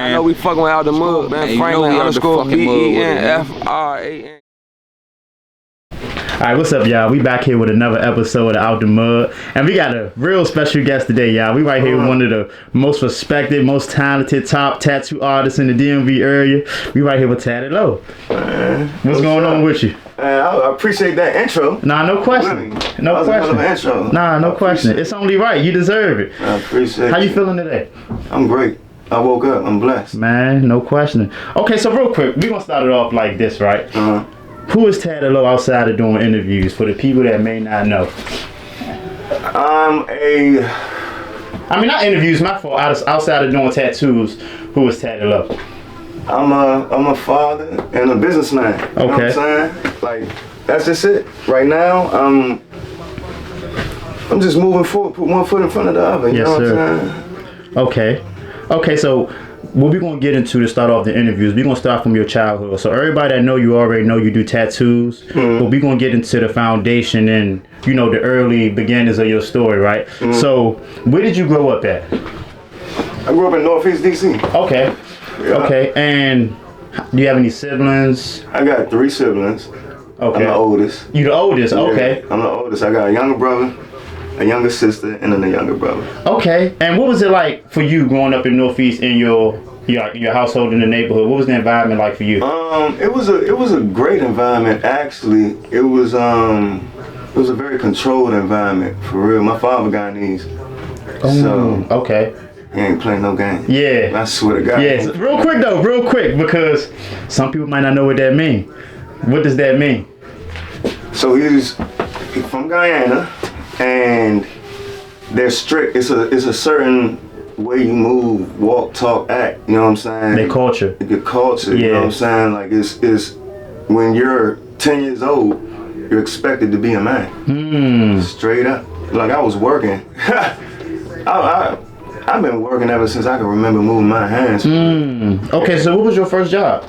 I know we fucking with Out the Mud, man. Hey, Franklin _ BENFRAN. Alright, what's up, y'all? We back here with another episode of Out the Mud, and we got a real special guest today, y'all. We right here with one of the most respected, most talented, top tattoo artists in the DMV area. We right here with Tatted Loo. What's going on with you? I appreciate that intro. Nah, no question. Really? No question. Intro. Nah, no question. It's only right. You deserve it. I appreciate it. How you feeling today? I'm great. I woke up. I'm blessed. Man, no question. Okay, so real quick, we're gonna start it off like this, right? Who is Tatted Loo outside of doing interviews for the people that may not know? I mean, not interviews, my fault. Outside of doing tattoos, who is Tatted Loo? I'm a father and a businessman. You know what I'm saying? Like, that's just it. Right now, I'm just moving forward, put one foot in front of the other. You know what I'm saying? Okay, so what we're going to get into to start off the interviews, we're going to start from your childhood. So everybody that know you already know you do tattoos, but we're going to get into the foundation and, you know, the early beginnings of your story, right? So where did you grow up at? I grew up in Northeast DC. Okay. Yeah. Okay, and do you have any siblings? I got 3 siblings. Okay. I'm the oldest. You the oldest? Yeah, okay. I'm the oldest. I got a younger brother, a younger sister, and then a younger brother. Okay. And what was it like for you growing up in Northeast in your household in the neighborhood? What was the environment like for you? It was a great environment actually. It was a very controlled environment for real. My father Guyanese. Okay. He ain't playing no game. Yeah. I swear to God. Yeah. So real quick, because some people might not know what that means. What does that mean? So he's from Guyana, and they're strict. It's a certain way you move, walk, talk, act. You know what I'm saying? Their culture. Your culture. Yeah. You know what I'm saying? Like it's when you're 10 years old, you're expected to be a man. Straight up. Like I was working. I've been working ever since I can remember moving my hands. Okay, so what was your first job?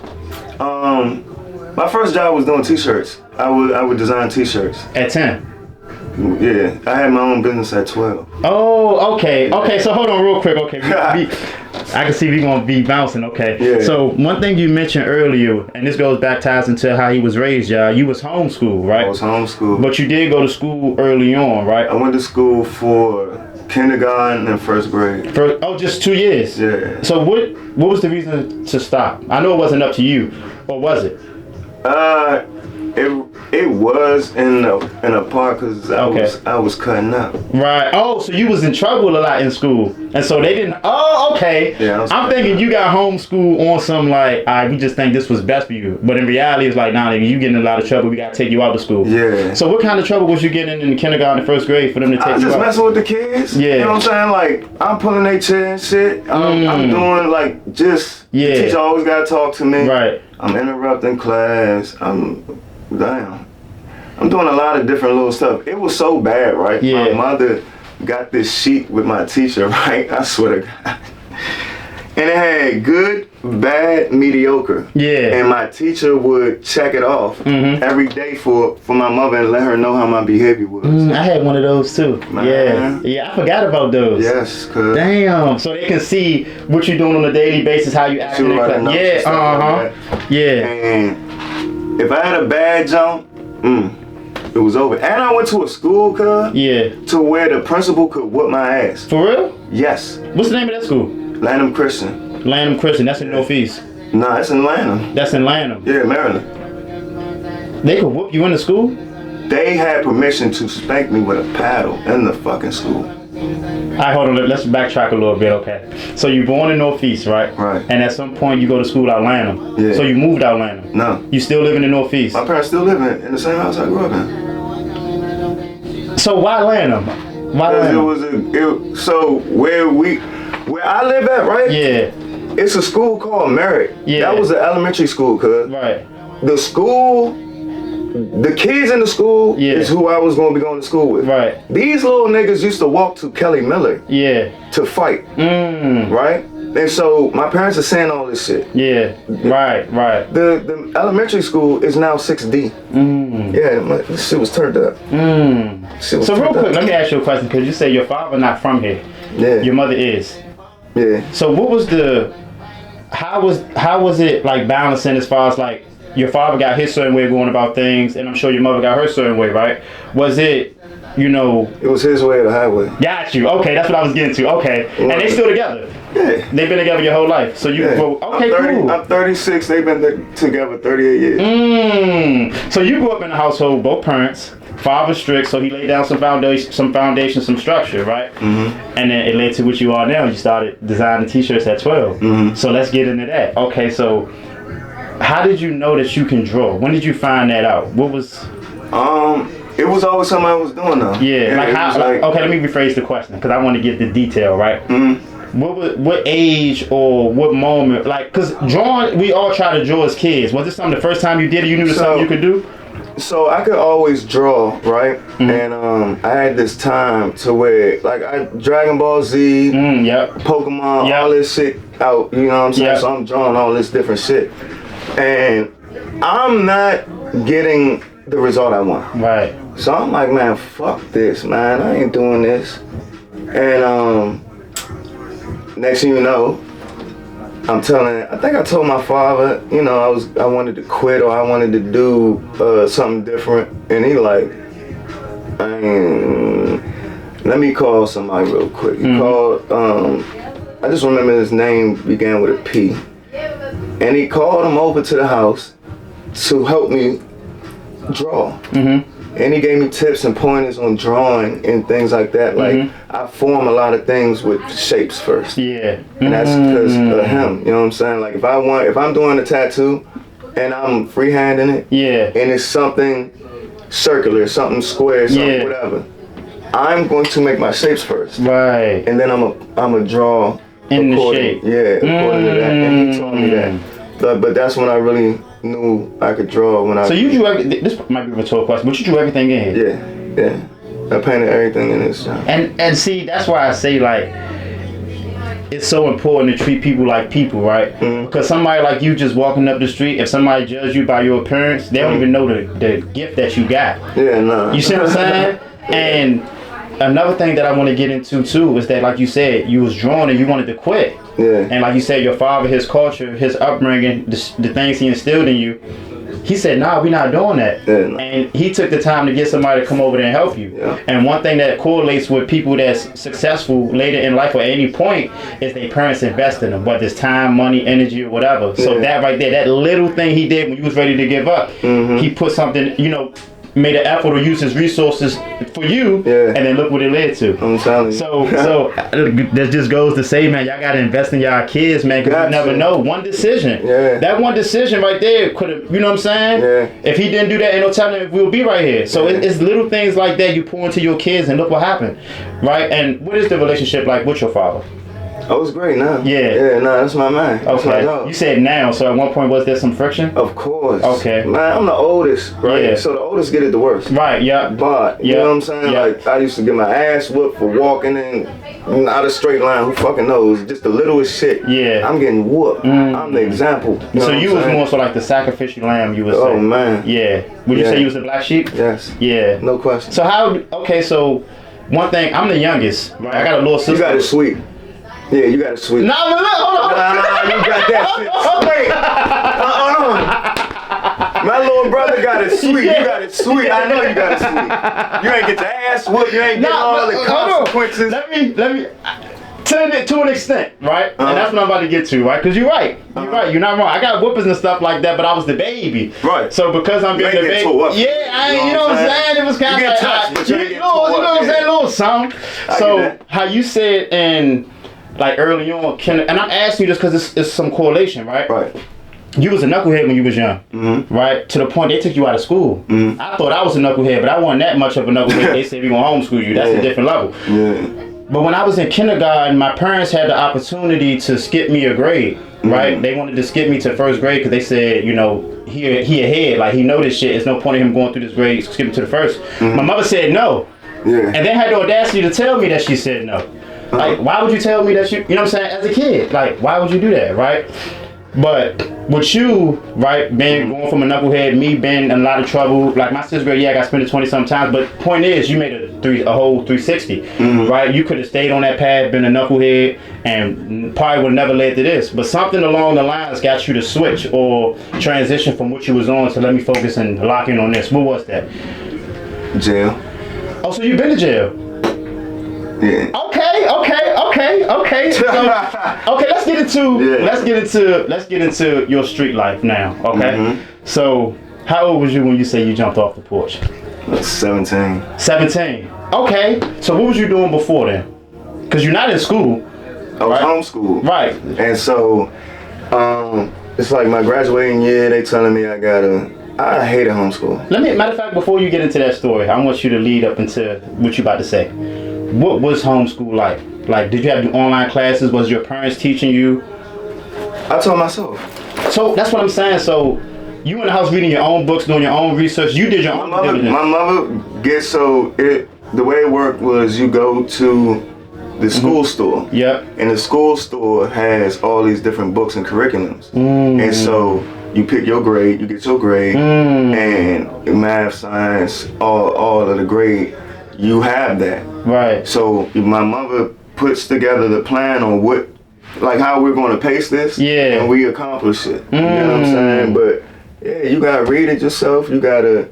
My first job was doing t-shirts. I would design t-shirts. At 10? Yeah, I had my own business at 12. Oh, okay. Okay, so hold on real quick. Okay, I can see we gonna be bouncing. Okay. Yeah. So one thing you mentioned earlier, and this ties into how he was raised, y'all. You was homeschooled, right? I was homeschooled. But you did go to school early on, right? I went to school for kindergarten and first grade. Just 2 years? Yeah. So what was the reason to stop? I know it wasn't up to you, or was it? It was in a part because I was cutting up. Right. Oh, so you was in trouble a lot in school, and so they didn't. Oh, okay. Yeah. I'm thinking you got homeschooled on some like, we just think this was best for you, but in reality, it's like, nah, you getting in a lot of trouble. We gotta take you out of school. Yeah. So what kind of trouble was you getting in kindergarten and first grade for them to take you out? I was just messing with the kids. Yeah. You know what I'm saying? Like I'm pulling their chair and shit. I'm doing like just. Yeah. The teacher always gotta talk to me. Right. I'm interrupting class. I'm doing a lot of different little stuff. It was so bad, right? Yeah. My mother got this sheet with my teacher, right? I swear to God. And it had good, bad, mediocre. Yeah. And my teacher would check it off every day for my mother and let her know how my behavior was. I had one of those too. Man. Yeah, I forgot about those. Yes, cause damn. So they can see what you're doing on a daily basis, how you acting in class. Yeah, yeah. And if I had a bad jump, it was over. And I went to a school, to where the principal could whoop my ass. For real? Yes. What's the name of that school? Lanham Christian. Lanham Christian, that's in Northeast. Nah, it's in Lanham. That's in Lanham. Yeah, Maryland. They could whoop you in the school? They had permission to spank me with a paddle in the fucking school. Alright, hold on, let's backtrack a little bit, okay? So you're born in Northeast, right? Right. And at some point you go to school out Lanham. Yeah. So you moved out Lanham. No. You still living in Northeast? My parents still live in the same house I grew up in. So why Lanham? Why Lanham? So where I live at, right? Yeah. It's a school called Merritt. Yeah. That was an elementary school, Right. The kids in the school is who I was going to be going to school with. Right. These little niggas used to walk to Kelly Miller. Yeah. To fight. Right? And so my parents are saying all this shit. Yeah. Right. The elementary school is now 6D. Yeah, this shit was turned up. So real quick, let me ask you a question, because you say your father not from here. Yeah. Your mother is. Yeah. So what was how was it like balancing as far as like your father got his certain way of going about things, and I'm sure your mother got her certain way, right? Was it, you know? It was his way or the highway. Got you. Okay, that's what I was getting to. Okay, and they still together. Yeah. They've been together your whole life. So you cool. I'm 36. They've been together 38 years. So you grew up in a household, both parents. Father strict, so he laid down some foundation, some structure, right? And then it led to what you are now. You started designing t-shirts at 12. So let's get into that. Okay, so how did you know that you can draw? When did you find that out? What was? It was always something I was doing though. Yeah, like how? Okay, let me rephrase the question because I want to get the detail right. What age or what moment? Like, cause drawing, we all try to draw as kids. Was this something the first time you did it? You knew this something you could do? So I could always draw, right? And I had this time to where, like, Dragon Ball Z, Pokemon, all this shit out. You know what I'm saying? So I'm drawing all this different shit, and I'm not getting the result I want. Right. So I'm like, man, fuck this, man. I ain't doing this. And next thing you know, I think I told my father, you know, I wanted to quit or I wanted to do something different, and he like, let me call somebody real quick. He called, I just remember his name began with a P, and he called him over to the house to help me draw. And he gave me tips and pointers on drawing and things like that. Like, I form a lot of things with shapes first. Yeah. And that's because of him. You know what I'm saying? Like, if I'm doing a tattoo and I'm freehanding it, and it's something circular, something square, something whatever, I'm going to make my shapes first. Right. And then I'm a draw in the shape. Yeah, according to that. And he told me that. But that's when I really knew I could draw. So you drew this might be a rhetorical question, but you drew everything in here. Yeah. I painted everything in this job. And see, that's why I say, like, it's so important to treat people like people, right? Because somebody like you just walking up the street, if somebody judges you by your appearance, they don't even know the gift that you got. Yeah, no. You see what I'm saying? And another thing that I want to get into too is that, like you said, you was drawn and you wanted to quit. Yeah. And like you said, your father, his culture, his upbringing, the things he instilled in you, he said, nah, we're not doing that. Yeah, no. And he took the time to get somebody to come over there and help you. Yeah. And one thing that correlates with people that's successful later in life or at any point is their parents invest in them, whether it's time, money, energy, or whatever. Yeah. So that right there, that little thing he did when you was ready to give up, he put something, you know, made an effort to use his resources for you, and then look what it led to. I'm telling you. So that just goes to say, man, y'all gotta invest in y'all kids, man, because you never know. One decision, that one decision right there could have, you know what I'm saying? Yeah. If he didn't do that, ain't no telling if we'll be right here. So it's little things like that you pour into your kids, and look what happened, right? And what is the relationship like with your father? Oh, it's great now. Yeah, no, that's my man. Okay. You said now, so at one point was there some friction? Of course. Okay. Man, I'm the oldest, right? Yeah. So the oldest get it the worst. Right, yeah. But, you know what I'm saying? Yeah. Like, I used to get my ass whooped for walking in out of straight line. Who fucking knows? Just the littlest shit. Yeah. I'm getting whooped. I'm the example. You know so you was more so like the sacrificial lamb, you would say? Oh, man. Yeah. Would you say you was the black sheep? Yes. Yeah. No question. So so one thing, I'm the youngest, right? I got a little sister. You got it sweet. Yeah, you got it sweet. No, hold on. Nah, you got that shit sweet. My little brother got it sweet. You got it sweet. I know you got it sweet. You ain't get your ass whooped. You ain't getting all the consequences. Let me. To an extent, right? And that's what I'm about to get to, right? Because you're right. You're right. You're not wrong. I got whoopings and stuff like that, but I was the baby. Right. So because I'm being the baby. You know what I'm saying? It was kind of like, you know what I'm saying? A little something. So how you said in, like, early on, and I'm asking you this because it's some correlation, right? Right. You was a knucklehead when you was young, right? To the point they took you out of school. I thought I was a knucklehead, but I wasn't that much of a knucklehead. They said we gonna homeschool you. That's a different level. Yeah. But when I was in kindergarten, my parents had the opportunity to skip me a grade, right? They wanted to skip me to first grade because they said, you know, he ahead, like he know this shit. There's no point in him going through this grade, skipping to the first. My mother said no, and then had the audacity to tell me that she said no. Like, why would you tell me that you know what I'm saying, as a kid? Like, why would you do that, right? But with you, right, going from a knucklehead, me being in a lot of trouble, like my sixth grade, I got spent it 20-some times, but point is, you made a whole 360, right? You could have stayed on that path, been a knucklehead, and probably would never led to this, but something along the lines got you to switch or transition from what you was on to let me focus and lock in on this. What was that? Jail. Oh, so you've been to jail? Yeah. Okay. So, okay, let's get into your street life now. Okay. Mm-hmm. So, how old was you when you say you jumped off the porch? 17. 17. Okay. So what was you doing before then? Because you're not in school. I was homeschooled. Right. And so, it's like my graduating year, they telling me I hated homeschool. Matter of fact, before you get into that story, I want you to lead up into what you about to say. What was homeschool like? Like, did you have to do online classes? Was your parents teaching you? I taught myself. So that's what I'm saying. So you in the house reading your own books, doing your own research. You did your own diligence. My mother gets the way it worked was you go to the school store. Yep. And the school store has all these different books and curriculums. And so you pick your grade, you get your grade, and math, science, all of the grade, you have that. Right. So my mother puts together the plan on how we're going to pace this, and we accomplish it. You know what I'm saying? But yeah, you gotta read it yourself. You gotta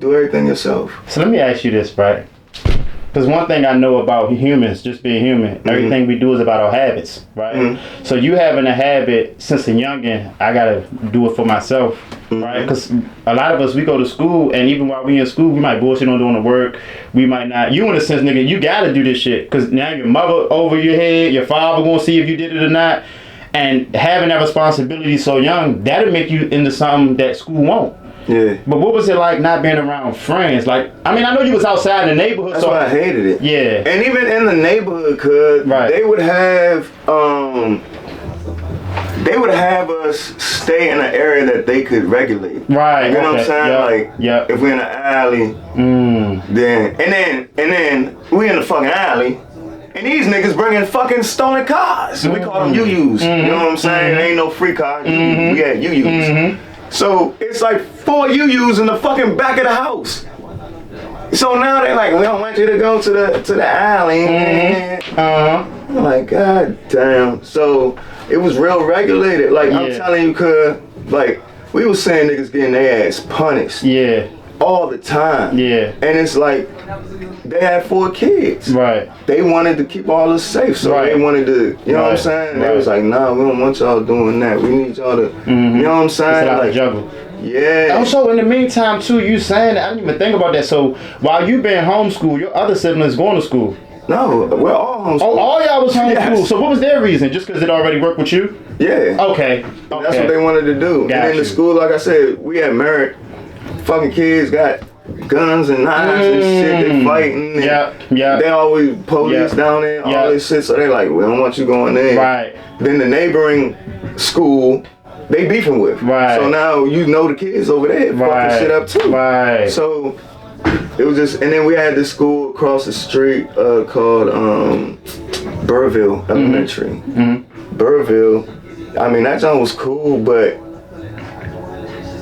do everything yourself. So let me ask you this, right? Because one thing I know about humans, just being human, everything we do is about our habits, right? So you having a habit since a youngin', I gotta do it for myself, right? Because a lot of us, we go to school, and even while we in school, we might bullshit on doing the work. We might not. You in a sense, nigga, you gotta do this shit. Because now your mother over your head, your father gonna see if you did it or not. And having that responsibility so young, that'll make you into something that school won't. Yeah. But what was it like not being around friends? Like, I mean, I know you was outside in the neighborhood. That's why I hated it. Yeah. And even in the neighborhood, they would have us stay in an area that they could regulate. Right. You know what I'm saying? Yep. If we're in an alley, then we in the fucking alley. And these niggas bringing fucking stolen cars. We call them UUs. You know what I'm saying? There ain't no free cars. We had UUs. So it's like 4 UUs in the fucking back of the house. So now they're like, we don't want you to go to the alley. I'm like, God damn. So it was real regulated. Like I'm telling you, we was saying niggas getting their ass punished. Yeah. All the time. Yeah. And it's like, they had 4 kids. Right. They wanted to keep all us safe, so they wanted to, you know what I'm saying? They was like, nah, we don't want y'all doing that. We need y'all to, you know what I'm saying? It's like juggle. Yeah. Also, in the meantime, too, you saying that, I didn't even think about that. So while you been homeschooled, your other siblings going to school? No, we're all homeschooled. Oh, all y'all was homeschooled. Yes. So what was their reason? Just because it already worked with you? Yeah. Okay. That's what they wanted to do. Got and in the school, like I said, we had married fucking kids, got guns and knives and shit. They fighting. They always police down there, all this shit. So they like, we don't want you going there. Right. Then the neighboring school, they beefing with. Right. So now you know the kids over there fucking shit up too. Right. So it was just, and then we had this school across the street called Burville Elementary. Burville, I mean that joint was cool, but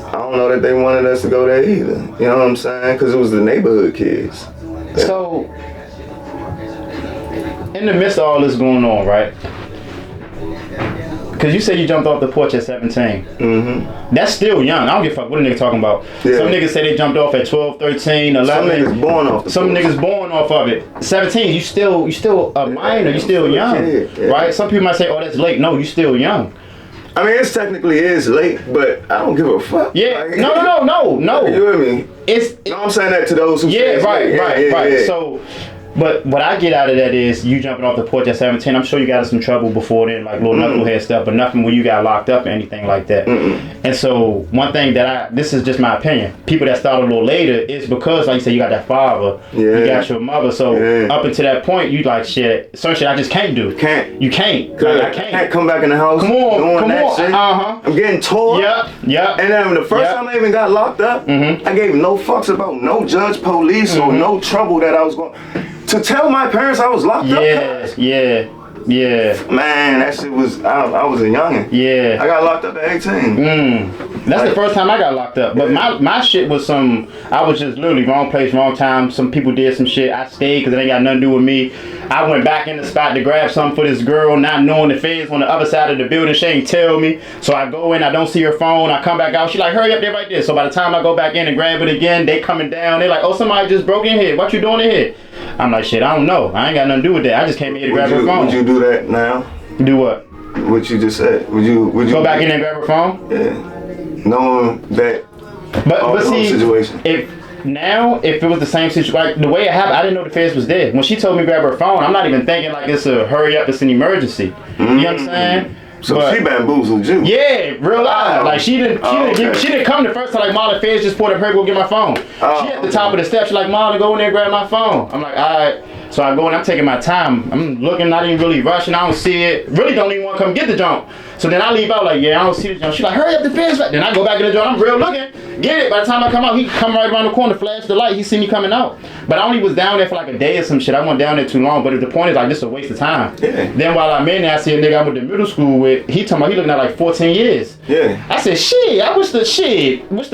I don't know that they wanted us to go there either. You know what I'm saying? Because it was the neighborhood kids. So, in the midst of all this going on, right? Because you said you jumped off the porch at 17. That's still young. I don't give a fuck what a nigga talking about. Yeah. Some niggas say they jumped off at 12, 13, 11. Some niggas born off the Some porch. niggas born off of it. 17, you still a minor, you still young. Right? Some people might say, oh, that's late. No, you still young. I mean, it's technically late, but I don't give a fuck. Yeah, like, no. You hear me? No, I'm saying that to those who say right. Yeah. So, but what I get out of that is you jumping off the porch at 17. I'm sure you got in some trouble before then, like little knucklehead stuff, but nothing when you got locked up or anything like that. And so one thing that this is just my opinion, people that start a little later is because, like you said, you got that father, you got your mother. So up until that point, you like certain shit I just can't do. You can't. Like, I can't come back in the house. Come on. Shit. I'm getting taught. Yep. And then the first time I even got locked up, I gave no fucks about no judge, police, or no trouble that I was going. To tell my parents I was locked up. Yeah. Man, that shit was, I was a youngin'. Yeah. I got locked up at 18. That's the first time I got locked up. But my shit was I was just literally wrong place, wrong time. Some people did some shit. I stayed because it ain't got nothing to do with me. I went back in the spot to grab something for this girl, not knowing the feds on the other side of the building. She ain't tell me. So I go in, I don't see her phone. I come back out. She like, hurry up there right there. So by the time I go back in and grab it again, they coming down. They like, oh, somebody just broke in here. What you doing in here? I'm like, shit, I don't know. I ain't got nothing to do with that. I just came here to grab her phone. Would you do that now? Do what? What you just said. Would you go back in and grab her phone? Yeah. Knowing that. But see, situation. if it was the same situation, like the way it happened, I didn't know the feds was there. When she told me to grab her phone, I'm not even thinking like it's a hurry up, it's an emergency. You know what I'm saying? So she bamboozled you. Yeah, real live. Like she didn't come the first time. Like Marlon, feds just pulled up her, go get my phone. She at the top of the steps. She like, Marlon, go in there and grab my phone. I'm like, all right. So I go and I'm taking my time. I'm looking, not even really rushing. I don't see it. Really don't even want to come get the jump. So then I leave out like, yeah, I don't see the jump. She like, hurry up, the feds. Then I go back in the jump. I'm real looking. Get it. By the time I come out, he come right around the corner, flash the light. He see me coming out. But I only was down there for like a day or some shit. I wasn't down there too long. But the point is like, this is a waste of time. Yeah. Then while I'm in there, I see a nigga I went to middle school with. He talking about he looking at like 14 years. Yeah. I said, shit, I wish the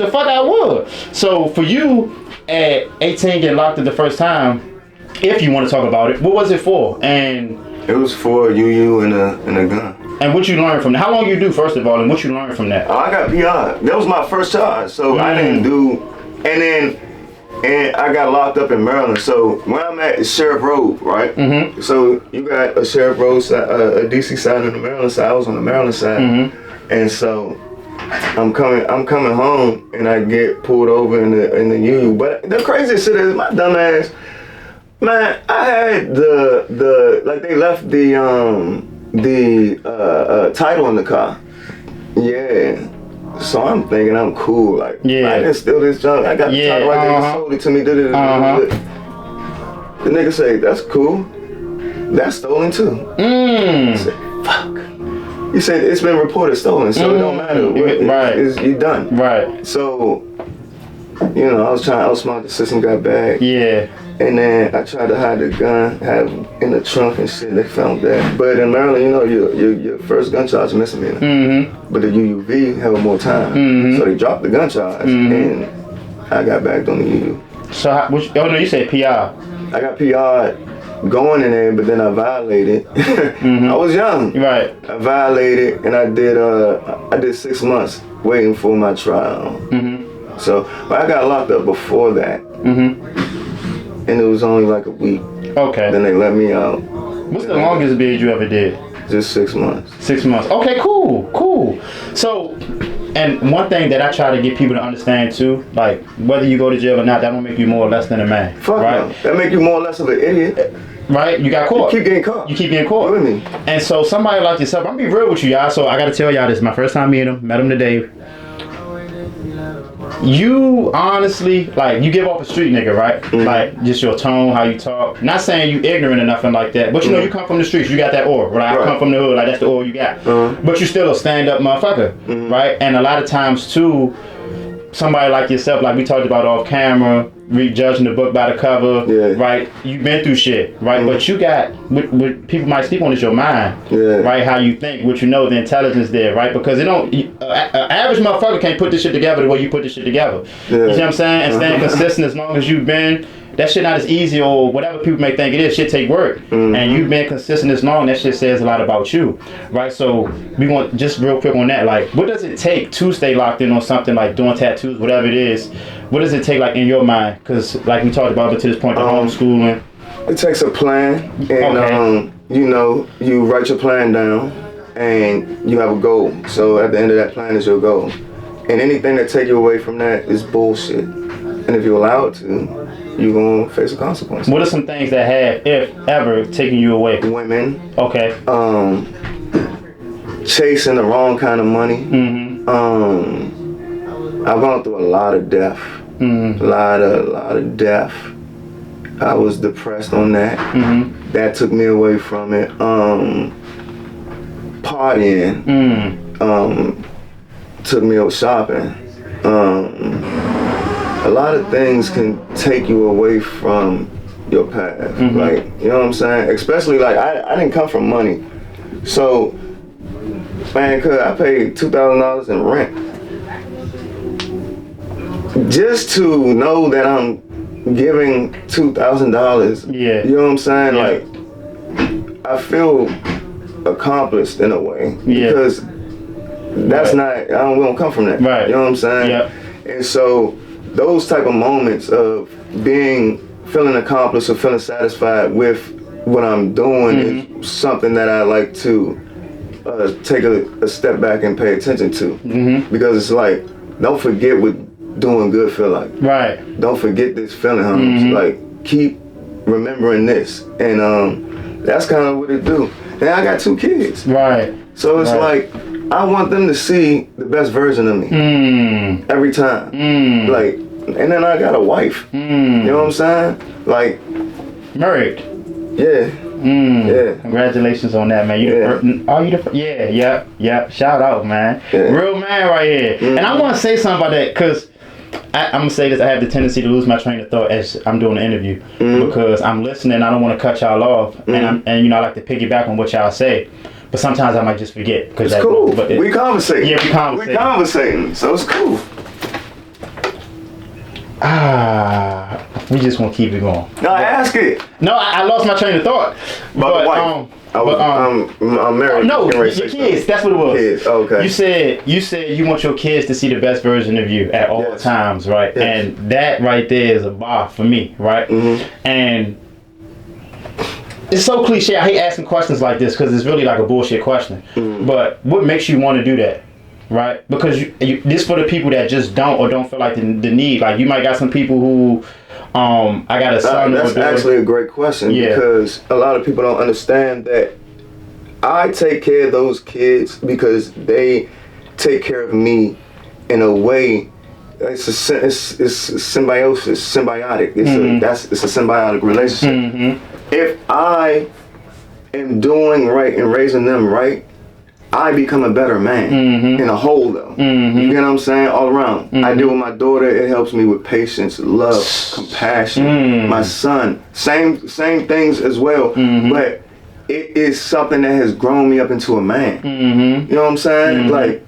fuck I would. So for you at 18 getting locked up the first time, if you want to talk about it, what was it for? And it was for UU and a gun. And what you learned from that? How long you do first of all, and what you learned from that? I got PR. That was my first charge, so I didn't do. And I got locked up in Maryland. So where I'm at is Sheriff Road, right? Mm-hmm. So you got a Sheriff Road side, a DC side, and the Maryland side. I was on the Maryland side, and so I'm coming home, and I get pulled over in the UU. But the craziest shit is my dumb ass. Man, I had they left the title in the car. Yeah. So I'm thinking I'm cool. Like, I didn't steal this junk. I got the title right there. He sold it to me. The nigga say, that's cool. That's stolen too. I said, fuck. He said, it's been reported stolen, so it don't matter. You done. Right. So, you know, I was trying to outsmart the system, got back. Yeah. And then I tried to hide the gun, had it in the trunk and shit. They found that. But in Maryland, you know, your first gun charge is misdemeanor. Mm-hmm. But the UUV held more time, so they dropped the gun charge, and I got back on the UU. So, you said PR? I got PR going in there, but then I violated. I was young. Right. I violated, and I did 6 months waiting for my trial. So, but I got locked up before that. And it was only like a week. Okay. Then they let me out. What's the longest bid you ever did? Just 6 months. 6 months. Okay, cool. So, and one thing that I try to get people to understand too, like whether you go to jail or not, that don't make you more or less than a man. Fuck right? No. That make you more or less of an idiot. Right? You got caught. You keep getting caught. What do you mean? And so somebody like yourself, I'm gonna be real with you, y'all. So I gotta tell y'all this. My first time meeting him, met him today. You honestly, like, you give off a street nigga, right? Like, just your tone, how you talk. Not saying you ignorant or nothing like that, but you know, you come from the streets, you got that aura, right? I come from the hood, like, that's the aura you got. But you still a stand-up motherfucker, right? And a lot of times, too, somebody like yourself, like we talked about off camera, judging the book by the cover, right? You've been through shit, right? But you got, what people might sleep on is your mind, right? How you think, what you know, the intelligence there, right? Because it don't, an average motherfucker can't put this shit together the way you put this shit together. You know what I'm saying? And staying consistent as long as you've been, that shit not as easy or whatever people may think it is, shit take work. And you've been consistent as long, that shit says a lot about you, right? So we want, just real quick on that, like, what does it take to stay locked in on something like doing tattoos, whatever it is? What does it take, like, in your mind? Because, like we talked about, but to this point, the homeschooling. It takes a plan, and you know, you write your plan down, and you have a goal. So at the end of that plan is your goal, and anything that take you away from that is bullshit. And if you allow it to, you're gonna face a consequence. What are some things that have, if ever, taken you away? Women. Okay. Chasing the wrong kind of money. I've gone through a lot of death. A lot of death. I was depressed on that. That took me away from it. Partying. Took me out shopping. A lot of things can take you away from your path. Like, you know what I'm saying? Especially, like, I didn't come from money. So, man, cause I paid $2,000 in rent. just to know that I'm giving $2,000. Yeah. You know what I'm saying? Yeah. Like, I feel accomplished in a way. Yeah. Because that's not, we don't come from that. Right. You know what I'm saying? Yep. And so those type of moments of feeling accomplished or feeling satisfied with what I'm doing is something that I like to take a step back and pay attention to. Because it's like, don't forget what doing good feel like. Right. Don't forget this feeling, homies. Like, keep remembering this. And that's kind of what it do. And I got 2 kids. Right. So it's like, I want them to see the best version of me every time. Like, and then I got a wife. You know what I'm saying? Like, married. Yeah. Yeah. Congratulations on that, man. You the first, are you the first? Yeah. Shout out, man. Yeah. Real man right here. And I want to say something about that because I'm going to say this. I have the tendency to lose my train of thought as I'm doing the interview because I'm listening. I don't want to cut y'all off. And you know, I like to piggyback on what y'all say. But sometimes I might just forget. Because it's cool. But we conversating. Yeah, we conversating. We conversating. So it's cool. We just want to keep it going. No, ask it. No, I lost my train of thought. But wife. I'm married. No, your kids. That's what it was. Kids. Okay. You said you want your kids to see the best version of you at all times, right? Yes. And that right there is a bar for me, right? And it's so cliche. I hate asking questions like this because it's really like a bullshit question. But what makes you want to do that? Right? Because this for the people that just don't feel like the need. Like you might got some people who I got a son. That's actually a great question because a lot of people don't understand that I take care of those kids because they take care of me in a way. It's symbiosis, symbiotic. It's a symbiotic relationship. If I am doing right and raising them right, I become a better man in a whole though. You get what I'm saying? All around. I do with my daughter, it helps me with patience, love, compassion. My son, same things as well. But it is something that has grown me up into a man. You know what I'm saying? Like,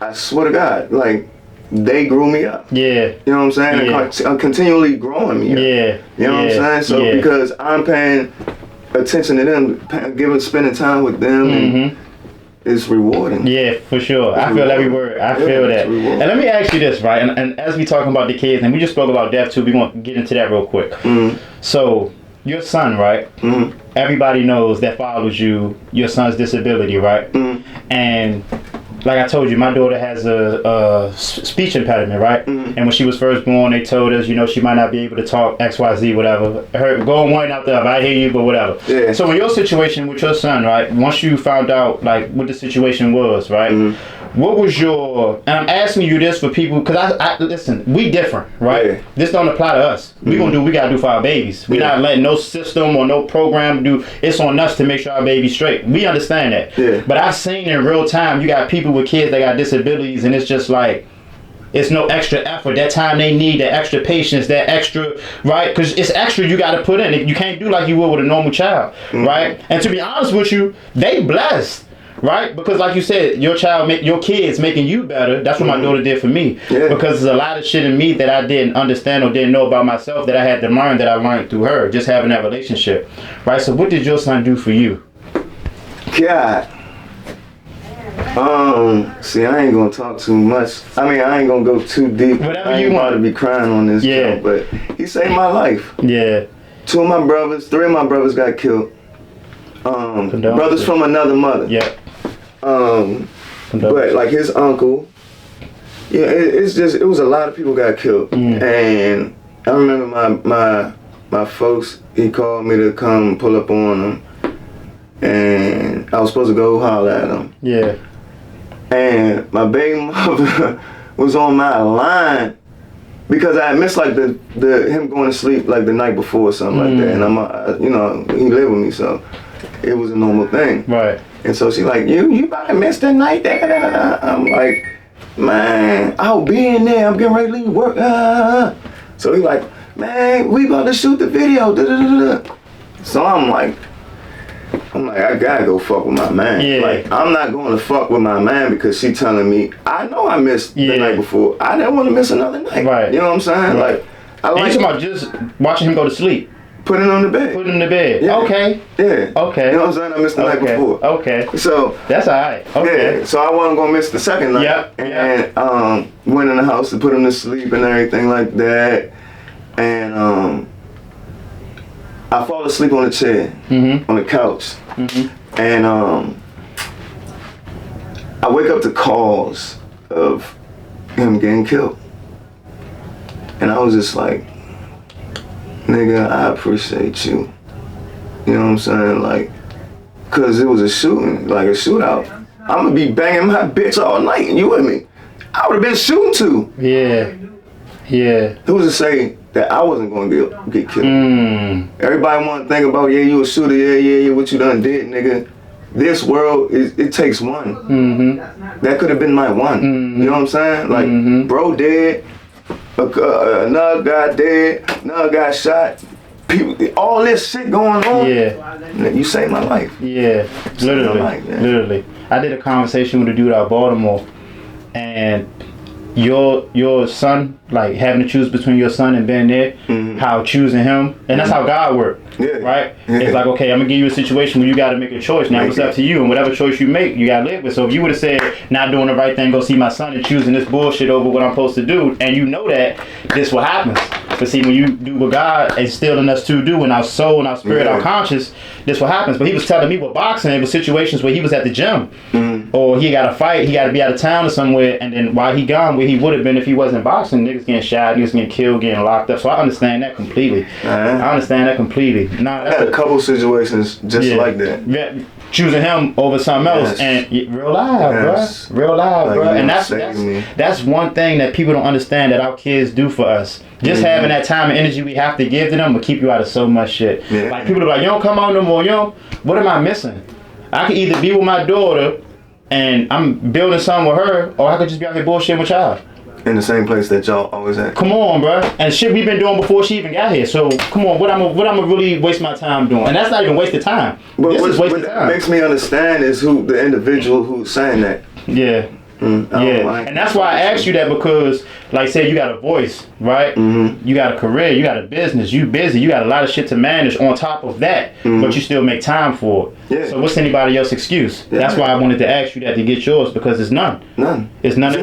I swear to God, like, they grew me up. Yeah. You know what I'm saying? And continually growing me up. Yeah. You know what I'm saying? So because I'm paying attention to them, spending time with them and it's rewarding. Yeah, for sure. I feel every word. I feel that. And let me ask you this, right? And as we talking about the kids, and we just spoke about death too, we want to get into that real quick. So, your son, right? Everybody knows that follows you, your son's disability, right? And like I told you, my daughter has a speech impediment, right? And when she was first born, they told us, you know, she might not be able to talk XYZ, whatever. Her going one out the other. I hear you, but whatever. Yeah. So in your situation with your son, right? Once you found out like what the situation was, right? What was your? And I'm asking you this for people because I listen. We different, right? Yeah. This don't apply to us. We gonna do what we gotta do for our babies. We not letting no system or no program do. It's on us to make sure our baby's straight. We understand that. Yeah. But I've seen in real time, you got people with kids that got disabilities, and it's just like. It's no extra effort. That time they need, that extra patience, that extra, right? Because it's extra you got to put in. You can't do like you would with a normal child, right? And to be honest with you, they blessed, right? Because like you said, your kids making you better. That's what my daughter did for me. Yeah. Because there's a lot of shit in me that I didn't understand or didn't know about myself that I had to learn that I learned through her, just having that relationship, right? So what did your son do for you? God. See, I ain't gonna talk too much. I mean, I ain't gonna go too deep. Whatever I ain't you want to be crying on this show, but he saved my life. Yeah. 3 of my brothers got killed. Brothers from another mother. Yeah. But like his uncle, it was a lot of people got killed. And I remember my folks, he called me to come pull up on them. And I was supposed to go holler at him. Yeah. And my baby mother was on my line because I had missed like the him going to sleep like the night before or something like that. And he lived with me, so it was a normal thing. Right. And so she like, you about to miss the night? I'm like, man, I'll be in there. I'm getting ready to leave work. So he like, man, we about to shoot the video. So I'm I'm like, I gotta go fuck with my man. Yeah. Like, I'm not going to fuck with my man because she telling me, I know I missed the night before. I didn't want to miss another night. Right. You know what I'm saying? Right. Like, I like. And you talking about just watching him go to sleep? Put it on the bed. Put him in the bed. Yeah. Okay. Yeah. Okay. You know what I'm saying? I missed the night before. Okay. So. That's alright. Okay. Yeah. So I wasn't gonna miss the second night. Yep. And went in the house to put him to sleep and everything like that. And I fall asleep on the chair, on the couch. And I wake up to calls of him getting killed. And I was just like, nigga, I appreciate you. You know what I'm saying? Like, cause it was a shooting, like a shootout. I'm gonna be banging my bitch all night, and you with me? I would have been shooting too. Yeah. Yeah. Who's to say that I wasn't gonna get killed? Everybody wanna think about, yeah, you a shooter, yeah, what you done did, nigga. This world, it takes one. That could have been my one. You know what I'm saying? Like, bro dead, another guy dead, another guy shot. People, all this shit going on. Yeah. You saved my life. Yeah. Literally. I did a conversation with a dude out of Baltimore, and your son, like having to choose between your son and being there, how choosing him, and that's how God works. Yeah. Right? Yeah. It's like, okay, I'm gonna give you a situation where you gotta make a choice. Now it's up to you, and whatever choice you make, you gotta live with. So if you would have said, not doing the right thing, go see my son, and choosing this bullshit over what I'm supposed to do, and you know that, this what happens. But see, when you do what God instilled in us to do, in our soul, and our spirit, our conscience, this what happens. But he was telling me with boxing, it was situations where he was at the gym, or he got to fight, he got to be out of town or somewhere, and then while he gone, where he would have been if he wasn't boxing, niggas getting shot, niggas getting killed, getting locked up. So I understand that completely. I understand that completely. Nah, I had a couple situations just like that. Yeah, choosing him over something else, and real live, bro. Real live, like, bro. And that's one thing that people don't understand that our kids do for us. Just having that time and energy we have to give to them will keep you out of so much shit. Like, people are like, you don't come out no more, what am I missing? I could either be with my daughter and I'm building something with her, or I could just be out here bullshitting with y'all. In the same place that y'all always at. Come on, bro. And shit we've been doing before she even got here. So come on, what I'm gonna really waste my time doing? And that's not even wasted time. But this is wasted time. What makes me understand is who the individual who's saying that. Yeah. And that's why I asked you that, because, like, say you got a voice, right? You got a career, you got a business, you busy, you got a lot of shit to manage on top of that, but you still make time for it. So what's anybody else's excuse? That's why I wanted to ask you that, to get yours, because it's none. It's none.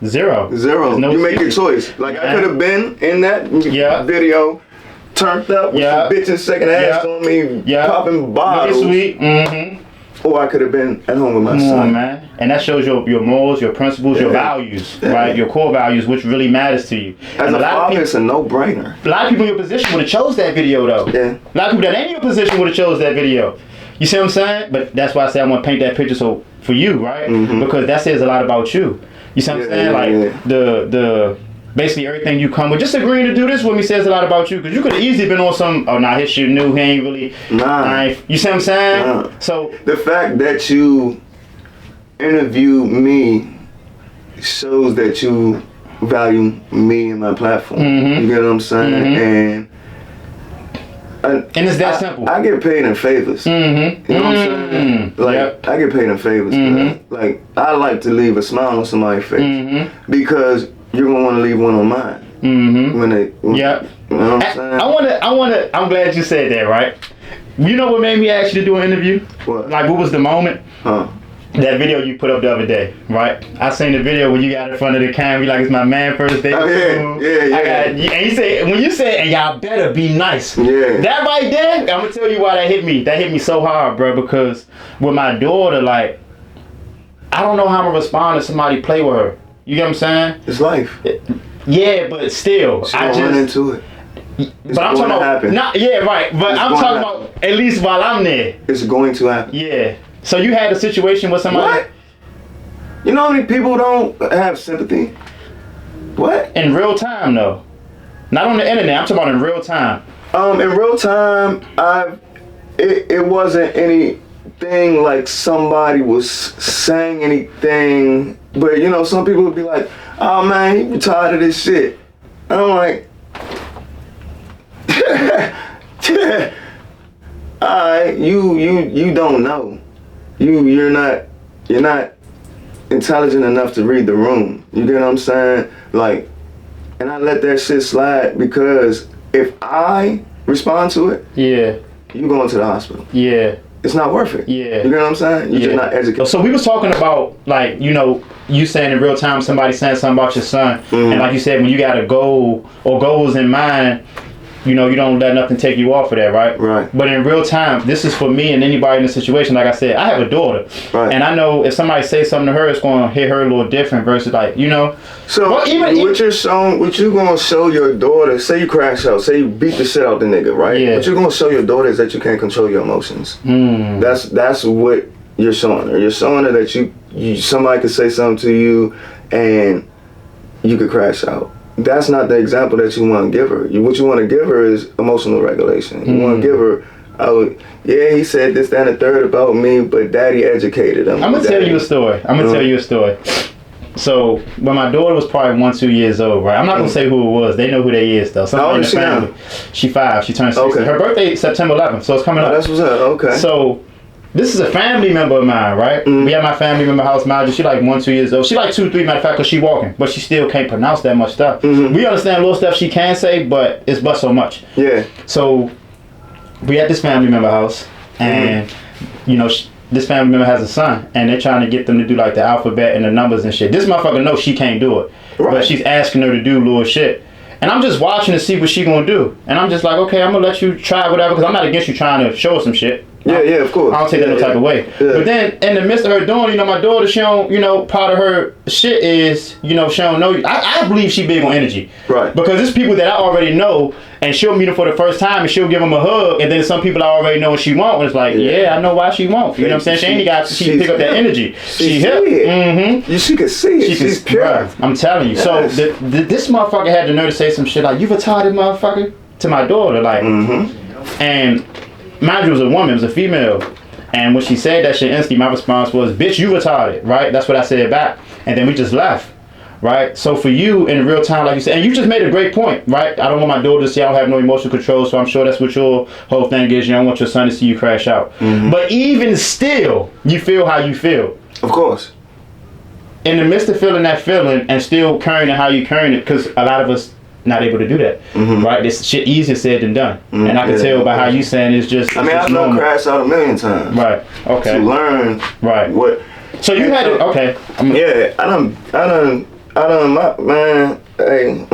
Zero. No you make your choice. Like, I could have been in that video, turned up with some bitches second ass on me, popping bottles. Sweet. Or I could have been at home with my son. On, man. And that shows your morals, your principles, your values, right? Your core values, which really matters to you. As a father, it's a no-brainer. A lot of people in your position would have chose that video, though. A lot of people that ain't in your position would have chose that video. You see what I'm saying? But that's why I say I want to paint that picture for you, right? Because that says a lot about you. You see what I'm saying? Like, the basically everything you come with, just agreeing to do this with me says a lot about you, because you could have easily been on some, his shit new, he ain't really, you see what I'm saying? So the fact that you interview me shows that you value me and my platform. You get what I'm saying? And it's that simple. I get paid in favors. You know what I'm saying? Like, I get paid in favors. Like, I like to leave a smile on somebody's face, because you're gonna want to leave one on mine. When they, you know what I'm saying? I'm glad you said that, right? You know what made me ask you to do an interview? What? Like, what was the moment? That video you put up the other day, right? I seen the video when you got in front of the camera, like, it's my man first day. And you say, when you say, and y'all better be nice. That right there, I'm gonna tell you why that hit me. That hit me so hard, bro, because with my daughter, like, I don't know how I'm gonna respond if somebody play with her. You get what I'm saying? It's life. Yeah, but still, I just run into it. But I'm talking about, but I'm talking about at least while I'm there. It's going to happen. Yeah. So you had a situation with somebody. What? You know how many people don't have sympathy? What? In real time, though. Not on the internet. I'm talking about in real time. In real time, it wasn't anything like somebody was saying anything. But, you know, some people would be like, oh, man, you tired of this shit. And I'm like, alright, you don't know. You're not intelligent enough to read the room. You get what I'm saying? Like, and I let that shit slide because if I respond to it, yeah, you going to the hospital. Yeah. It's not worth it. Yeah. You get what I'm saying? You're just not educated. So we was talking about, like, you know, you saying in real time somebody saying something about your son. And like you said, when you got a goal or goals in mind, you know, you don't let nothing take you off of that, right? Right. But in real time, this is for me and anybody in the situation. Like I said, I have a daughter. Right. And I know if somebody says something to her, it's going to hit her a little different versus, like, you know. So what you gonna show your daughter, say you crash out, say you beat the shit out the nigga, right? Yeah. What you gonna show your daughter is that you can't control your emotions. That's what you're showing her. You're showing her that you somebody could say something to you and you could crash out. That's not the example that you want to give her. What you want to give her is emotional regulation. You want to give her, oh, yeah, he said this, that, and the third about me, but daddy educated him. I'm going to tell you a story. Tell you a story. So, when my daughter was probably 1-2 years old, right? I'm not going to say who it was. They know who they is, though. Somebody in the family. She 5. She turned 16. Okay. Her birthday is September 11th, so it's coming up. That's what's up. Okay. So, this is a family member of mine, right? We have my family member house manager. She like 1-2 years old. She like 2-3, matter of fact, because she walking, but she still can't pronounce that much stuff. We understand little stuff she can say, but it's but so much. Yeah. So we at this family member house, and you know, this family member has a son, and they're trying to get them to do like the alphabet and the numbers and shit. This motherfucker knows she can't do it, but she's asking her to do little shit. And I'm just watching to see what she gonna do. And I'm just like, okay, I'm gonna let you try whatever, because I'm not against you trying to show her some shit. Yeah, of course. I don't take that no type of way. Yeah. But then, in the midst of her doing, you know, my daughter, she don't, you know, part of her shit is, you know, she don't know you. I believe she big on energy. Right. Because there's people that I already know, and she'll meet them for the first time, and she'll give them a hug, and then some people I already know what she wants, and it's like, yeah, I know why she wants. You know what I'm saying? She ain't got to pick up that energy. She hip. She could see it. She's pure. Right. I'm telling you. Yes. So, this motherfucker had the nerve to say some shit like, you retarded motherfucker, to my daughter, like, and mind you, it was a woman, it was a female. And when she said that shit instantly, my response was, bitch, you retarded, right? That's what I said back. And then we just left, right? So for you, in real time, like you said, and you just made a great point, right? I don't want my daughter to see I don't have no emotional control, so I'm sure that's what your whole thing is. You don't want your son to see you crash out. But even still, you feel how you feel. Of course. In the midst of feeling that feeling and still carrying it how you carrying it, because a lot of us not able to do that, right? This shit easier said than done, and I can tell by how you saying it's just. I mean, I've done crash out a million times, right? Okay. To learn, right? What? So you had it, okay? Yeah, I done, man. Hey,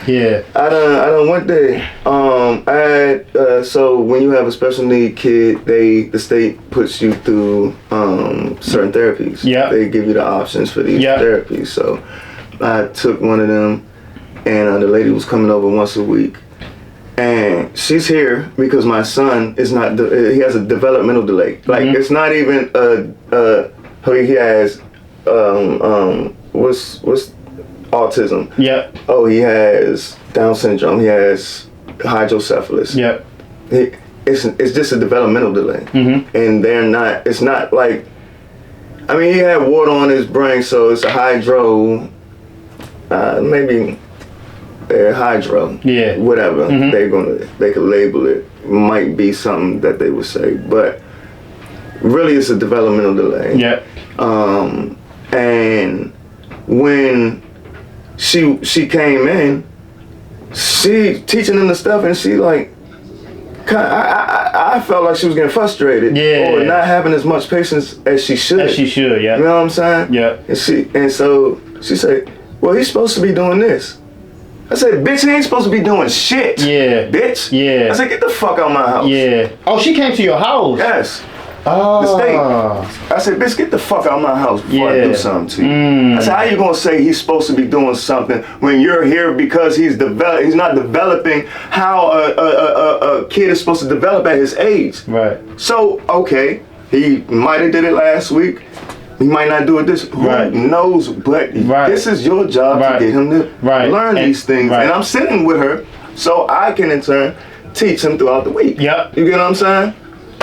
yeah, I done went there. I had so when you have a special need kid, the state puts you through certain therapies. Yeah, they give you the options for these therapies. So I took one of them. And the lady was coming over once a week, and she's here because my son is not. He has a developmental delay. Like it's not even he has what's autism. Yeah. Oh, he has Down syndrome. He has hydrocephalus. Yeah. It's just a developmental delay, and they're not. It's not like. I mean, he had water on his brain, so it's a hydro. Maybe. Hydro, whatever they could label it. Might be something that they would say, but really it's a developmental delay. Yeah. And when she came in, she teaching them the stuff, and she like, I felt like she was getting frustrated, or not having as much patience as she should. Yeah. You know what I'm saying? Yeah. And so she said, "Well, he's supposed to be doing this." I said, bitch, he ain't supposed to be doing shit. Yeah. Bitch. Yeah. I said, get the fuck out of my house. Yeah. Oh, she came to your house? Yes. Oh. The state. I said, bitch, get the fuck out of my house before I do something to you. I said, how you gonna say he's supposed to be doing something when you're here because he's not developing how a kid is supposed to develop at his age. Right. So, okay, he might have did it last week. He might not do it this. Who knows? But this is your job to get him to learn these things. And I'm sitting with her so I can in turn teach him throughout the week. Yep. You get what I'm saying?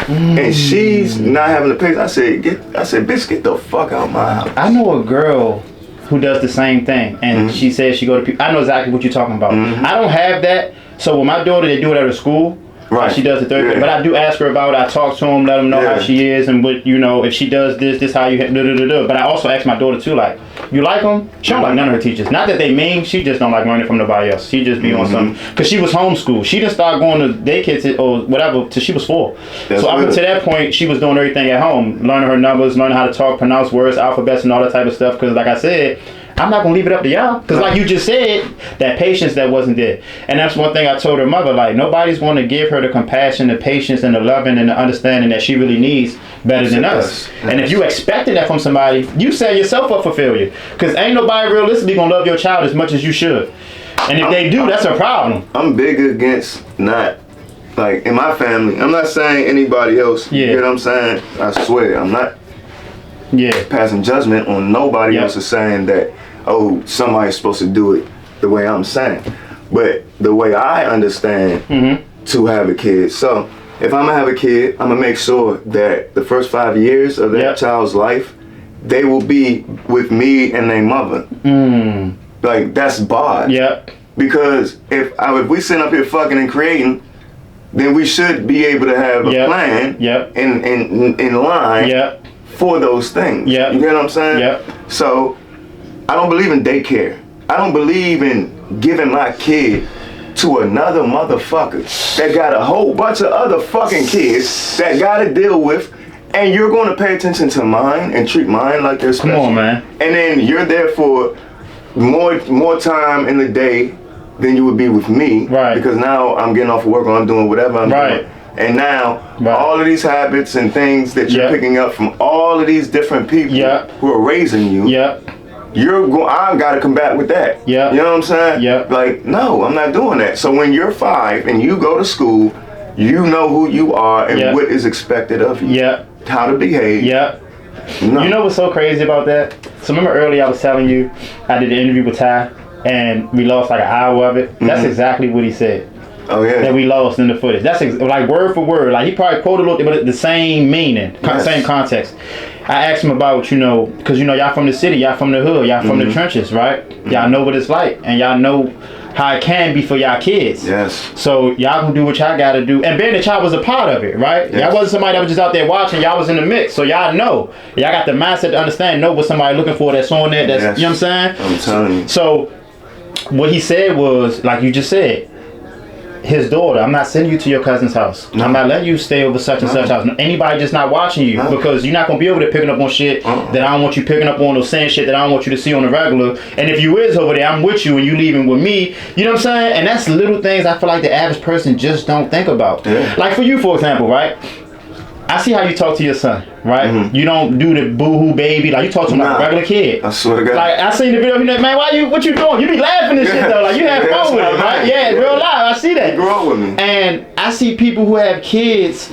And she's not having the patience. I said, bitch, get the fuck out of my house. I know a girl who does the same thing, and she says she go to people. I know exactly what you're talking about. I don't have that. So with my daughter, they do it at her school. Right. She does the therapy. But I do ask her about it. I talk to him, let him know how she is, and what, you know, if she does this how you But I also ask my daughter too, like, you like them? She don't like none of her teachers. Not that they mean, she just don't like learning from nobody else. She just be on something. Because she was homeschooled. She didn't start going to daycare or whatever till she was 4. So up until that point, she was doing everything at home. Learning her numbers, learning how to talk, pronounce words, alphabets, and all that type of stuff. Because like I said, I'm not gonna leave it up to y'all, because like you just said, that patience that wasn't there. And that's one thing I told her mother, like, nobody's going to give her the compassion, the patience, and the loving and the understanding that she really needs better than us. And if you expecting that from somebody, you set yourself up for failure, because ain't nobody realistically gonna love your child as much as you should. And if they do, that's a problem. I'm big against not, like, in my family, I'm not saying anybody else, you get what I'm saying? I swear, I'm not passing judgment on nobody else is saying that, oh, somebody's supposed to do it the way I'm saying. But the way I understand to have a kid, so if I'm gonna have a kid, I'm gonna make sure that the first 5 years of that child's life, they will be with me and their mother. Like, that's barred. Because if we sit up here fucking and creating, then we should be able to have a plan in line for those things. You get what I'm saying? So I don't believe in daycare. I don't believe in giving my kid to another motherfucker that got a whole bunch of other fucking kids that gotta deal with, and you're gonna pay attention to mine and treat mine like they're special. Come on, man. And then you're there for more time in the day than you would be with me. Because now I'm getting off of work or I'm doing whatever I'm doing. And now, all of these habits and things that you're picking up from all of these different people who are raising you, I gotta combat with that. You know what I'm saying? Like, no, I'm not doing that. So when you're 5 and you go to school, you know who you are and what is expected of you. How to behave. No. You know what's so crazy about that? So remember earlier I was telling you, I did an interview with Ty, and we lost like an hour of it. That's exactly what he said. Oh yeah. That we lost in the footage. That's like word for word. Like he probably quoted a little, but the same meaning, same context. I asked him about, you know, because you know y'all from the city, y'all from the hood, y'all from the trenches, right? Y'all know what it's like, and y'all know how it can be for y'all kids. So y'all gonna do what y'all gotta do, and being that y'all was a part of it, right? Y'all wasn't somebody that was just out there watching. Y'all was in the mix, so y'all know. Y'all got the mindset to understand, know what somebody looking for that's on there. That's you know what I'm saying? I'm telling you. So what he said was, like you just said, his daughter, I'm not sending you to your cousin's house. I'm not letting you stay over such and such house. Anybody just not watching you because you're not going to be able to picking up on shit that I don't want you picking up on, or saying shit that I don't want you to see on the regular. And if you is over there, I'm with you and you leaving with me. You know what I'm saying? And that's little things I feel like the average person just don't think about. Like for you, for example, right? I see how you talk to your son, right? You don't do the boo-hoo baby. Like, you talk to him like a regular kid. I swear to God. Like, I seen the video, you know, man, what you doing? You be laughing and shit, though. Like, you have fun with it, right? Yeah, real live. I see that. You grew up with me. And I see people who have kids,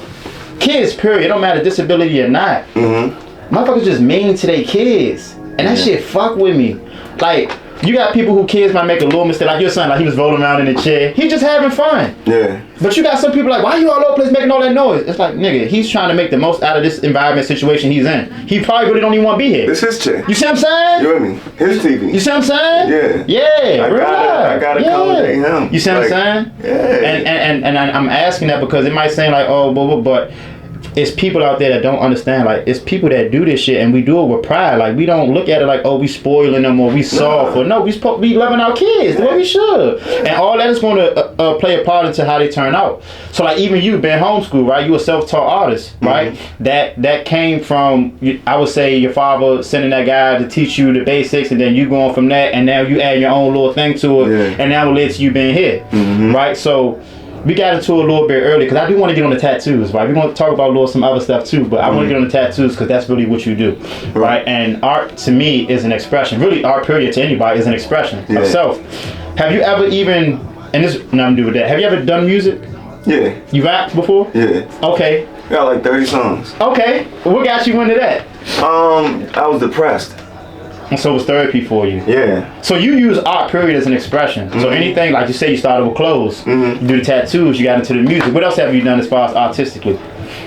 period. It don't matter disability or not. Motherfuckers just mean to their kids. And that shit fuck with me. Like, you got people who kids might make a little mistake, like your son, like he was rolling around in the chair. He just having fun. But you got some people like, why you all over the place making all that noise? It's like, nigga, he's trying to make the most out of this environment situation he's in. He probably really don't even want to be here. This his chair. You see what I'm saying? You with me? His TV. You see what I'm saying? Yeah. I gotta accommodate him. You see what I'm saying? And I'm asking that because it might seem like, oh, but it's people out there that don't understand. Like, it's people that do this shit and we do it with pride. Like, we don't look at it like, oh, we spoiling them or we soft. Or no, we supposed to be loving our kids the way we should. And all that is going to play a part into how they turn out. So like, even you being homeschooled, right? You a self-taught artist, right? That came from, I would say, your father sending that guy to teach you the basics, and then you going from that, and now you add your own little thing to it, and now it leads to you being here, right? So we got into a little bit early because I do want to get on the tattoos, right? We're going to talk about some other stuff too, but I want to get on the tattoos because that's really what you do, right? And art to me is an expression. Really, art period to anybody is an expression of self. Have you ever even, and this nothing to do with that, have you ever done music? Yeah. You rapped before? Yeah. Okay. Got like 30 songs. Okay. What got you into that? I was depressed. And so it was therapy for you. Yeah. So you use art period as an expression. So anything, like you say, you started with clothes, you do the tattoos, you got into the music. What else have you done as far as artistically?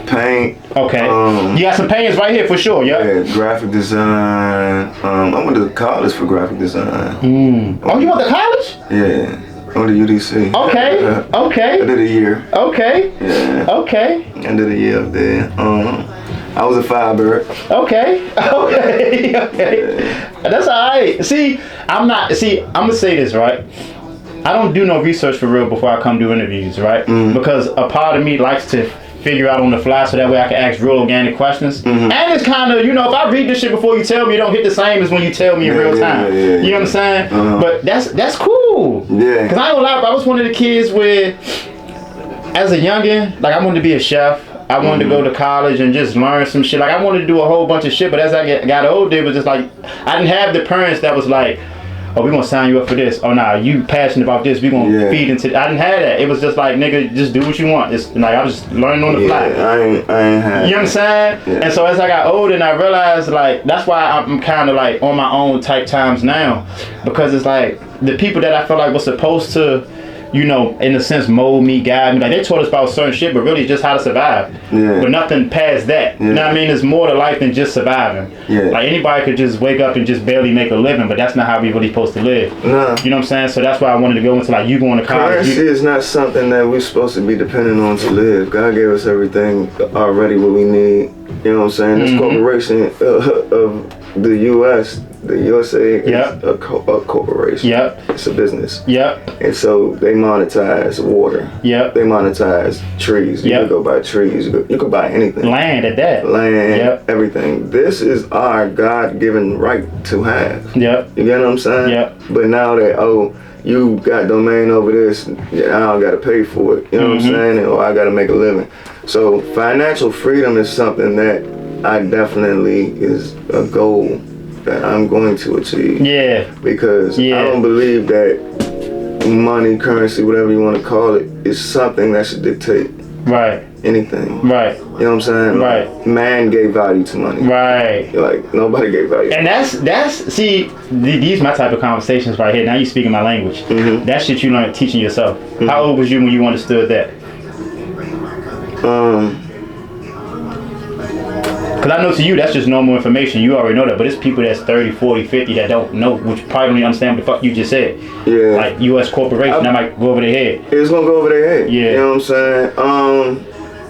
Paint. Okay. You got some paintings right here for sure, yeah? Yeah, graphic design. I went to college for graphic design. Oh, you went to college? Yeah. On the UDC. Okay. Okay. I did a year. Okay. Yeah. Okay. I did a year up there. I was a Firebird. Okay. Okay. Okay. That's all right. See, I'm gonna say this, right? I don't do no research for real before I come do interviews, right? Because a part of me likes to figure out on the fly so that way I can ask real organic questions. And it's kind of, if I read this shit before you tell me, it don't hit the same as when you tell me in real time. You know what I'm saying? But that's cool. Yeah. Because I ain't gonna lie, I was one of the kids where, as a youngin', like I wanted to be a chef. I wanted to go to college and just learn some shit. Like I wanted to do a whole bunch of shit, but as I got older, it was just like, I didn't have the parents that was like, oh, we gonna sign you up for this. Oh, nah, you passionate about this. We gonna feed into. I didn't have that. It was just like, nigga, just do what you want. It's like I was just learning on the fly. I ain't had. You know what I'm saying? Yeah. And so as I got older, and I realized like that's why I'm kind of like on my own type times now, because it's like the people that I felt like was supposed to, in a sense, mold me, guide me. Like they taught us about certain shit, but really just how to survive. Yeah. But nothing past that. Yeah. You know what I mean? There's more to life than just surviving. Yeah. Like anybody could just wake up and just barely make a living, but that's not how we really supposed to live. No. You know what I'm saying? So that's why I wanted to go into like you going to college. Currency is not something that we're supposed to be dependent on to live. God gave us everything already what we need. You know what I'm saying? This corporation of the U.S., the USA is a corporation. Yep. It's a business. Yep. And so they monetize water. Yep. They monetize trees. You could go buy trees. You could buy anything. Land at that. Land, everything. This is our God-given right to have. Yep. You get what I'm saying? Yep. But now that, you got domain over this, I don't got to pay for it. You know what I'm saying? Or I got to make a living. So financial freedom is something that I definitely is a goal that I'm going to achieve. Yeah. Because I don't believe that money, currency, whatever you want to call it, is something that should dictate anything. Right. You know what I'm saying? Right. Man gave value to money. Right. Like nobody gave value. And that's see, these my type of conversations right here. Now you speaking my language. That shit you learned teaching yourself. How old was you when you understood that? Because I know to you, that's just normal information. You already know that. But it's people that's 30, 40, 50 that don't know, which probably don't even understand what the fuck you just said. Yeah. Like U.S. corporation, that might go over their head. It's going to go over their head. Yeah. You know what I'm saying?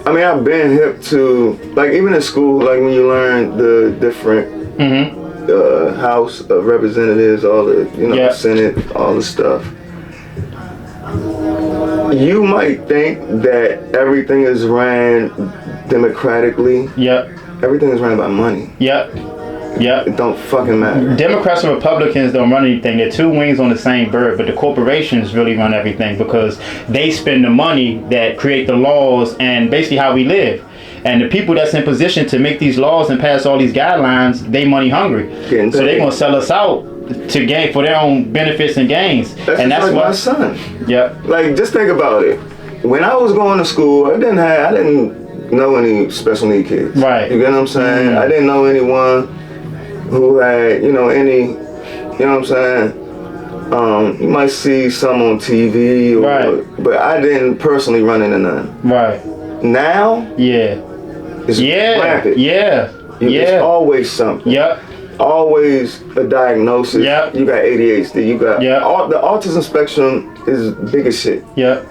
I mean, I've been hip to, like, even in school, like, when you learn the different House of Representatives, all the, Senate, all the stuff. You might think that everything is ran democratically. Yep. Everything is ran by money. Yep. Yep. It don't fucking matter. Democrats and Republicans don't run anything. They're two wings on the same bird, but the corporations really run everything because they spend the money that create the laws and basically how we live. And the people that's in position to make these laws and pass all these guidelines, they money hungry. So they're gonna sell us out to gain for their own benefits and gains. That's like my son. Yep. Like just think about it. When I was going to school, I didn't know any special need kids. Right. You get what I'm saying? I didn't know anyone who had, any, you know what I'm saying? You might see some on TV, but I didn't personally run into none. Right. Now, it's rampant. It's always something. Yep. Always a diagnosis. Yep. You got ADHD. You got the autism spectrum is big as shit. Yep.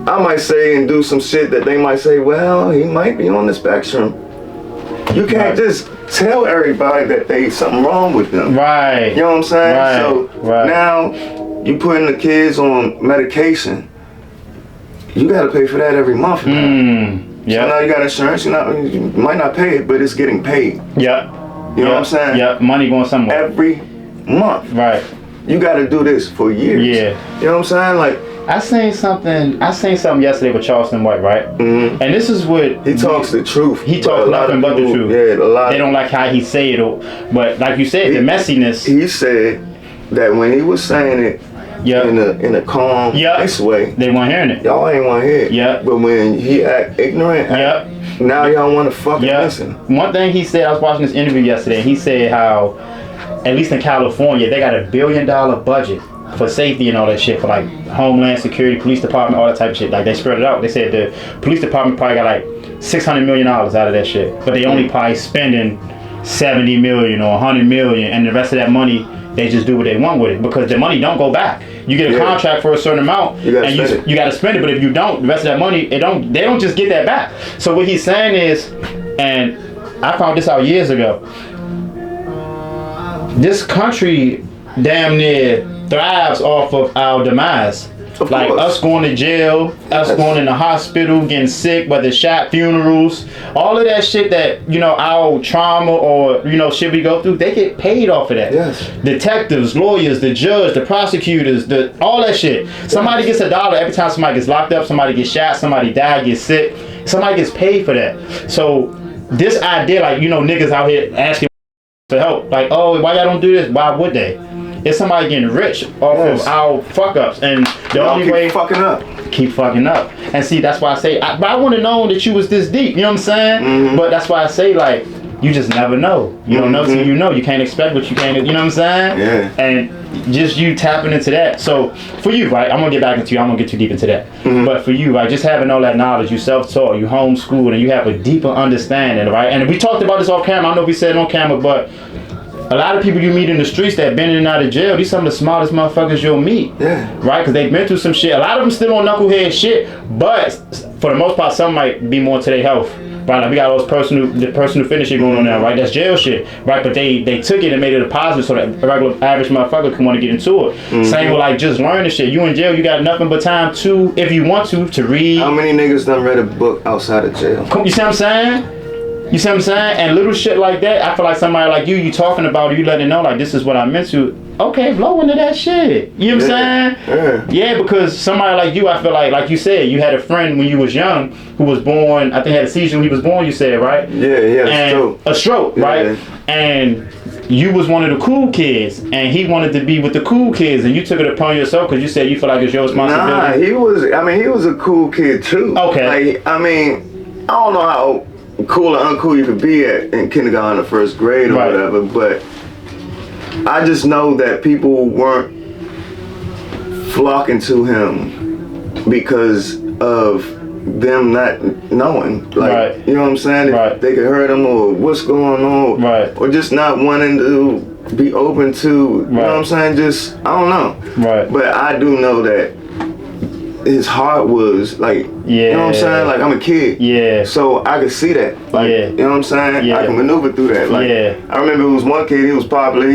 I might say and do some shit that they might say, well, he might be on the spectrum. You can't just tell everybody that there's something wrong with them. Right. You know what I'm saying? So now you putting the kids on medication. You got to pay for that every month. Yeah. So now you got insurance. You might not pay it, but it's getting paid. Yep. You know what I'm saying? Yep. Money going somewhere. Every month. Right. You got to do this for years. Yeah. You know what I'm saying? Like. I seen something yesterday with Charleston White, right? And this is what he talks the truth. He talks nothing but the truth. Yeah, a lot. They don't like how he say it, but like you said, the messiness. He said that when he was saying it in a calm, nice way, they weren't hearing it. Y'all ain't want to hear it. Yeah. But when he act ignorant, now y'all want to fucking listen. One thing he said, I was watching this interview yesterday, and he said how, at least in California, they got $1 billion budget for safety and all that shit, for like Homeland Security, police department, all that type of shit. Like they spread it out. They said the police department probably got like $600 million out of that shit, but they only probably spending $70 million or $100 million, and the rest of that money they just do what they want with it because the money don't go back. You get a contract for a certain amount, you gotta spend it. But if you don't, the rest of that money, they don't just get that back. So what he's saying is, and I found this out years ago. This country damn near thrives off of our demise. Like us going to jail, us going in the hospital, getting sick, whether it's shot, funerals, all of that shit that, you know, our trauma or, you know, shit we go through, they get paid off of that. Yes. Detectives, lawyers, the judge, the prosecutors, all that shit. Somebody gets $1 every time somebody gets locked up, somebody gets shot, somebody died, gets sick. Somebody gets paid for that. So this idea, like, you know, niggas out here asking for help, like, oh, why y'all don't do this? Why would they? It's somebody getting rich off of our fuck ups, and the only way keep fucking up. And see, that's why I say, I wouldn't have known that you was this deep. You know what I'm saying? But that's why I say, like, you just never know. You don't know till you know. You can't expect what you can't. You know what I'm saying? Yeah. And just you tapping into that. So for you, right? I'm gonna get back into you. I'm gonna get too deep into that. But for you, right? Just having all that knowledge, you self-taught, you homeschooled, and you have a deeper understanding, right? And we talked about this off camera. I don't know if we said it on camera, but a lot of people you meet in the streets that been in and out of jail, these some of the smartest motherfuckers you'll meet. Yeah. Right? Because they've been through some shit. A lot of them still on knucklehead shit, but for the most part, some might be more to their health. Right? Like we got all those personal fitness shit going on now, right? That's jail shit. Right? But they took it and made it a positive so that a regular average motherfucker can want to get into it. Same with like just learning shit. You in jail, you got nothing but time to, if you want to read. How many niggas done read a book outside of jail? You see what I'm saying? You see what I'm saying? And little shit like that, I feel like somebody like you talking about it, you letting know like this is what I'm into. Okay, blow into that shit. You know what I'm saying? Yeah, because somebody like you, I feel like you said, you had a friend when you was young who was born, I think had a seizure when he was born, you said, right? Yeah, a stroke, right? And you was one of the cool kids, and he wanted to be with the cool kids, and you took it upon yourself because you said you feel like it's your responsibility. Nah, he was a cool kid too. Okay. Like, I mean, I don't know how cool or uncool you could be in kindergarten or first grade or whatever, but I just know that people weren't flocking to him because of them not knowing, like, you know what I'm saying? If they could hurt him or what's going on, or just not wanting to be open to, you know what I'm saying? Just, I don't know. But I do know that his heart was like, you know what I'm saying? Like, I'm a kid. So I could see that. Like, you know what I'm saying? I can maneuver through that. Like, I remember it was one kid, he was popular.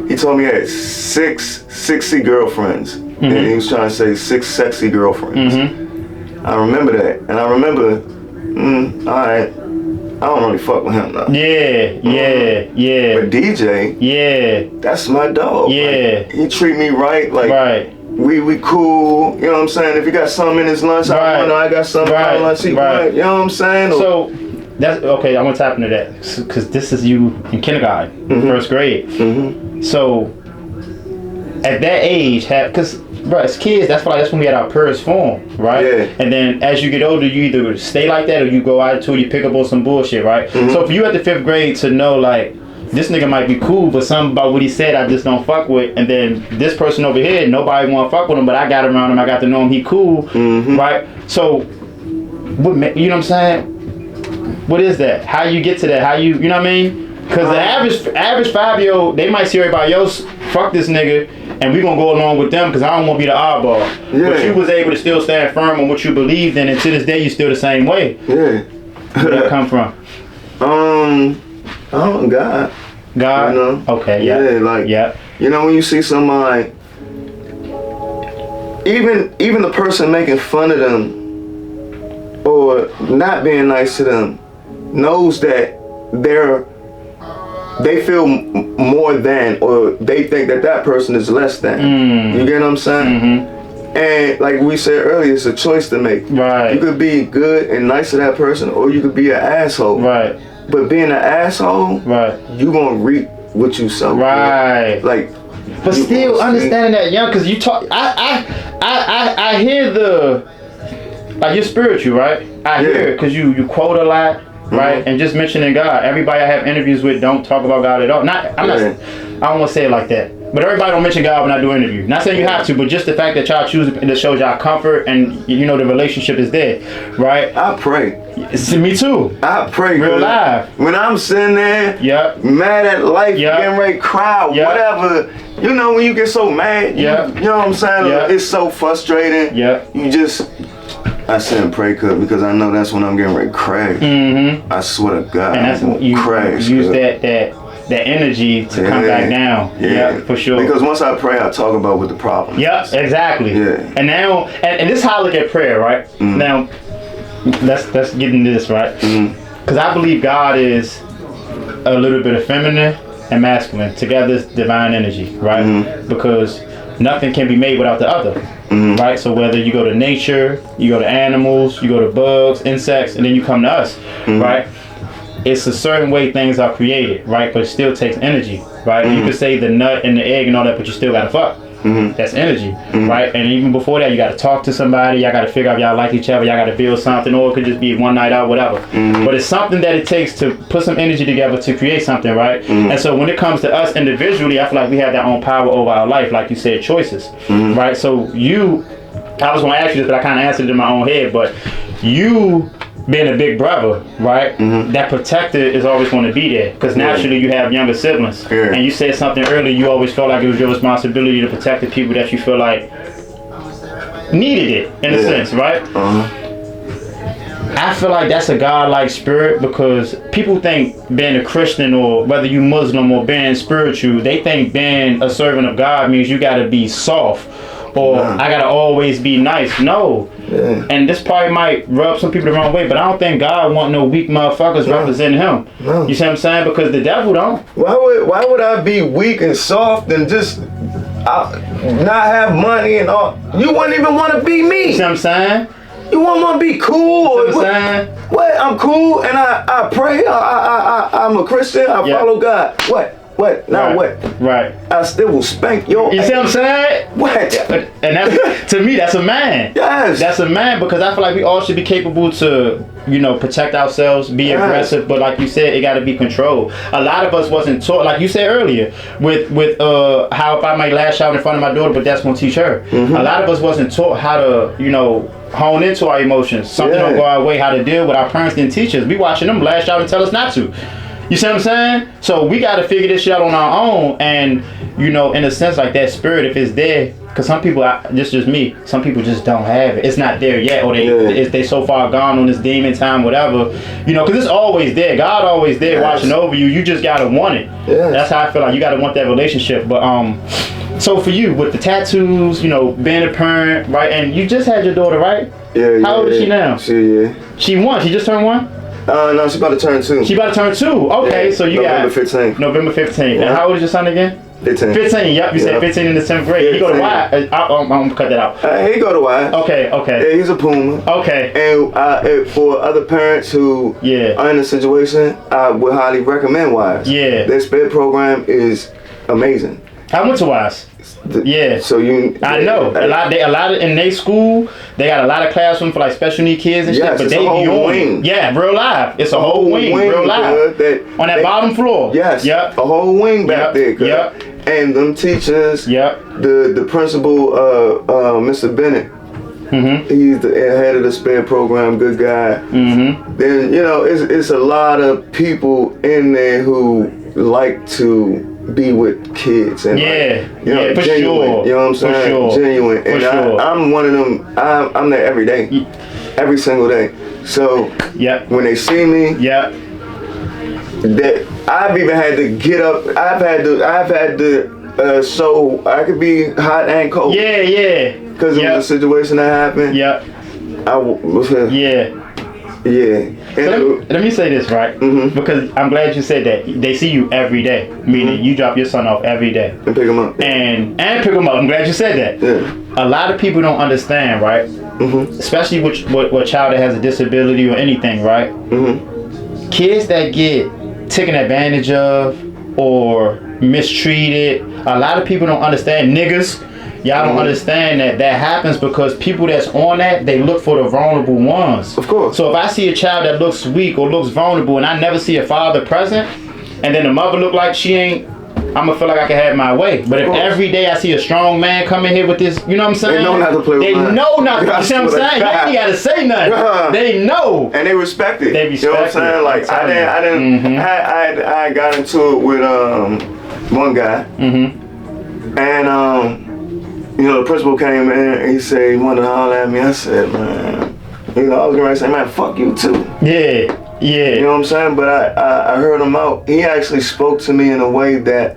He told me he had 6 sexy girlfriends. And he was trying to say 6 sexy girlfriends. I remember that. And I remember, alright, I don't really fuck with him though. But DJ, that's my dog. Like, he treat me right. Like, we cool, you know what I'm saying? If he got something in his lunch, I got something in my lunch, you know what I'm saying? So, that's, okay, I'm gonna tap into that, because this is you in kindergarten, first grade. So, at that age, because, bro, as kids, that's when we had our purest form, right? And then as you get older, you either stay like that or you go out until you pick up on some bullshit, right? So, for you at the 5th grade to know, like, this nigga might be cool, but something about what he said I just don't fuck with. And then this person over here, nobody want to fuck with him, but I got around him, I got to know him, he cool, right? So, what, you know what I'm saying? What is that? How you get to that? How you know what I mean? Because the average 5-year-old, they might see everybody else fuck this nigga, and we gonna go along with them because I don't want to be the oddball. But you was able to still stand firm on what you believed in, and to this day you still the same way. Where that come from? God. God? You know? Okay, like, you know, when you see somebody, even the person making fun of them or not being nice to them knows that they feel more than, or they think that person is less than. You get what I'm saying? And like we said earlier, it's a choice to make. You could be good and nice to that person, or you could be an asshole. But being an asshole, you gonna reap what you sow. Like, but still understanding that young, cause you talk. I hear the, like, you're spiritual, right? I hear it, cause you quote a lot, right? And just mentioning God. Everybody I have interviews with don't talk about God at all. I don't want to say it like that. But everybody don't mention God when I do interviews. Not saying you have to, but just the fact that y'all choose it shows y'all comfort and you know the relationship is there, right? I pray. Me too. I pray. Real live. When I'm sitting there, mad at life, getting ready to cry, whatever. You know when you get so mad, you know what I'm saying? It's so frustrating. You just, I sit and pray because I know that's when I'm getting ready to crash. I swear to God, and that's when you crash. Use that energy to come back down. Yeah, for sure. Because once I pray, I talk about what the problem is. Exactly. Yeah. And now, and this is how I look at prayer, right? Now, let's get into this, right? Because I believe God is a little bit of feminine and masculine. Together is divine energy, right? Because nothing can be made without the other, right? So whether you go to nature, you go to animals, you go to bugs, insects, and then you come to us, right? It's a certain way things are created, right? But it still takes energy, right? You could say the nut and the egg and all that, but you still gotta fuck. That's energy, right? And even before that, you gotta talk to somebody. Y'all gotta figure out if y'all like each other. Y'all gotta build something, or it could just be one night out, whatever. But it's something that it takes to put some energy together to create something, right? And so when it comes to us individually, I feel like we have that own power over our life, like you said, choices, right? So I was gonna ask you this, but I kind of answered it in my own head. But you being a big brother, right? That protector is always going to be there because naturally you have younger siblings. And you said something earlier, you always felt like it was your responsibility to protect the people that you feel like needed it, in a sense, right? I feel like that's a God-like spirit because people think being a Christian or whether you Muslim or being spiritual, they think being a servant of God means you got to be soft or I gotta always be nice. No. And this probably might rub some people the wrong way, but I don't think God want no weak motherfuckers representing him. You see what I'm saying? Because the devil don't. Why would I be weak and soft and just not have money and all? You wouldn't even want to be me. You see what I'm saying? You want to be cool? You see what I'm saying? What? I'm cool and I pray. I'm a Christian. I follow God. What? Now what? Right. I still will spank your You see what I'm saying? What? And that's, to me, that's a man. Yes. That's a man because I feel like we all should be capable to, protect ourselves, be aggressive, but like you said, it got to be controlled. A lot of us wasn't taught, like you said earlier, with how if I might lash out in front of my daughter, but that's going to teach her. A lot of us wasn't taught how to, hone into our emotions. Something don't go our way, how to deal with our parents didn't teach us. We watching them lash out and tell us not to. You see what I'm saying? So we got to figure this shit out on our own. And, in a sense, like that spirit, if it's there, because some people, just me, some people just don't have it. It's not there yet. Or they so far gone on this demon time, whatever. Because it's always there. God always there watching over you. You just got to want it. That's how I feel like you got to want that relationship. But, so for you, with the tattoos, being a parent, right? And you just had your daughter, right? How old is she now? She one. She just turned 1? No, she's about to turn 2. She about to turn 2. Okay, so you November got 15th. November 15th. And how old is your son again? 15. 15. Yep, you said 15 in the 10th grade. He go to Y. I'm gonna cut that out. He go to Y. Okay. Yeah, he's a Puma. Okay. And for other parents who are in a situation, I would highly recommend Y's. Yeah. Their SPED program is amazing. I went to Y's. So I know a lot of in their school they got a lot of classrooms for like special need kids and shit, but they be on wing. Real live. It's a whole wing real live on that bottom floor. Yes. Yep. A whole wing back there. Yep. And them teachers. Yep. The principal, Mr. Bennett. He's the head of the SPED program. Good guy. Then it's a lot of people in there who like to be with kids and for genuine. Sure. You know what I'm saying? For sure. Genuine. And I'm one of them. I'm there every day, every single day. So when they see me, that I've even had to get up. I've had to so I could be hot and cold. Because of the situation that happened. I was here. So let me say this, right? Because I'm glad you said that. They see you every day, meaning you drop your son off every day. And pick him up. And pick him up. I'm glad you said that. A lot of people don't understand, right? Especially with a child that has a disability or anything, right? Kids that get taken advantage of or mistreated, a lot of people don't understand. Niggas. Y'all don't understand that happens because people that's on that, they look for the vulnerable ones. Of course. So if I see a child that looks weak or looks vulnerable and I never see a father present, and then the mother look like she ain't I'm gonna feel like I can have my way. But if every day I see a strong man come in here with this, you know what I'm saying? They know not to play with They mine. know not to. You see what I'm saying? You ain't gotta say nothing. They know. And they respect it. They respect you know what I'm saying? it. Like I didn't. I got into it with one guy. And you know, the principal came in and he said he wanted to holler at me. I said, man, you know, I was gonna say, man, fuck you too. Yeah. You know what I'm saying? But I heard him out. He actually spoke to me in a way that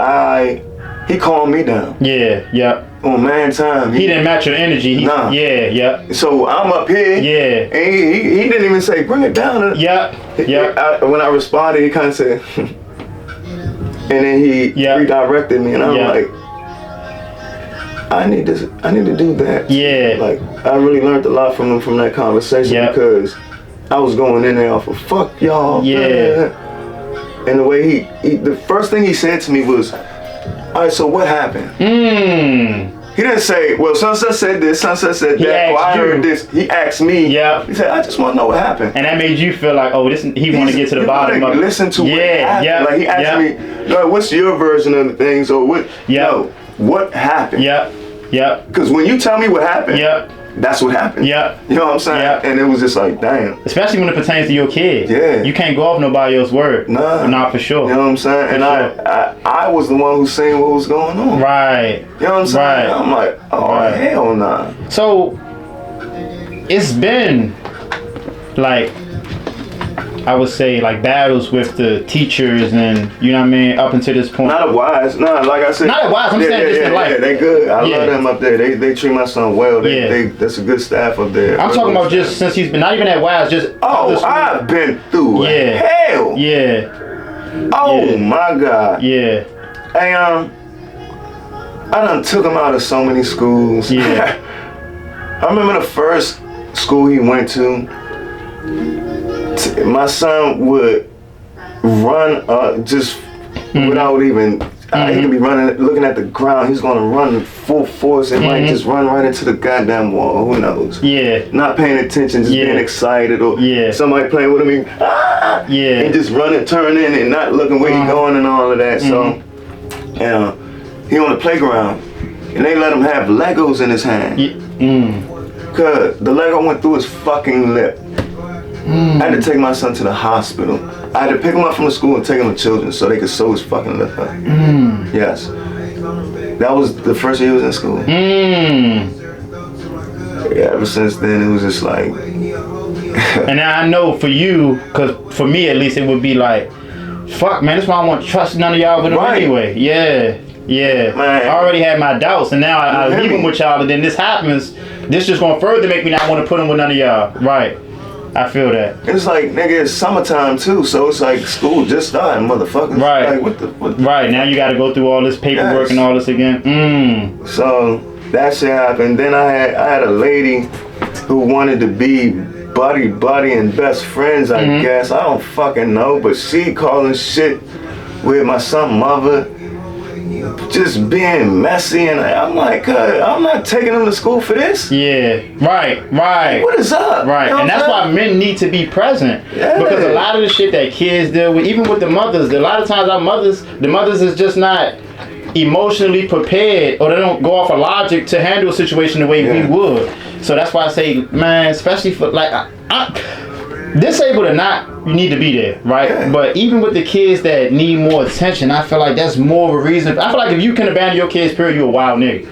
he calmed me down. Yeah. On man time. He didn't match your energy. Nah. Yeah. So I'm up here. Yeah. And he didn't even say, bring it down. Yeah. When I responded, he kind of said, and then he redirected me, and I'm like, I need to do that. Yeah. Like, I really learned a lot from him from that conversation because I was going in there off of fuck y'all. Yeah. And the way he the first thing he said to me was, all right, so what happened? He didn't say, well, Sunset said this, Sunset said that. Oh, I heard this. He asked me. Yeah. He said, I just want to know what happened. And that made you feel like, oh, he want to get to the bottom of it. Listen to what happened. Yeah. Like he asked me, no, what's your version of the things, or what? No, what happened? Yeah. Because when you tell me what happened, that's what happened. Yeah. You know what I'm saying? Yeah. And it was just like, damn. Especially when it pertains to your kids. Yeah. You can't go off nobody else's word. Nah. Not for sure. You know what I'm saying? And I was the one who saying what was going on. Right. You know what I'm saying? I'm like, oh, hell nah. So, it's been, like, I would say, like, battles with the teachers and, you know what I mean, up until this point. Not at Wise. Nah, like I said. Not at Wise. I'm saying just in life. Yeah, they good. I love them up there. They treat my son well. That's a good staff up there. I'm talking about just since he's been, not even at Wise, just. Oh, I've been through hell. Yeah. Oh, my God. Yeah. Hey, I done took him out of so many schools. Yeah. I remember the first school he went to. My son would run just without even. He could be running, looking at the ground. He's gonna run full force and might just run right into the goddamn wall. Who knows? Yeah. Not paying attention, just being excited, or somebody playing with him. And just running, turning, and not looking where he's going and all of that. So, he on the playground, and they let him have Legos in his hand. Cause the Lego went through his fucking lip. I had to take my son to the hospital. I had to pick him up from the school and take him to Children's so they could sew his fucking lip up. Yes. That was the first year he was in school. Yeah, ever since then, it was just like... And I know for you, because for me at least, it would be like, fuck, man, that's why I want to trust none of y'all with him anyway. Yeah. Man. I already had my doubts, and now I leave him with y'all, and then this happens. This just going to further make me not want to put him with none of y'all. Right. I feel that. It's like, nigga, it's summertime too, so it's like school just starting, motherfuckers. Right. Like, what right, now you got to go through all this paperwork and all this again. So that shit happened. Then I had a lady who wanted to be buddy and best friends, I guess. I don't fucking know, but she calling shit with my son mother, just being messy, and I'm like, I'm not taking him to school for this. Yeah, right. What is up? Right, you know and that's why men need to be present. Yeah. Because a lot of the shit that kids deal with, even with the mothers, a lot of times the mothers is just not emotionally prepared, or they don't go off of logic to handle a situation the way we would. So that's why I say, man, especially for like, disabled or not, you need to be there, right? Yeah. But even with the kids that need more attention, I feel like that's more of a reason. I feel like if you can abandon your kids, period, you're a wild nigga,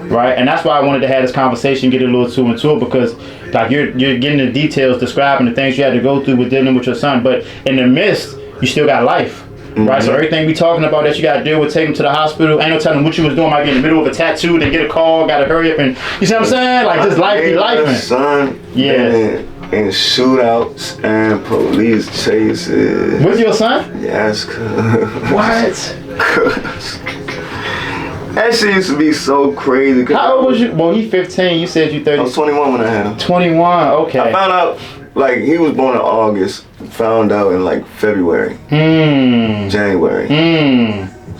right? And that's why I wanted to have this conversation, get a little too into it, because like you're getting the details, describing the things you had to go through with dealing with your son, but in the midst, you still got life. Right, so everything we talking about that you gotta deal with, take him to the hospital. Ain't no telling what you was doing. Might be in the middle of a tattoo, then get a call, gotta hurry up, and you see what I'm saying? Like this life be life, man. Son, in shootouts and police chases. With your son? Yes, cuz. What? That shit used to be so crazy. How old was you? Well, he 15. You said you 30. I was 21 when I had him. 21. Okay. I found out. Like, he was born in August, found out in like February, January.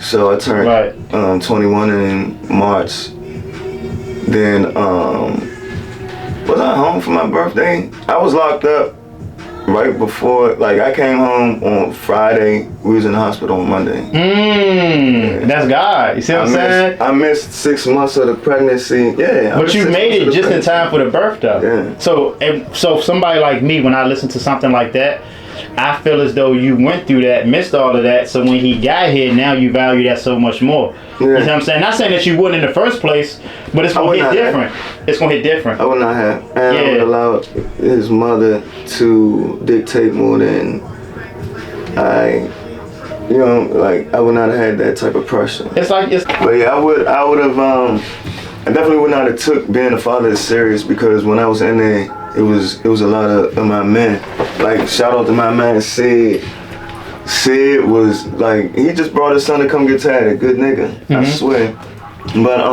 So I turned 21 in March. Then was I home for my birthday? I was locked up right before, like I came home on Friday, we was in the hospital on Monday. That's God. You see what I'm saying? I missed 6 months of the pregnancy. Yeah. But you made it just in time for the birth though. Yeah. So somebody like me, when I listen to something like that, I feel as though you went through that, missed all of that, so when he got here, now you value that so much more. Yeah. You know what I'm saying? Not saying that you wouldn't in the first place, but it's going to hit different. It's going to hit different. I would not have. And I would allow his mother to dictate more than I would not have had that type of pressure. But yeah, I would have, I definitely would not have took being a father as serious, because when I was in there, it was a lot of my men. Like, shout out to my man Sid. Sid was like, he just brought his son to come get tatted. Good nigga, I swear. But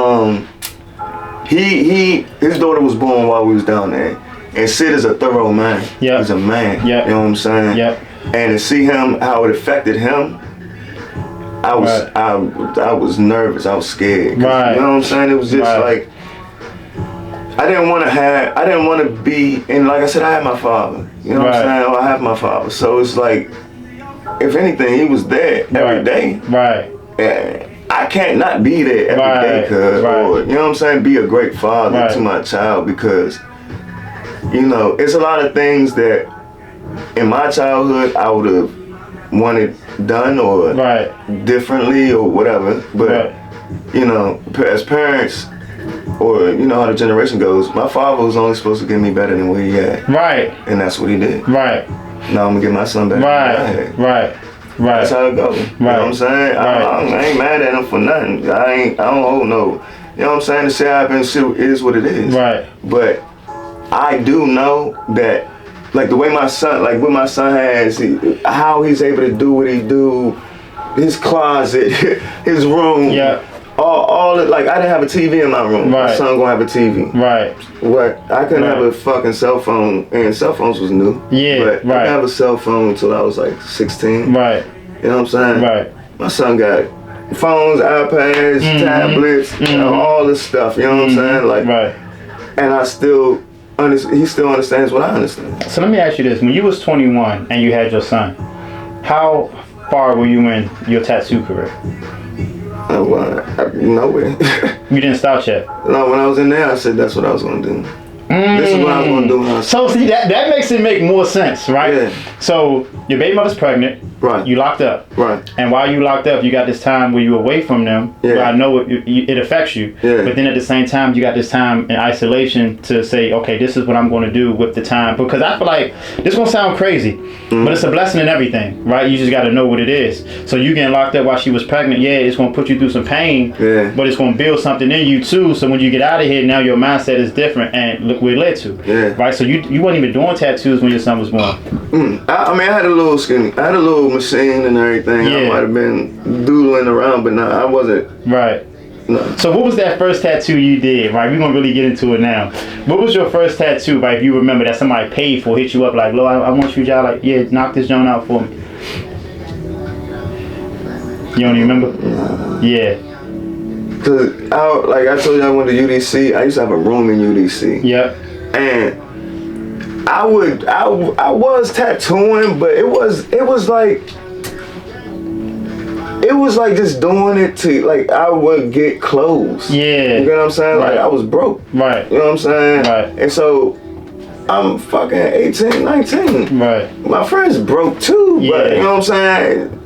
his daughter was born while we was down there, and Sid is a thorough man. Yeah, he's a man. Yeah, you know what I'm saying. Yeah, and to see him, how it affected him, I was nervous. I was scared. Right. You know what I'm saying? It was just like, I didn't want to be, and like I said, I had my father. You know what I'm saying? I have my father. So it's like, if anything, he was there every day. Right. And I can't not be there every day, cuz, or, you know what I'm saying? Be a great father to my child, because, you know, it's a lot of things that in my childhood I would have wanted done or differently or whatever. But, you know, as parents, or you know how the generation goes, my father was only supposed to get me better than what he had. Right. And that's what he did. Right. Now I'm gonna get my son better than what I had. Right. That's how it goes. You know what I'm saying? I ain't mad at him for nothing. I don't hold no. You know what I'm saying? The shit happens, shit is what it is. Right. But I do know that, like, the way my son, like what my son has, how he's able to do what he do, his closet, his room. Yeah. All it, like, I didn't have a TV in my room. My son gonna have a TV. Right. What? I couldn't have a fucking cell phone, and cell phones was new. Yeah. But I didn't have a cell phone until I was like 16. Right. You know what I'm saying? Right. My son got phones, iPads, tablets, you know, all this stuff. You know what I'm saying? Like. Right. And he still understands what I understand. So let me ask you this: when you was 21 and you had your son, how far were you in your tattoo career? Nowhere. You didn't start yet? No, when I was in there, I said that's what I was going to do. This is what I was going to do. So see, that makes it make more sense, right? Yeah. So your baby mother's pregnant. Right. You locked up. Right. And while you locked up, you got this time where you away from them. Yeah. Where I know it affects you. Yeah. But then at the same time, you got this time in isolation to say, okay, this is what I'm going to do with the time. Because I feel like this going to sound crazy, but it's a blessing in everything, right? You just got to know what it is. So you getting locked up while she was pregnant, yeah, it's going to put you through some pain, but it's going to build something in you too. So when you get out of here, now your mindset is different, and look where it led to. Yeah. Right. So you weren't even doing tattoos when your son was born. I mean, I had a little machine and everything. Yeah. I might have been doodling around, but no, I wasn't. Right. No. So what was that first tattoo you did? Right. We're gonna really get into it now. What was your first tattoo? Right. If you remember that somebody paid for, hit you up like, "Lo, I want you, y'all, like, yeah, knock this joint out for me." You don't even remember? No. Yeah. Cause I told you, I went to UDC. I used to have a room in UDC. Yep. And I was tattooing, but it was like just doing it to, like, I would get clothes. Yeah. You know what I'm saying? Right. Like, I was broke. Right. You know what I'm saying? Right. And so I'm fucking 18, 19. Right. My friends broke too, but you know what I'm saying?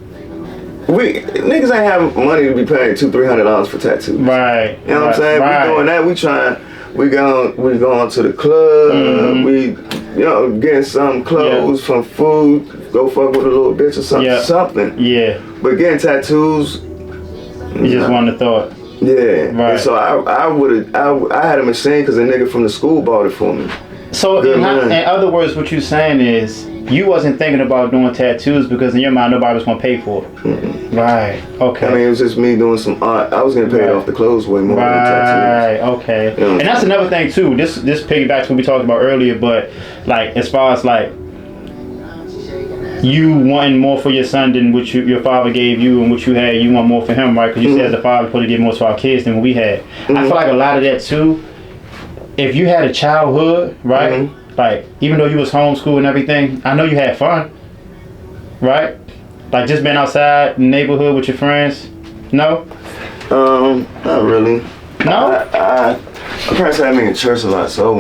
Niggas ain't have money to be paying $200-300 for tattoos. Right. You know what I'm saying? Right. We doing that. We going to the club. We, getting some clothes, some food. Go fuck with a little bitch or something. Something. Yeah. But getting tattoos. You just wanted to thought. Yeah. Right. And so I had a machine because a nigga from the school bought it for me. So in other words, what you're saying is, you wasn't thinking about doing tattoos because in your mind nobody was gonna pay for it. Right. Okay. I mean, it was just me doing some art. I was getting paid off the clothes way more than the tattoos. Right. Okay. You know, and that's another thing too. This piggybacks what we talked about earlier, but like as far as like you wanting more for your son than what your father gave you and what you had, you want more for him, right? Because you said as a father, supposed to give more to our kids than what we had. I feel like a lot of that too. If you had a childhood, right? Like, even though you was homeschooled and everything, I know you had fun, right? Like, just being outside in the neighborhood with your friends. No? Not really. No? My parents had me in church a lot, so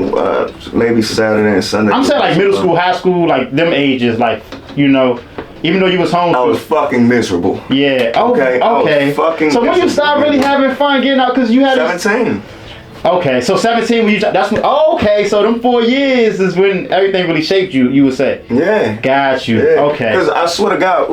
maybe Saturday and Sunday. I'm saying like middle school, high school, like them ages, like, you know, even though you was homeschooled. I was fucking miserable. Yeah. Okay. Okay. Fucking so when you start really having fun getting out, because you had 17. Okay, so 17 when you that's when okay, so them 4 years is when everything really shaped you. You would say. Yeah. Got you. Yeah. Okay. Because I swear to God,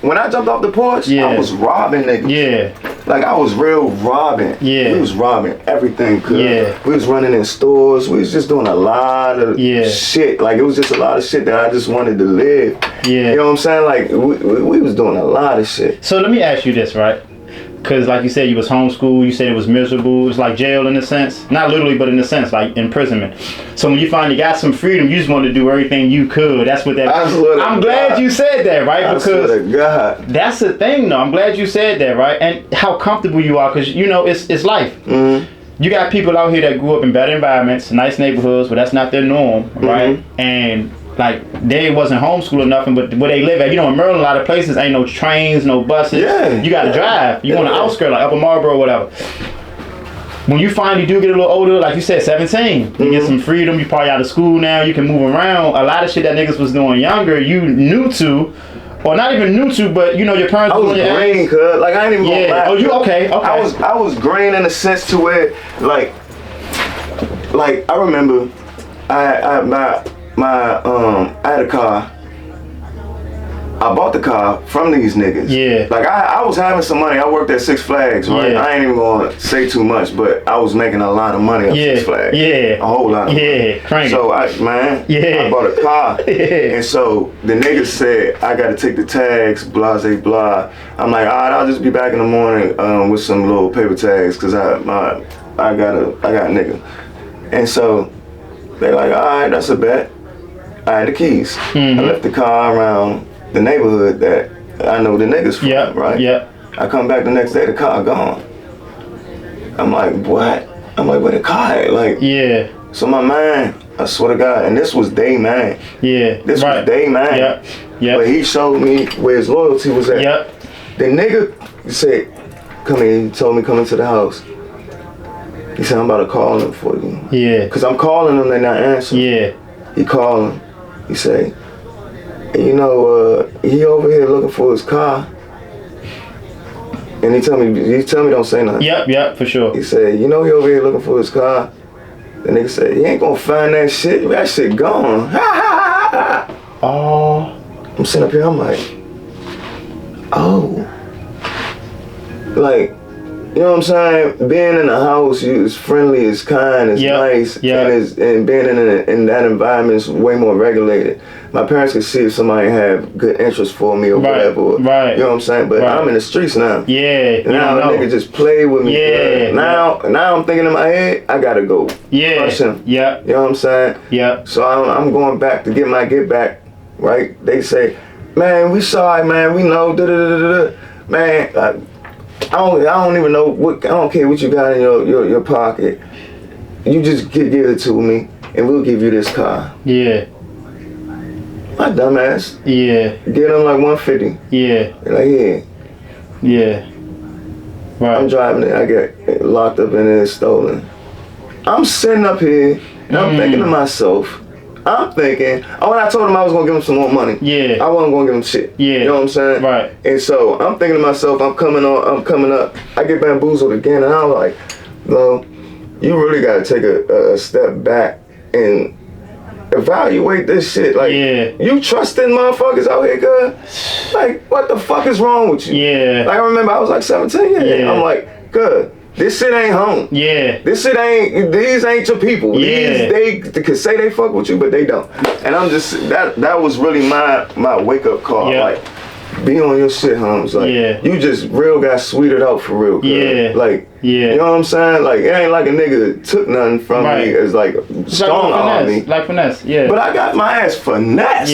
when I jumped off the porch, I was robbing niggas. Yeah. Like I was real robbing. Yeah. We was robbing everything. Yeah. We was running in stores. We was just doing a lot of shit. Like it was just a lot of shit that I just wanted to live. Yeah. You know what I'm saying? Like we was doing a lot of shit. So let me ask you this, right? Because like you said, you was homeschooled, you said it was miserable. It's like jail in a sense. Not literally, but in a sense, like imprisonment. So when you finally got some freedom, you just wanted to do everything you could. That's what that... I'm glad you said that, right? I swear to God. That's the thing, though. I'm glad you said that, right? And how comfortable you are, because, you know, it's life. You got people out here that grew up in better environments, nice neighborhoods, but that's not their norm, right? And... like they wasn't homeschooled or nothing, but where they live at, you know, in Maryland, a lot of places ain't no trains, no buses. Yeah. You gotta drive. You on the outskirts, like Upper Marlboro or whatever. When you finally do get a little older, like you said, 17, you get some freedom, you probably out of school now, you can move around. A lot of shit that niggas was doing younger, you new to, or not even new to, but you know your parents. I was green, cuz. Like I ain't even gonna lie. Oh, you okay? I was green in a sense to where, like I remember, I had a car. I bought the car from these niggas. Yeah. Like I was having some money. I worked at Six Flags, right? Yeah. I ain't even gonna say too much, but I was making a lot of money at Six Flags. Yeah. A whole lot of money. Crank. So I bought a car. And so the niggas said I gotta take the tags, blah blah blah. I'm like, all right, I'll just be back in the morning with some little paper tags, cause I got a nigga. And so they're like, all right, that's a bet. I had the keys. I left the car around the neighborhood that I know the niggas from, right? Yeah. I come back the next day, the car gone. I'm like, what? I'm like, where the car at? Like, so my man, I swear to God, and this was day man. This was day man. But he showed me where his loyalty was at. The nigga said, come here, he told me come into the house. He said, I'm about to call him for you. Cause I'm calling them, they're not answering. He called him. He say, you know, he over here looking for his car. And he tell me don't say nothing. Yep, for sure. He said, you know, he over here looking for his car. The nigga said, he ain't gonna find that shit. That shit gone. Oh. I'm sitting up here, I'm like, oh. Like, you know what I'm saying? Being in a house, you is friendly, is kind, is nice, and being in that environment is way more regulated. My parents could see if somebody have good interest for me or whatever. You know what I'm saying? But I'm in the streets now. Now a nigga just play with me. Now I'm thinking in my head, I gotta go. Crush him. You know what I'm saying? So I'm going back to get my get back. Right? They say, man, we sorry, man. We know. Man. I don't even know what. I don't care what you got in your pocket. You just give it to me, and we'll give you this car. My dumb ass. Get them like 150. They're like, I'm driving it. I get locked up and it's stolen. I'm sitting up here and I'm thinking to myself. I'm thinking, when I told him I was gonna give him some more money, I wasn't gonna give him shit. You know what I'm saying? And so I'm thinking to myself, I'm coming up. I get bamboozled again, and I'm like, no, you really gotta take a step back and evaluate this shit. Like, you trusting motherfuckers out here, good? Like, what the fuck is wrong with you? Like, I remember I was like 17. I'm like, good. This shit ain't home. This shit ain't, these ain't your people. These, they could say they fuck with you, but they don't. And I'm just, that was really my wake up call. Like, be on your shit, Holmes. Like, you just real got sweeted out for real. Like, you know what I'm saying? Like, it ain't like a nigga that took nothing from me as like strong on me. Like finesse, But I got my ass finesse.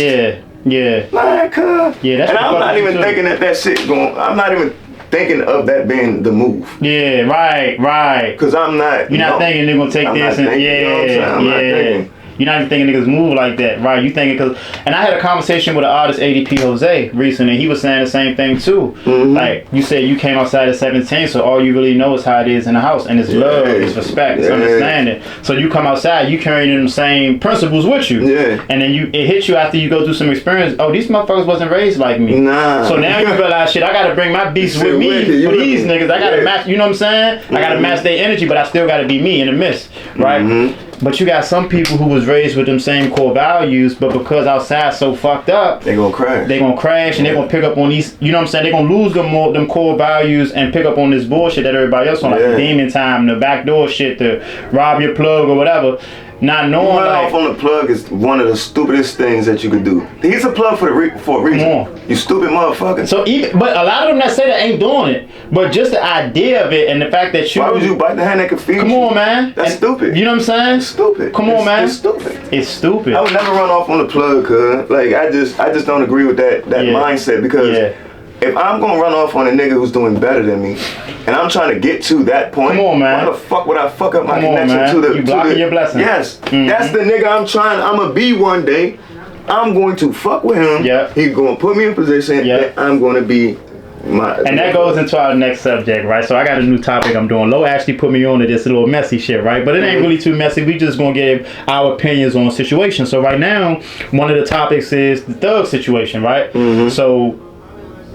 Man, cuz. That's and I'm not even thinking that shit going, I'm not even thinking of that being the move. Right. Cause I'm not. You're not thinking they're gonna take this and I'm not thinking. You're not even thinking niggas move like that, right? You thinking because, and I had a conversation with an artist, ADP Jose, recently. He was saying the same thing too. Like you said, you came outside at 17, so all you really know is how it is in the house, and it's love, it's respect, it's understanding. So you come outside, you carrying them same principles with you, and then it hits you after you go through some experience. Oh, these motherfuckers wasn't raised like me. So now you realize, shit, I gotta bring my beats with me for these niggas. I gotta match. You know what I'm saying? I gotta match their energy, but I still gotta be me in the midst, right? But you got some people who was raised with them same core values, but because outside so fucked up, they gonna crash and they gonna pick up on these, you know what I'm saying, they gonna lose them core values and pick up on this bullshit that everybody else on, like the demon time, the backdoor shit, to rob your plug or whatever. Not knowing, run off on the plug is one of the stupidest things that you could do. He's a plug for a reason. You stupid motherfucker. So but a lot of them that say that ain't doing it. But just the idea of it and the fact that you... Why would you bite the hand that can feed you? Come on, man. That's stupid. You know what I'm saying? It's stupid. Come on, man. It's stupid. It's stupid. I would never run off on the plug, cuz. Like, I just don't agree with that mindset, because if I'm gonna run off on a nigga who's doing better than me, and I'm trying to get to that point, come on, man. Why the fuck would I fuck up my connection to the... You blocking your blessing. Yes. That's the nigga I'm gonna be one day. I'm going to fuck with him. He's gonna put me in position that I'm gonna be and that goes into our next subject, right? So I got a new topic I'm doing. Lo actually put me on to this little messy shit, right? But it ain't really too messy. We just gonna give our opinions on situations. So right now, one of the topics is the Thug situation, right? So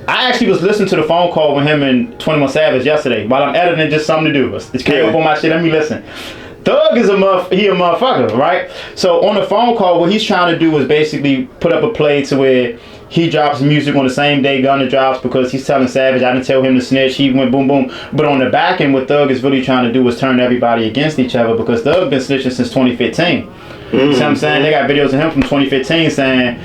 I actually was listening to the phone call with him and 21 Savage yesterday while I'm editing, just something to do. It came up on my shit. Let me listen. Thug is a motherfucker, right? So on the phone call, what he's trying to do is basically put up a play to where he drops music on the same day Gunna drops, because he's telling Savage, I didn't tell him to snitch, he went boom boom. But on the back end, what Thug is really trying to do is turn everybody against each other, because Thug been snitching since 2015. You see what I'm saying? They got videos of him from 2015 saying,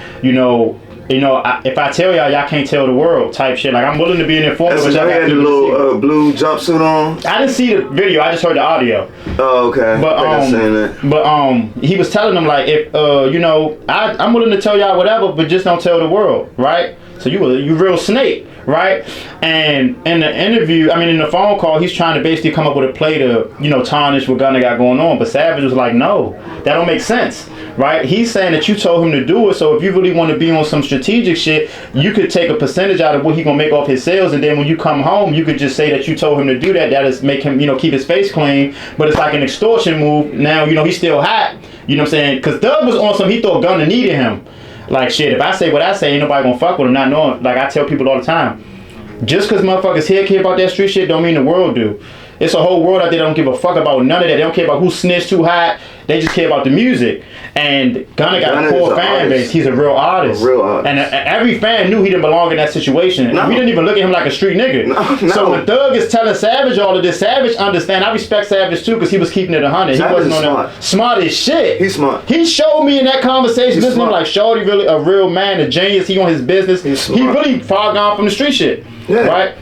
if I tell y'all can't tell the world type shit. Like, I'm willing to be an informant. That's what had the little blue jumpsuit on? I didn't see the video. I just heard the audio. Oh, okay. But he was telling them, like, if I'm willing to tell y'all whatever, but just don't tell the world, right? So you real snake, right? And in the interview, in the phone call, he's trying to basically come up with a play to, tarnish what Gunna got going on. But Savage was like, no, that don't make sense, right? He's saying that you told him to do it. So if you really want to be on some strategic shit, you could take a percentage out of what he gonna make off his sales, and then when you come home, you could just say that you told him to do that. That is make him, keep his face clean. But it's like an extortion move. Now, he's still hot. You know what I'm saying? Because Thug was on some, he thought Gunna needed him. Like, shit, if I say what I say, ain't nobody gonna fuck with him, not knowing. Like, I tell people all the time, just because motherfuckers here care about that street shit don't mean the world do. It's a whole world out there that don't give a fuck about none of that. They don't care about who snitched, who hot. They just care about the music. And Gunna got a core fan base. He's a real artist. And every fan knew he didn't belong in that situation. We didn't even look at him like a street nigga. So when Thug is telling Savage all of this, Savage understand. I respect Savage too, because he was keeping it 100. He wasn't on that smart as shit. He's smart. He showed me in that conversation, listening to him like, Shorty really a real man, a genius. He on his business. He really far gone from the street shit. Right?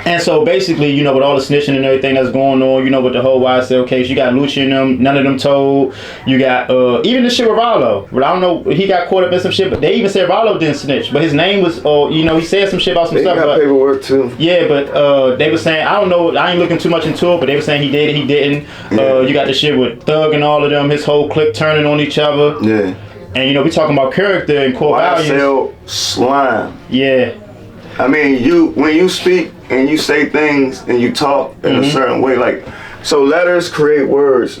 And so basically, with all the snitching and everything that's going on, with the whole YSL case, you got Lucci and them, none of them told. You got even the shit with Rollo. But I don't know, he got caught up in some shit, but they even said Rollo didn't snitch. But his name was, he said some shit about some stuff. He got paperwork too. Yeah, but they were saying, I don't know, I ain't looking too much into it, but they were saying he did it, he didn't. You got the shit with Thug and all of them, his whole clique turning on each other. Yeah. And we talking about character and core values. YSL slime. Yeah. When you speak and you say things and you talk in a certain way, like, so letters create words,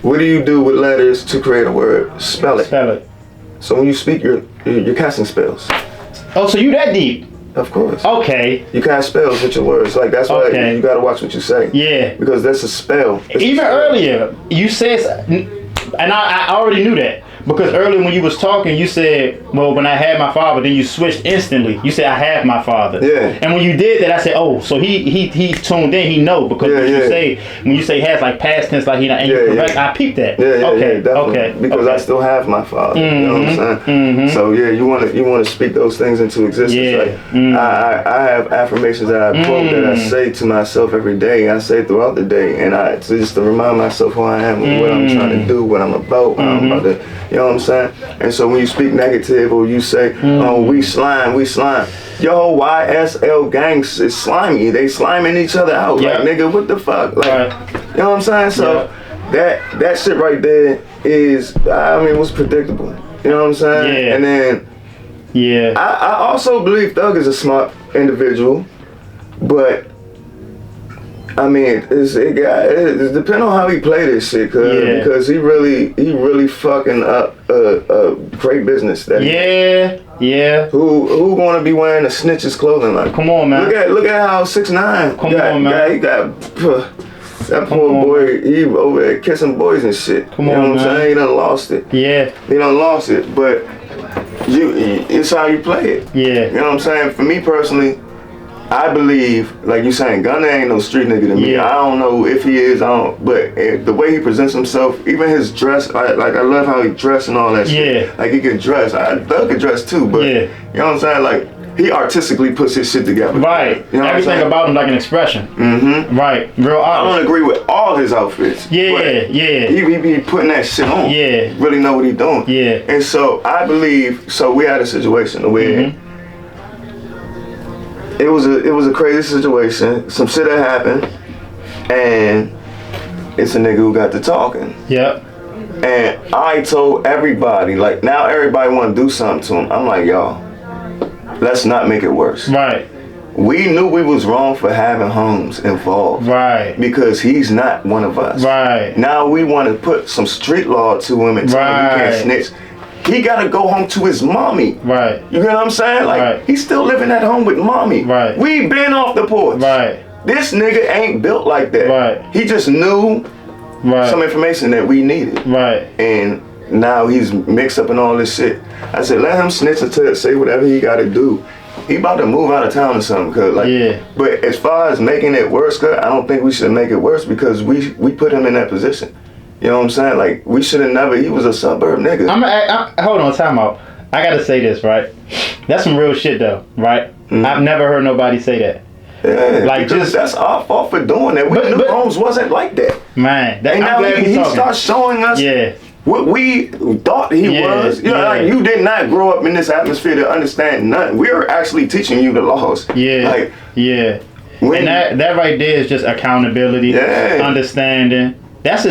what do you do with letters to create a word? Spell it. So when you speak, you're casting spells. Oh, so you that deep? Of course. Okay. You cast spells with your words. Like, that's why you gotta watch what you say. Yeah. Because that's a spell. Even earlier, you said, and I already knew that. Because earlier when you was talking, you said, well, when I had my father, then you switched instantly. You said, I have my father. Yeah. And when you did that, I said, oh, so he tuned in, he know. Because when you say has, like past tense, like he not, and you're correct, I peeped that. Okay. Because I still have my father. You know what I'm saying? So you want to speak those things into existence. Like, I have affirmations that I quote that I say to myself every day. I say throughout the day, and just to remind myself who I am, what I'm trying to do, what I'm about, what I'm about to. You know what I'm saying? And so when you speak negative or you say, oh, we slime. Your whole YSL gangs is slimy. They sliming each other out. Like, nigga, what the fuck? Like, you know what I'm saying? So that shit right there is, I mean, was predictable. You know what I'm saying? Yeah. And then, yeah, I also believe Thug is a smart individual, but I mean, it depends on how he play this shit, because he really fucking up a great business. Yeah. Who gonna be wearing a snitch's clothing like? Come on, man. Look at how 6ix9ine. Come on, man. He got that poor boy. He over there kissing boys and shit. Come you on, know what man. I'm saying? He done lost it. Yeah. He done lost it. But it's how you play it. Yeah. You know what I'm saying? For me personally, I believe, like you saying, Gunna ain't no street nigga to me. Yeah. I don't know if he is, but the way he presents himself, even his dress, I love how he dressed and all that shit. Yeah. Like he can dress. Thug can dress too, but you know what I'm saying? Like, he artistically puts his shit together. Right. You know everything about him like an expression. Mm-hmm. Right. Real I artist. don't agree with all his outfits. Yeah. He be putting that shit on. Yeah. Really know what he doing. Yeah. And so I believe, we had a situation where it was a crazy situation. Some shit that happened, and it's a nigga who got to talking. Yep. And I told everybody, like, now everybody want to do something to him. I'm like, y'all, let's not make it worse. Right. We knew we was wrong for having Holmes involved. Right. Because he's not one of us. Right. Now we want to put some street law to him and tell him he can't snitch. He got to go home to his mommy. Right. You know what I'm saying? Like, he's still living at home with mommy. Right. We been off the porch. Right. This nigga ain't built like that. Right. He just knew some information that we needed. Right. And now he's mixed up in all this shit. I said, let him snitch and say whatever he got to do. He about to move out of town or something, cause But as far as making it worse, cause I don't think we should make it worse because we put him in that position. You know what I'm saying? Like, we should have never. He was a suburb nigga. Hold on, time out. I gotta say this, right? That's some real shit though, right? Mm-hmm. I've never heard nobody say that. Yeah, like, just that's our fault for doing that. We knew Holmes wasn't like that. Man, and now he starts showing us what we thought he was. You know, like, you did not grow up in this atmosphere to understand nothing. We were actually teaching you the laws. And that right there is just accountability, understanding. That's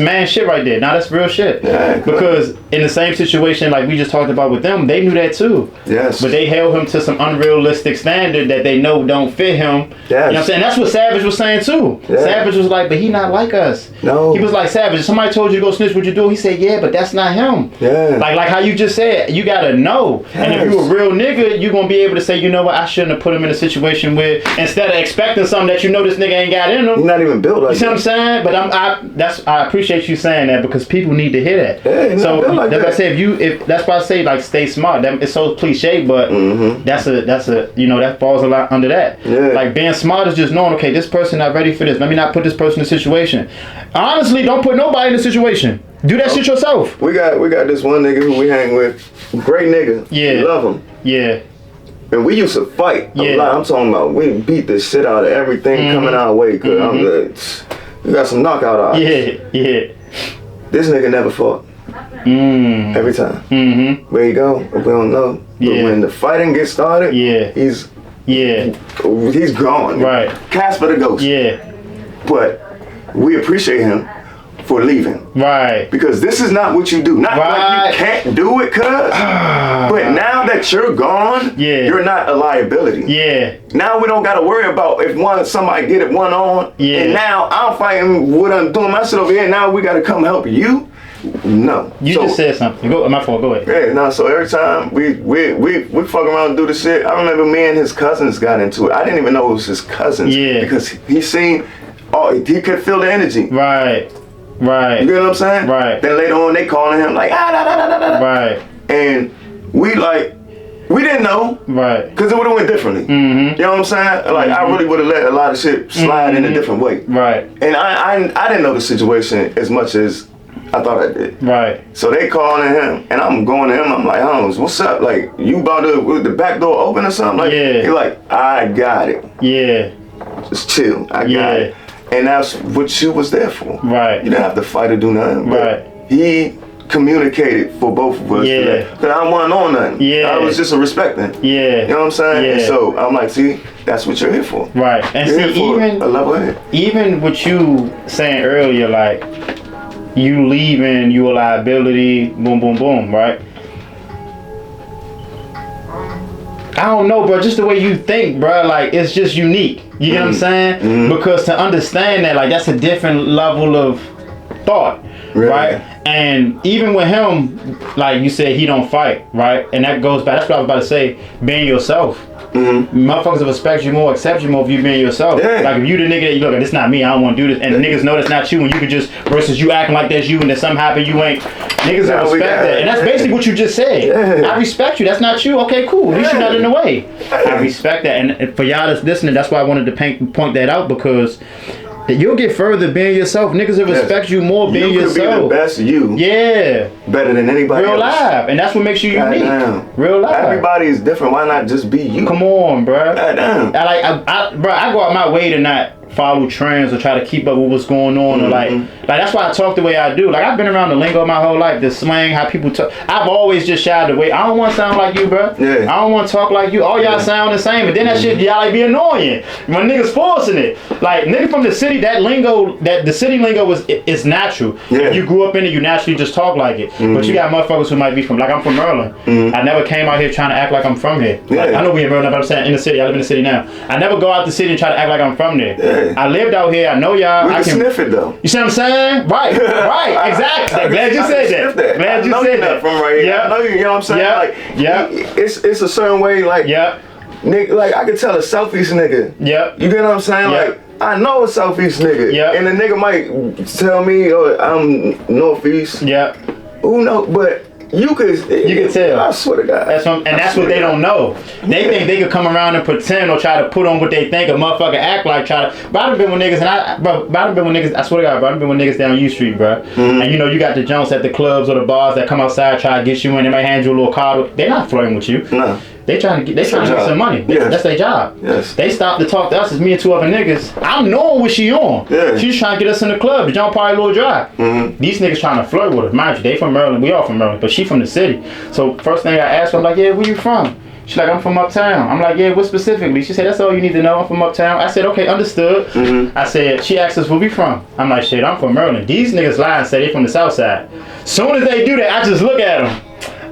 man shit right there. Now that's real shit. Yeah, because in the same situation like we just talked about with them, they knew that too. Yes. But they held him to some unrealistic standard that they know don't fit him. Yes. You know what I'm saying? That's what Savage was saying too. Yeah. Savage was like, but he not like us. No. He was like, Savage, if somebody told you to go snitch, would you do? He said, yeah, but that's not him. Yeah. Like how you just said, you gotta know. Yes. And if you a real nigga, you gonna be able to say, you know what, I shouldn't have put him in a situation where instead of expecting something that you know this nigga ain't got in him. He's not even built like that. You see what I'm saying? But I appreciate you saying that because people need to hear that. Yeah, so like that's why I say if that's why I say like stay smart. That it's so cliche, but that's a you know that falls a lot under that. Yeah. Like being smart is just knowing, okay, this person not ready for this. Let me not put this person in a situation. Honestly, don't put nobody in a situation. Do that shit yourself. We got this one nigga who we hang with. Great nigga. Yeah. We love him. Yeah. And we used to fight a lot. I'm talking about we beat the shit out of everything coming our way. Cause I'm good. We got some knockout odds. Yeah. This nigga never fought. Every time. Where you go, we don't know. But when the fighting gets started, he's gone. Right. Casper the Ghost. Yeah. But we appreciate him for leaving. Right. Because this is not what you do. Not like you can't do it, cuz. But now that you're gone, you're not a liability. Yeah. Now we don't gotta worry about if somebody get it one on. Yeah. And now I'm fighting what I'm doing my shit over here. Now we gotta come help you. No. You just said something. My fault, go ahead. Yeah, no, so every time we fuck around and do the shit, I remember me and his cousins got into it. I didn't even know it was his cousins. Yeah. Because he could feel the energy. Right. Right. You get what I'm saying? Right. Then later on they calling him like Right. And we didn't know. Right. Because it would have went differently. You know what I'm saying? Like I really would have let a lot of shit slide in a different way. Right. And I didn't know the situation as much as I thought I did. Right. So they calling him and I'm going to him, I'm like, Holmes, what's up? Like you about to the back door open or something? Like he like, I got it. Yeah. Just chill. I got it. And that's what you was there for. Right. You didn't have to fight or do nothing. Right. He communicated for both of us. Yeah. Because I wasn't on nothing. Yeah. I was just a respecting. Yeah. You know what I'm saying? Yeah. And so I'm like, see, that's what you're here for. Right. And you're see, here for a level head. Even what you saying earlier, like you leaving, you a liability, boom, boom, boom, right? I don't know, bro. Just the way you think, bro, like it's just unique. You get what I'm saying? Because to understand that, like that's a different level of thought, right? And even with him, like you said, he don't fight, right? And that goes back. That's what I was about to say. Being yourself. Motherfuckers will respect you more, accept you more if you being yourself. Like if you the nigga that you look, this not me, I don't want to do this, and the niggas know that's not you, and you could just versus you acting like that's you, and then something happen, you ain't. Niggas will respect that, and that's basically what you just said. I respect you. That's not you. Okay, cool. At least you're not in the way. I respect that, and for y'all that's listening, that's why I wanted to point that out because. That you'll get further being yourself. Niggas will respect you more being yourself. You could be the best you. Yeah. Better than anybody else. Real life. And that's what makes you unique. Real life. Everybody is different. Why not just be you? Come on, bro. I go out my way to not follow trends or try to keep up with what's going on or like that's why I talk the way I do. Like I've been around the lingo my whole life, the slang, how people talk. I've always just shied away. I don't want to sound like you, bro. I don't want to talk like you. All y'all sound the same, but then that shit y'all like be annoying when niggas forcing it. Like nigga from the city, that lingo, that the city lingo is natural. If you grew up in it, you naturally just talk like it. But you got motherfuckers who might be from, like I'm from Maryland. I never came out here trying to act like I'm from here. Like, I know we in Maryland, but I'm saying in the city. I live in the city now. I never go out the city and try to act like I'm from there. I lived out here. I know y'all. I can sniff it though. You see what I'm saying? Right, right, exactly. Glad you said that. Glad you said that. From right here. I know you. You know what I'm saying? Like, it's a certain way. Like, nigga, like I could tell a Southeast nigga. You get what I'm saying? Like, I know a Southeast nigga. And the nigga might tell me, oh, I'm Northeast. Who knows? But you can tell. I swear to God. That's what they don't know. They think they could come around and pretend or try to put on what they think a motherfucker act like. But I done been with niggas I swear to God, bro. I done been with niggas down U Street, bro. And you know you got the junks at the clubs or the bars that come outside try to get you in. They might hand you a little card. They're not flirting with you. No. They trying to get some money. That's their job. They stopped to talk to us as me and two other niggas. I'm knowing what she on. She's trying to get us in the club. The jump party a little dry. These niggas trying to flirt with her. Mind you, they from Maryland. We all from Maryland, but she from the city. So first thing I asked her, I'm like, yeah, where you from? She's like, I'm from uptown. I'm like, yeah, what specifically? She said, that's all you need to know. I'm from uptown. I said, okay, understood. I said, she asked us where we from. I'm like, shit, I'm from Maryland. These niggas lie and say they from the south side. Soon as they do that, I just look at them.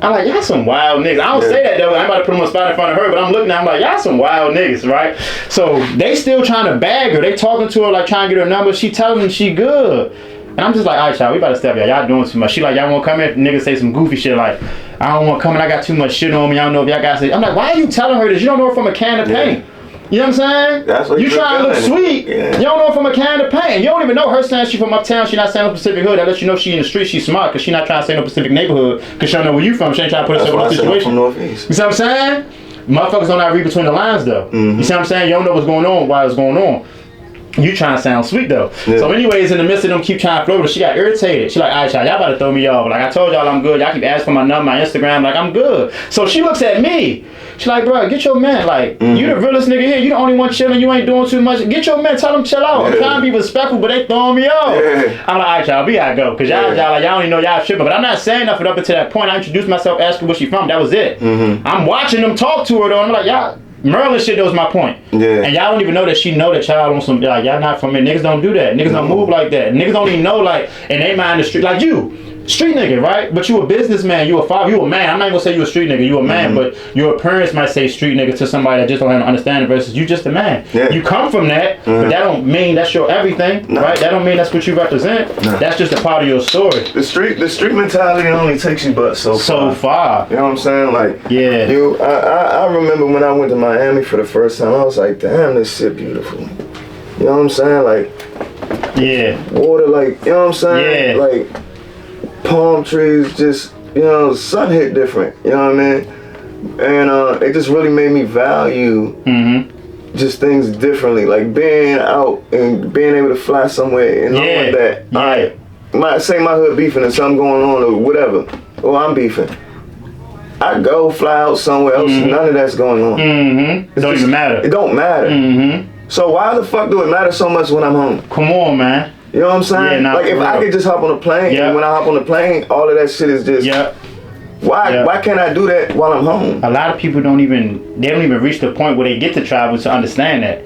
I'm like, y'all some wild niggas. I don't say that though. I'm about to put them on spot in front of her, but I'm looking at them like, y'all some wild niggas, right? So they still trying to bag her. They talking to her like trying to get her number. She telling them she good. And I'm just like, all right, y'all, we about to step y'all. Y'all doing too much. She like, y'all want to come in? Niggas say some goofy shit like, I don't want to come in. I got too much shit on me. I don't know if y'all got to. I'm like, why are you telling her this? You don't know her from a can of paint. You know what I'm saying? That's what you trying to look sweet. You don't know her from a can of paint. You don't even know her saying she from uptown. She not saying no Pacific Hood. That lets you know she in the street. She's smart because she not trying to say no Pacific neighborhood because she don't know where you from. She ain't trying to put herself in a situation. From Northeast. You see what I'm saying? Motherfuckers don't not read between the lines though. You see what I'm saying? You don't know what's going on while it's going on. You trying to sound sweet though. So anyways, in the midst of them keep trying to flirt with her, she got irritated. She like, alright y'all about to throw me off. Like I told y'all I'm good. Y'all keep asking for my number, my Instagram, like I'm good. So she looks at me. She like, bro, get your man. Like, you the realest nigga here. You the only one chilling. You ain't doing too much. Get your man. Tell him chill out. I'm trying to be respectful, but they throwing me off. I'm like, alright y'all, we gotta go. Cause y'all like, y'all only know y'all tripping. But I'm not saying nothing up until that point. I introduced myself, asked her where she from. That was it. I'm watching them talk to her though. I'm like, y'all. Maryland shit, that was my point. And y'all don't even know that she know that y'all on some, like, y'all not from here. Niggas don't do that. Niggas don't move like that. Niggas don't even know, like, and they mind the street. Like you, street nigga, right? But you a businessman. You a father. You a man. I'm not even gonna say you a street nigga. You a man, but your parents might say street nigga to somebody that just don't have an understanding versus you just a man. You come from that, but that don't mean that's your everything, right? That don't mean that's what you represent. That's just a part of your story. The street mentality only takes you but so far. You know what I'm saying? Like, I remember when I went to Miami for the first time, I was like, damn, this shit beautiful. You know what I'm saying? Like, water, like, you know what I'm saying? Like, palm trees, just, you know, sun hit different, you know what I mean? And it just really made me value just things differently, like being out and being able to fly somewhere and knowing that say my hood beefing and something going on or whatever, or I'm beefing, I go fly out somewhere else, none of that's going on. It don't matter. So why the fuck do it matter so much when I'm home? Come on, man. You know what I'm saying? Yeah, like if I could just hop on a plane, and when I hop on the plane, all of that shit is just. Why can't I do that while I'm home? A lot of people don't even reach the point where they get to travel to understand that.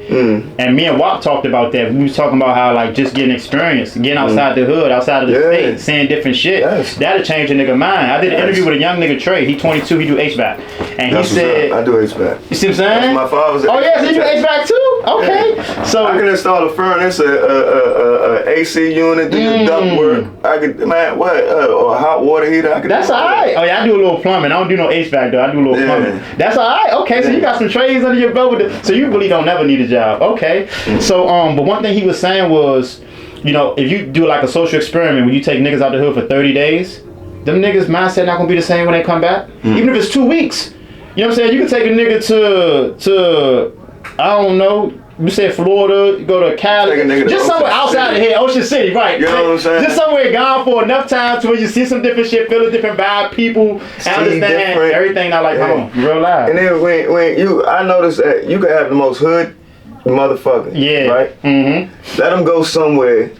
And me and Wap talked about that. We was talking about how like just getting experience, getting outside the hood, outside of the state, seeing different shit. That'll change a nigga mind. I did an interview with a young nigga, Trey. He 22, he do HVAC. And he said I do HVAC. You see what I'm saying? My father's so you do HVAC too? Okay. So I can install a furnace, a AC unit, do the duct work. I could or a hot water heater. I could. That's alright. Oh yeah, I do a little plumbing. I don't do no HVAC though. I do a little plumbing. That's alright. Okay, so you got some trades under your belt so you really don't never need a job. Okay. So but one thing he was saying was, you know, if you do like a social experiment when you take niggas out the hood for 30 days, them niggas mindset not gonna be the same when they come back. Even if it's 2 weeks. You know what I'm saying? You can take a nigga to I don't know, you said Florida, you go to Cali, just somewhere outside of here, Ocean City, right? You know what I'm saying? Just somewhere gone for enough time to where you see some different shit, feel a different vibe, people, understand everything not like home, real life. And then when I noticed that you can have the most hood motherfucker, right? Let them go somewhere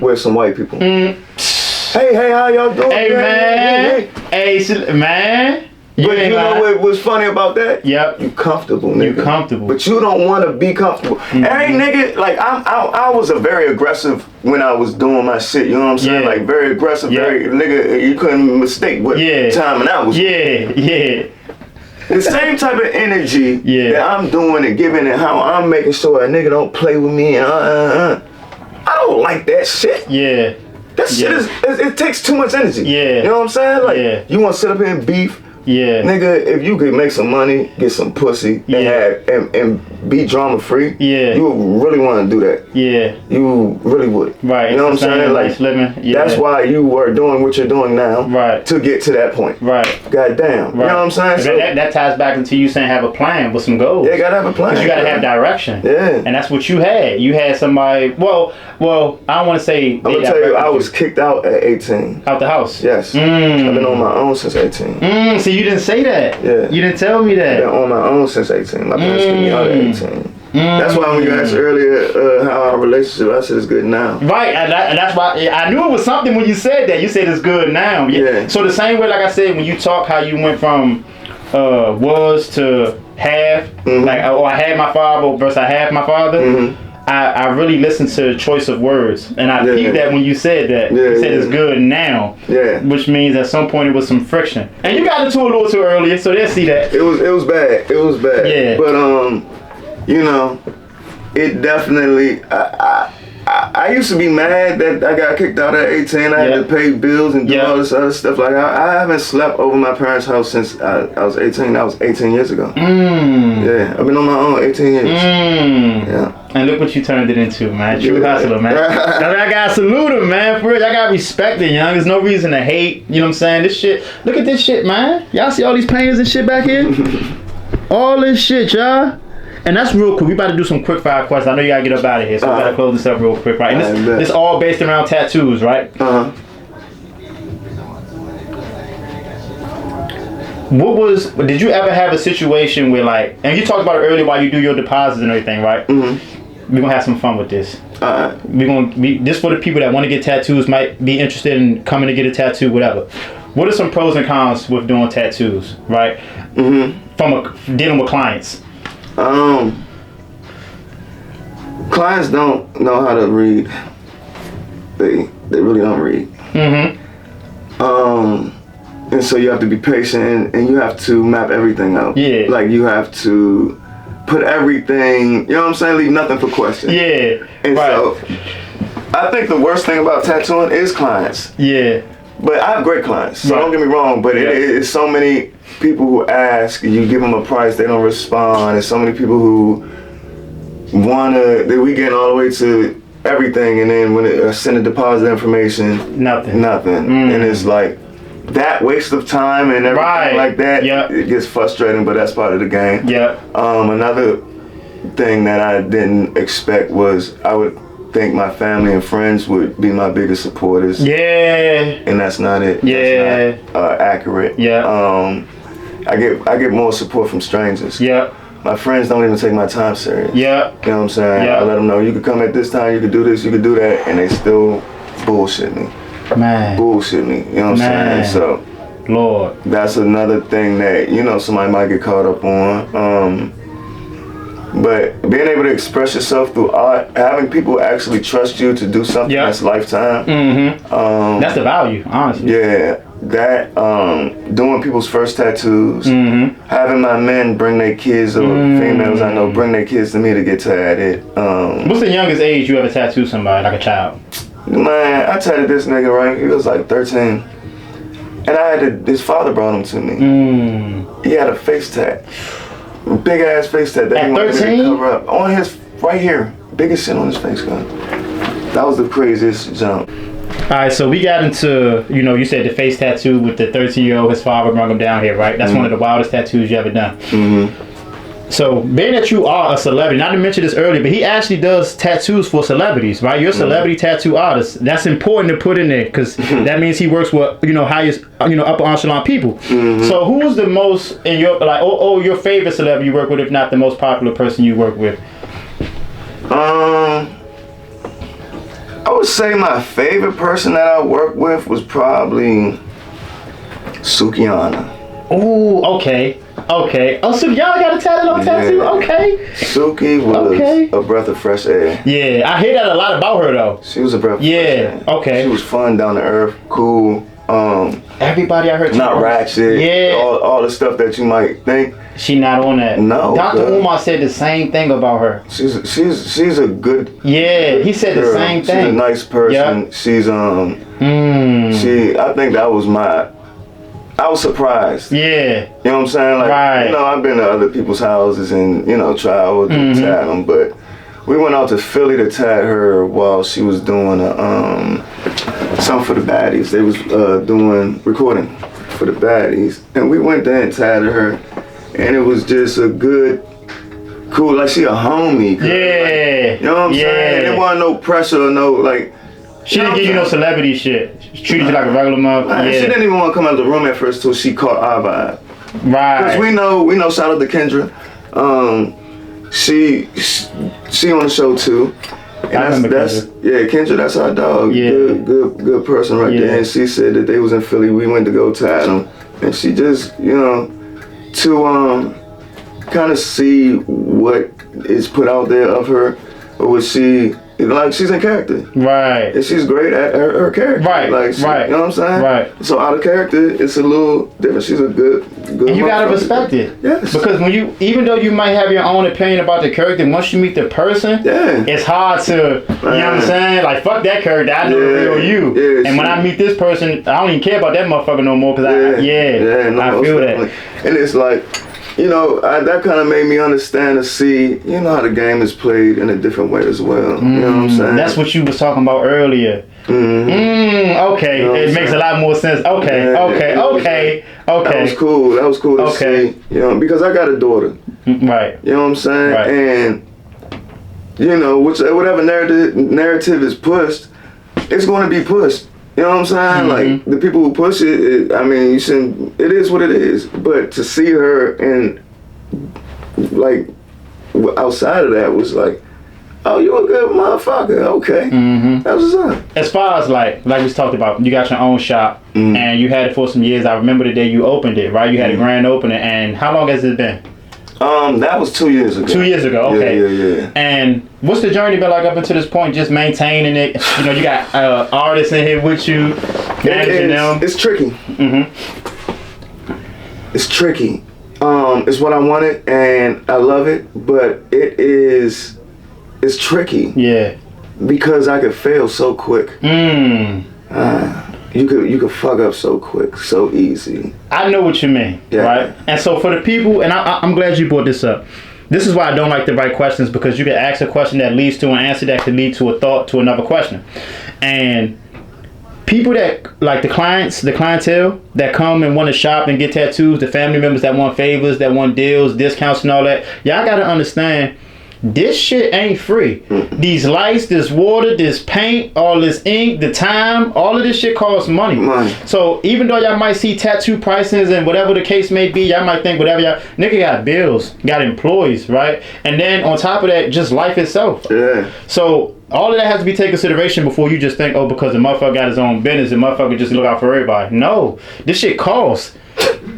with some white people. Hey, how y'all doing? Hey, man. Hey, man. But you know what was funny about that? You comfortable, nigga. You comfortable. But you don't want to be comfortable. Every nigga, like I was a very aggressive when I was doing my shit. You know what I'm saying? Like very aggressive, very nigga. You couldn't mistake what time and I was. The same type of energy that I'm doing and giving and how I'm making sure a nigga don't play with me. I don't like that shit. That shit it takes too much energy. You know what I'm saying? Like you want to sit up here and beef. Nigga, if you could make some money, get some pussy, and be drama free, you would really want to do that. You really would. Right. You know what I'm saying? Like that's why you were doing what you're doing now. To get to that point. God damn. You know what I'm saying? So, that ties back into you saying have a plan with some goals. You gotta have a plan. Because you gotta have direction. And that's what you had. You had somebody. Well, I don't want to say. I'm gonna tell you, I was kicked out at 18. Out the house. Yes. I've been on my own since 18. See, you didn't say that. You didn't tell me that. I've been on my own since 18. My parents kicked me out at 18. That's why when you asked earlier how our relationship, I said it's good now. Right, and that's why I knew it was something when you said that. You said it's good now. So the same way, like I said, when you talk how you went from was to have, like I had my father versus I have my father. I really listened to the choice of words, and I peeped that when you said that. You said it's good now, which means at some point it was some friction, and you got into it a little too early, so they'll see that. It was bad. It was bad. But you know, it definitely. I used to be mad that I got kicked out at 18. I had to pay bills and do all this other stuff. Like I haven't slept over my parents' house since I was 18. That was 18 years ago. Yeah, I've been on my own 18 years. And look what you turned it into, man. True hustler, man. I gotta salute him, man. For real, I gotta respect it, young. There's no reason to hate. You know what I'm saying? This shit. Look at this shit, man. Y'all see all these paintings and shit back here? All this shit, y'all. And that's real cool. We about to do some quick fire questions. I know you gotta get up out of here, so we gotta close this up real quick, right? And this all based around tattoos, right? Did you ever have a situation where like, and you talked about it earlier while you do your deposits and everything, right? We're gonna have some fun with this. We're gonna be this for the people that want to get tattoos, might be interested in coming to get a tattoo, whatever. What are some pros and cons with doing tattoos, right? From dealing with clients. Clients don't know how to read. They really don't read. And so you have to be patient and you have to map everything out. Like you have to put everything, you know what I'm saying? Leave nothing for question. And so I think the worst thing about tattooing is clients. But I have great clients, so don't get me wrong, but it's so many people who ask, you give them a price, they don't respond. There's so many people who we get all the way to everything, and then when they send a deposit information, nothing. And it's like, that waste of time and everything like that, it gets frustrating, but that's part of the game. Another thing that I didn't expect was I would think my family and friends would be my biggest supporters. And that's not it. That's not accurate. I get more support from strangers. My friends don't even take my time serious. Yeah. You know what I'm saying? Yeah. I let them know you could come at this time, you could do this, you could do that, and they still bullshit me. Man. Bullshit me. You know what I'm saying? So, Lord. that's another thing that, you know, somebody might get caught up on. But being able to express yourself through art, having people actually trust you to do something that's lifetime. Mm-hmm. That's the value, honestly. Yeah, that doing people's first tattoos, having my men bring their kids or females I know bring their kids to me to get tatted. What's the youngest age you ever tattooed somebody, like a child? Man, I tatted this nigga, right? He was like 13. And I had his father brought him to me. He had a face tat. Big ass face tat that he wanted me to cover up. On his, right here. Biggest shit on his face, gun. That was the craziest jump. Alright, so we got into, you know, you said the face tattoo with the 13-year-old, his father brought him down here, right? That's one of the wildest tattoos you ever done. So, being that you are a celebrity, not to mention this earlier, but he actually does tattoos for celebrities, right? You're a celebrity tattoo artist. That's important to put in there because that means he works with, you know, highest, you know, upper echelon people. So, who was the most in your, like, your favorite celebrity you work with, if not the most popular person you work with? I would say my favorite person that I worked with was probably Sukiana. Oh, okay. Okay. Oh, so y'all got a tattoo? Okay. Suki was a breath of fresh air. Yeah, I hear that a lot about her though. She was a breath of fresh air. Okay. She was fun, down to earth, cool. Everybody I heard not ratchet. Yeah. All the stuff that you might think. She not on that. No. Dr. Umar said the same thing about her. She's a good. Yeah, he said girl. the same thing. She's a nice person. Yep. She's I think that was I was surprised. Yeah. You know what I'm saying? Like, you know, I've been to other people's houses and, you know, traveled to tat them, but we went out to Philly to tat her while she was doing something for the baddies. They was doing recording for the baddies, and we went there and tatted her, and it was just a good, cool, like she a homie. Yeah. Like, you know what I'm saying? There wasn't no pressure, no like. She didn't give you no celebrity shit. She treated you like a regular motherfucker. She didn't even want to come out of the room at first till she caught our vibe. Right. Because we know, shout out to Kendra. She on the show too. And that's Kendra, that's our dog. Yeah. Good person right there. And she said that they was in Philly. We went to go tat them. And she just, you know, to kind of see what is put out there of her, or was she. Like, she's in character. Right. And she's great at her character. Right. Like, you know what I'm saying? Right. So out of character, it's a little different. She's a good and you gotta respect it. Yes. Because even though you might have your own opinion about the character, once you meet the person, it's hard to, you know what I'm saying? Like, fuck that character, I know the real you. And when I meet this person, I don't even care about that motherfucker no more, because I feel that. And it's like, you know, that kind of made me understand to see, you know, how the game is played in a different way as well. You know what I'm saying? That's what you was talking about earlier. Okay, you know it makes a lot more sense. Okay. That was cool. That was cool to see. You know, because I got a daughter. Right. You know what I'm saying? Right. And, you know, whatever narrative is pushed, it's going to be pushed. You know what I'm saying? Like, the people who push it, I mean, you shouldn't, it is what it is. But to see her and, like, outside of that was like, oh, you a good motherfucker. Okay. That was what's up. As far as, like we talked about, you got your own shop, and you had it for some years. I remember the day you opened it, right? You had a grand opening, and how long has it been? That was 2 years ago. 2 years ago, okay. Yeah. And what's the journey been like up until this point? Just maintaining it. You know, you got artists in here with you, managing them. It's tricky. It's tricky. It's what I wanted, and I love it, but it's tricky. Yeah. Because I could fail so quick. You could fuck up so quick, so easy. I know what you mean, right? And so for the people, and I'm glad you brought this up. This is why I don't like to write questions, because you can ask a question that leads to an answer that could lead to a thought to another question. And people that, like the clientele that come and want to shop and get tattoos, the family members that want favors, that want deals, discounts and all that, y'all got to understand, this shit ain't free. These lights, this water, this paint, all this ink, the time, all of this shit costs money. So even though y'all might see tattoo prices and whatever the case may be, y'all might think whatever y'all, nigga got bills, got employees, right? And then on top of that, just life itself. Yeah. So all of that has to be taken consideration before you just think, oh, because the motherfucker got his own business, the motherfucker just look out for everybody. No, this shit costs.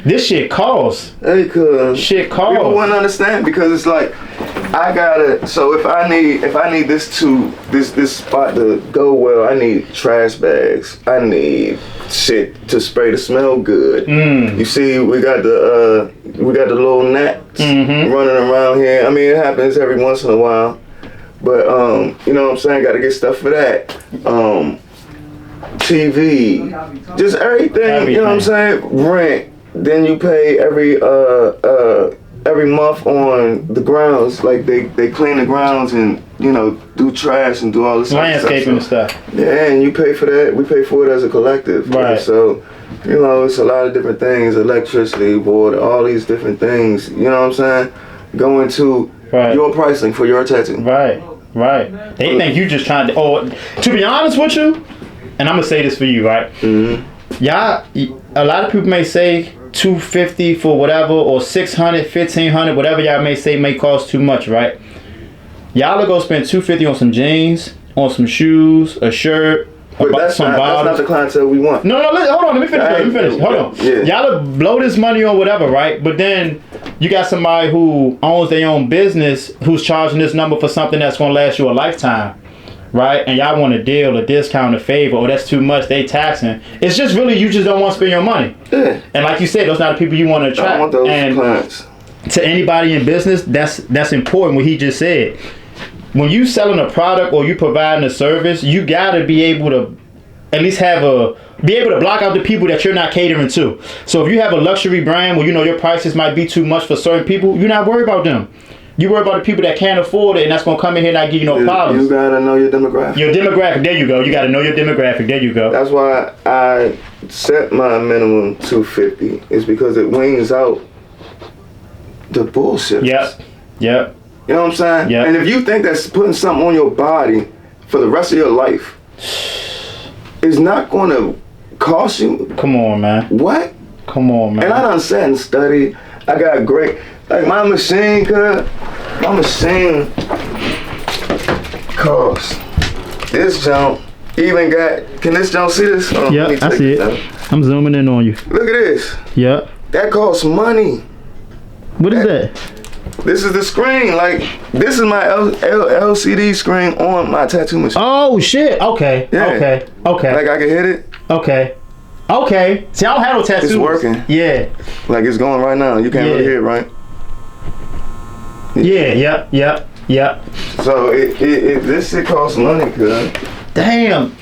This shit costs. Hey, cuz shit costs. People wouldn't understand because it's like I gotta. So if I need this spot to go well, I need trash bags. I need shit to spray to smell good. You see, we got the little gnats running around here. I mean, it happens every once in a while, but you know what I'm saying. Got to get stuff for that. TV, just everything. You know what I'm saying. Rent. Then you pay every month on the grounds, like they clean the grounds and do trash and do all this landscaping and stuff. Yeah, and you pay for that. We pay for it as a collective. Right. So it's a lot of different things: electricity, water, all these different things. You know what I'm saying? Go into your pricing for your tattoo. Right. They think you just trying to. Oh, to be honest with you, and I'm gonna say this for you, right? Y'all, a lot of people may say $250 for whatever, or $600, $1,500, whatever y'all may say may cost too much, right? Y'all will go spend $250 on some jeans, on some shoes, a shirt, that's not the clientele we want. No, hold on, let me finish. Hold on. Yeah. Y'all will blow this money on whatever, right? But then you got somebody who owns their own business who's charging this number for something that's gonna last you a lifetime. Right, and y'all want a deal, a discount, a favor, or that's too much, they taxing. It's just really you just don't want to spend your money. Yeah. And like you said, those are not the people you want to attract. I want those clients. To anybody in business, that's important. What he just said. When you selling a product or you providing a service, you gotta be able to at least be able to block out the people that you're not catering to. So if you have a luxury brand where your prices might be too much for certain people, you're not worried about them. You worry about the people that can't afford it, and that's gonna come in here and not give you no problems. You gotta know your demographic. Your demographic, there you go. You gotta know your demographic, there you go. That's why I set my minimum $250. Is because it wings out the bullshit. Yep. You know what I'm saying? Yep. And if you think that's putting something on your body for the rest of your life, it's not gonna cost you. Come on, man. What? Come on, man. And I done sat and studied. I got great. Like my machine costs. This jump even got. Can this jump see this? Yeah, I see it. I'm zooming in on you. Look at this. Yep. That costs money. What is that? This is the screen. Like this is my LCD screen on my tattoo machine. Oh shit. Okay. Yeah. Okay. Like I can hit it. Okay. See, I don't have no tattoos. It's working. Yeah. Like it's going right now. You can't really hear it, right? Yeah. Yep. So this shit costs money, cuz. Damn.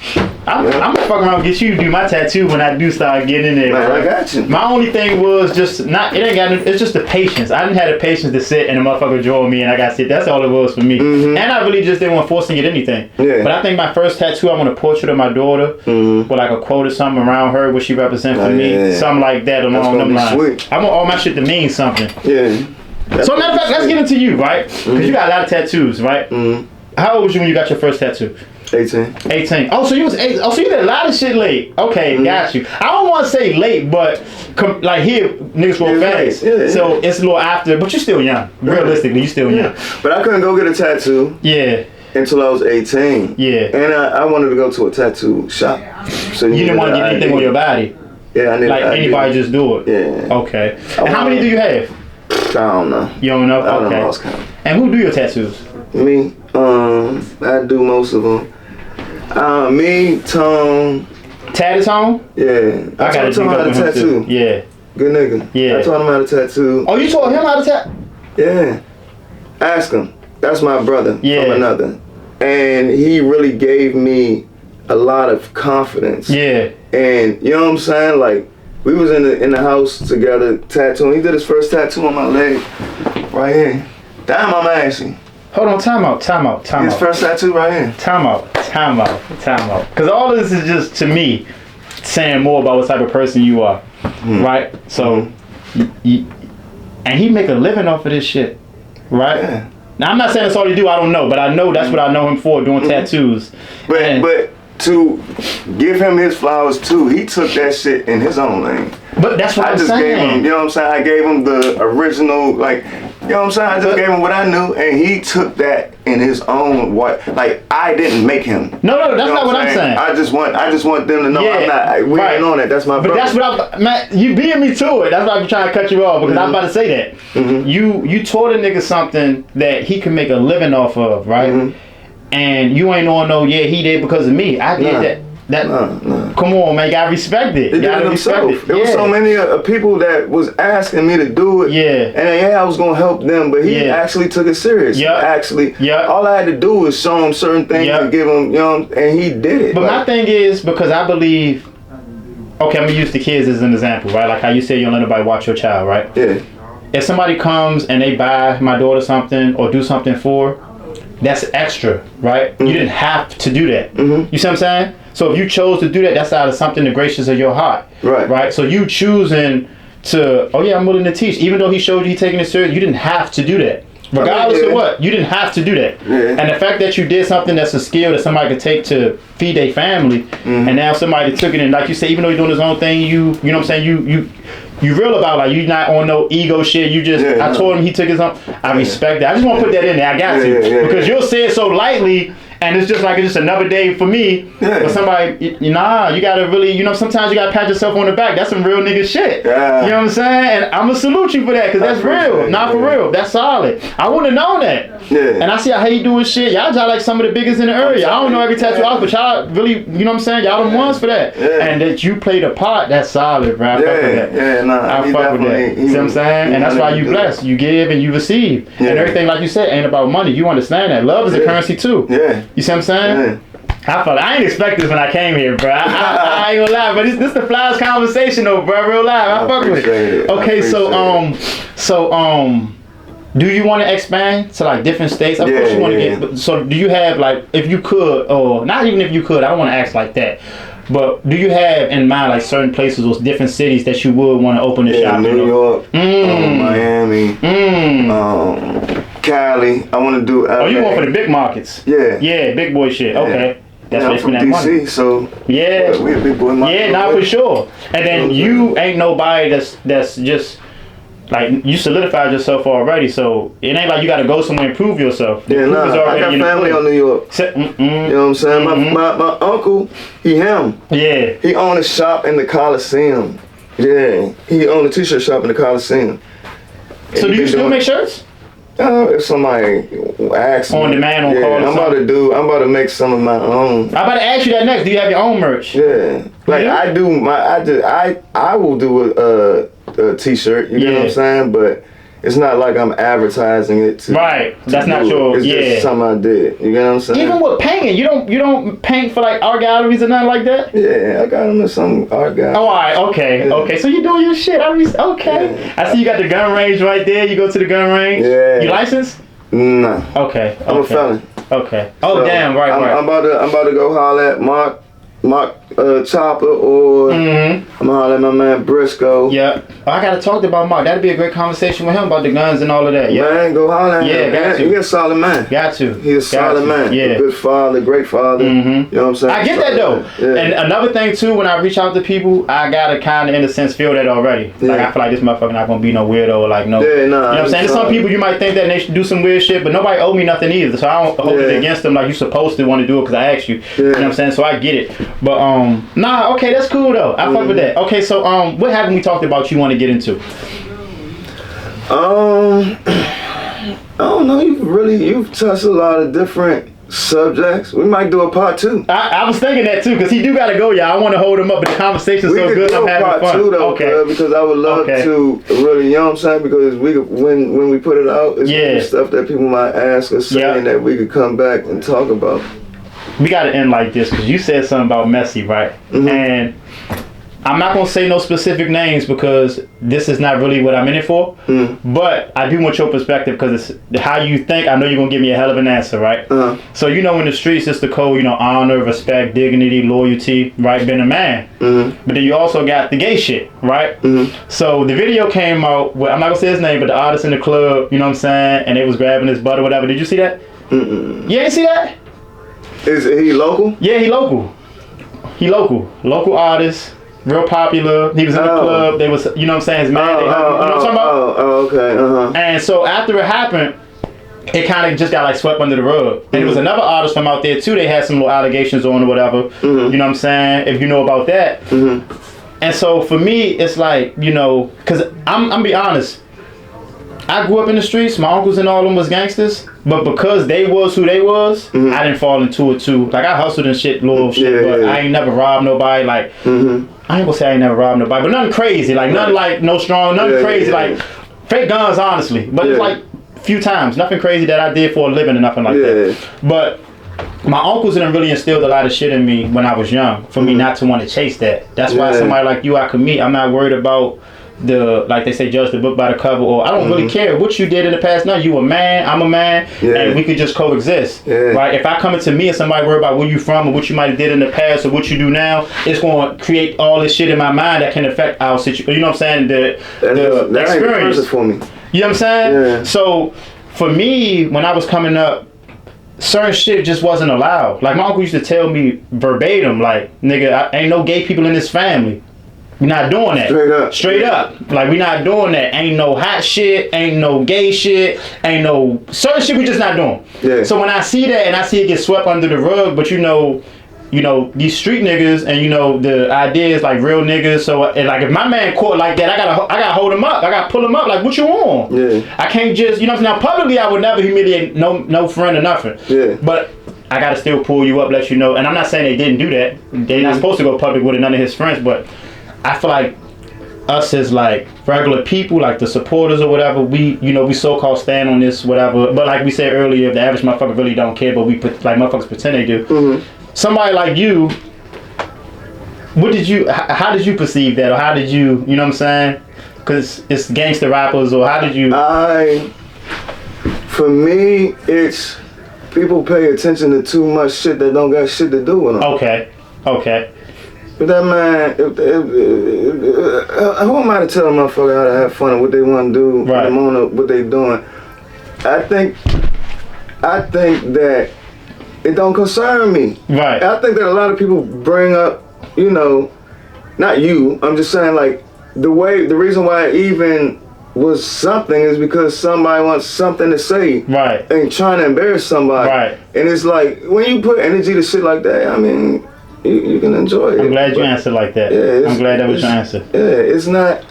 I'm gonna fuck around and get you to do my tattoo when I do start getting in there. Man, I got you. My only thing was just it's just the patience. I didn't have the patience to sit and the motherfucker draw me and I got to sit. That's all it was for me. And I really just didn't want forcing it anything. Yeah. But I think my first tattoo, I want a portrait of my daughter with like a quote or something around her, what she represents for me. Yeah. Something like that along them lines. Sweet. I want all my shit to mean something. Yeah. So matter of fact, let's get into you, right? Because you got a lot of tattoos, right? How old was you when you got your first tattoo? 18. Oh, so you was 8. Oh, so you did a lot of shit late. Okay, got you. I don't want to say late, but like here, niggas grow fast. Yeah. So it's a little after, but you're still young. Realistically, you're still young. But I couldn't go get a tattoo. Yeah. Until I was 18. Yeah. And I wanted to go to a tattoo shop. So you didn't want to get anything on your body. Yeah, I need. Like anybody just do it. Yeah. Okay. And how many do you have? I don't know. You don't know? I don't know. I lost count. And who do your tattoos? Me. I do most of them. Me, Tom. Tatted Tom? Yeah. I taught him how to tattoo. Yeah. Good nigga. Yeah. I taught him how to tattoo. Oh, you taught him how to tattoo? Yeah. Ask him. That's my brother from another. And he really gave me a lot of confidence. Yeah. And you know what I'm saying? Like, we was in the house together tattooing. He did his first tattoo on my leg. Right here. Damn, I'm ashy. Hold on, time out. His first tattoo right here. Time out. Because all this is just, to me, saying more about what type of person you are. Right? So, and he make a living off of this shit. Right? Now I'm not saying that's all he do. I don't know, but I know that's what I know him for, doing tattoos. But to give him his flowers too, he took that shit in his own lane. But that's what I'm saying. Gave him, you know what I'm saying? I gave him the original, like, you know what I'm saying? I just gave him what I knew, and he took that in his own way. Like, I didn't make him. No, that's not what I'm saying. I just want them to know I'm not. We ain't on that. That's my brother. But that's what man, you beat me to it. That's why I'm trying to cut you off, because I'm about to say that. You taught a nigga something that he can make a living off of, right? And you ain't on no, he did because of me. I did that. Come on, man, you gotta respect it. You gotta respect it. There was so many people that was asking me to do it. And I was gonna help them, but he actually took it serious. All I had to do was show him certain things and give him, you know, and he did it. But my thing is, because I believe, okay, I'm gonna use the kids as an example, right? Like how you said you don't let nobody watch your child, right? If somebody comes and they buy my daughter something or do something for her, that's extra, right? You didn't have to do that. You see what I'm saying? So if you chose to do that, that's out of something the gracious of your heart. Right? So you choosing to, I'm willing to teach. Even though he showed you he taking it serious, you didn't have to do that. Regardless of what, you didn't have to do that. And the fact that you did something that's a skill that somebody could take to feed their family, and now somebody took it and, like you say, even though you're doing his own thing, you know what I'm saying, you real about, like, you not on no ego shit. You just, I told him he took his own. I respect that. I just want to put that in there. I got to. Because you'll say it so lightly, and it's just like, it's just another day for me. But somebody, you gotta really, sometimes you gotta pat yourself on the back. That's some real nigga shit. You know what I'm saying? And I'm gonna salute you for that, because that's real. Not for real. That's solid. I wouldn't have known that. And I see how he doing shit. Y'all like some of the biggest in the area. I don't know every tattoo artist, but y'all really, you know what I'm saying? Y'all the ones for that. And that you played a part, that's solid, bro. I fuck with that. I fuck with that. See what I'm saying? And that's why you bless. You give and you receive. And everything, like you said, ain't about money. You understand that. Love is a currency too. You see what I'm saying? I ain't expect this when I came here, bro. I ain't gonna lie, but this the flyest conversation though, bro. Real live. I fuck with it. Okay, so do you want to expand to like different states? Of course you want to get. So do you have, like, if you could, or not even if you could, I don't want to ask like that. But do you have in mind like certain places or different cities that you would want to open a shop? New York, Miami, Cali. I want to do LA. Oh, you want for the big markets? Yeah, big boy shit. Okay. That's I'm from DC, money. So we a big boy market. Yeah, not for sure. And then you ain't nobody that's just like, you solidified yourself already, so it ain't like you gotta go somewhere and prove yourself. I got family on New York. You know what I'm saying? My uncle, he owned a shop in the Coliseum. He owned a t-shirt shop in the Coliseum. So do you still make shirts? If somebody asks me. On demand, on call. I'm about to make some of my own. I'm about to ask you that next. Do you have your own merch? Like I do I will do a t-shirt, you know what I'm saying? But it's not like I'm advertising it to. That's not your. It's just something I did. You know what I'm saying? Even with painting, you don't paint for like art galleries or nothing like that. I got them in some art galleries. Oh, all right, okay. So you doing your shit? I see you got the gun range right there. You go to the gun range. You licensed? No. Okay. I'm a felon. Okay. Oh, so damn. Right. I'm about to go holler at Mark Chopper, or I'm gonna holler at my man Briscoe. I gotta talk about Mark. That'd be a great conversation with him about the guns and all of that. Man, go holler at him. Got you. He's a solid man. Got to. He's a solid man. A good father, great father. You know what I'm saying? I get that though. And another thing too, when I reach out to people, I gotta kind of, in a sense, feel that already. Like, I feel like this motherfucker not gonna be no weirdo, or like no. You know what I'm saying? There's some people you might think that they should do some weird shit, but nobody owe me nothing either. So I don't hold it against them like you supposed to want to do it because I asked you. You know what I'm saying? So I get it. But okay, that's cool though. I fuck with that. Okay, so what haven't we talked about you want to get into? I don't know. You've touched a lot of different subjects. We might do a part 2. I was thinking that too, because he do gotta go, y'all. I want to hold him up, but the conversation's so good. I'm having fun. We could do a part 2 though, because I would love to really, you know what I'm saying? Because when we put it out, it's stuff that people might ask us, saying that we could come back and talk about. We gotta end like this, because you said something about messy, right? And I'm not gonna say no specific names because this is not really what I'm in it for. But I do want your perspective because it's how you think. I know you're gonna give me a hell of an answer, right? So you know, in the streets, it's the code. You know, honor, respect, dignity, loyalty, right? Being a man. But then you also got the gay shit, right? So the video came out. With, I'm not gonna say his name, but the artist in the club. You know what I'm saying? And they was grabbing his butt or whatever. Did you see that? You ain't see that? Is he local? Yeah, he local. He local. Local artist. Real popular. He was in the club. They was, you know what I'm saying, his man. You know what I'm talking about? Okay. And so after it happened, it kind of just got like swept under the rug. And there was another artist from out there too. They had some little allegations on or whatever. You know what I'm saying? If you know about that. And so for me, it's like, you know, because I'm be honest. I grew up in the streets. My uncles and all of them was gangsters. But because they was who they was, I didn't fall into it too. Like I hustled and shit, little shit, but I ain't never robbed nobody. Like I ain't gonna say I ain't never robbed nobody, but nothing crazy. Like nothing like no strong, nothing crazy. Like fake guns, honestly. But it's like a few times, nothing crazy that I did for a living or nothing like that. But my uncles didn't really instilled a lot of shit in me when I was young for me not to want to chase that. That's why somebody like you I could meet. I'm not worried about the, like they say, judge the book by the cover, or I don't really care what you did in the past. No, you a man, I'm a man, and we could just coexist, right? If I come into me and somebody worry about where you from or what you might have did in the past or what you do now, it's going to create all this shit in my mind that can affect our situation. You know what I'm saying? The experience for me. You know what I'm saying? So for me, when I was coming up, certain shit just wasn't allowed. Like my uncle used to tell me verbatim, like, nigga, ain't no gay people in this family. We not doing that. Straight up. Like, we not doing that. Ain't no hot shit. Ain't no gay shit. Ain't no certain shit we just not doing. So when I see that and I see it get swept under the rug, but you know, these street niggas and you know, the idea is like real niggas. So like if my man caught like that, I gotta hold him up. I gotta pull him up. Like, what you on? I can't just, you know what I'm saying? Now publicly I would never humiliate no friend or nothing. But I gotta still pull you up, let you know. And I'm not saying they didn't do that. They're not supposed to go public with none of his friends, but I feel like us as like regular people, like the supporters or whatever, we so-called stand on this, whatever. But like we said earlier, the average motherfucker really don't care, but we put like motherfuckers pretend they do. Somebody like you, how did you perceive that, or how did you know what I'm saying? Because it's gangster rappers, or how did you? For me, it's people pay attention to too much shit that don't got shit to do with them. Okay. But that man, who am I to tell a motherfucker how to have fun and what they want to do, what they doing? I think that it don't concern me. Right. I think that a lot of people bring up, you know, not you, I'm just saying like the reason why it even was something is because somebody wants something to say. Right. And trying to embarrass somebody. Right. And it's like, when you put energy to shit like that, I mean, you can enjoy it. I'm glad you answered like that. I'm glad that was your answer. Yeah, it's not,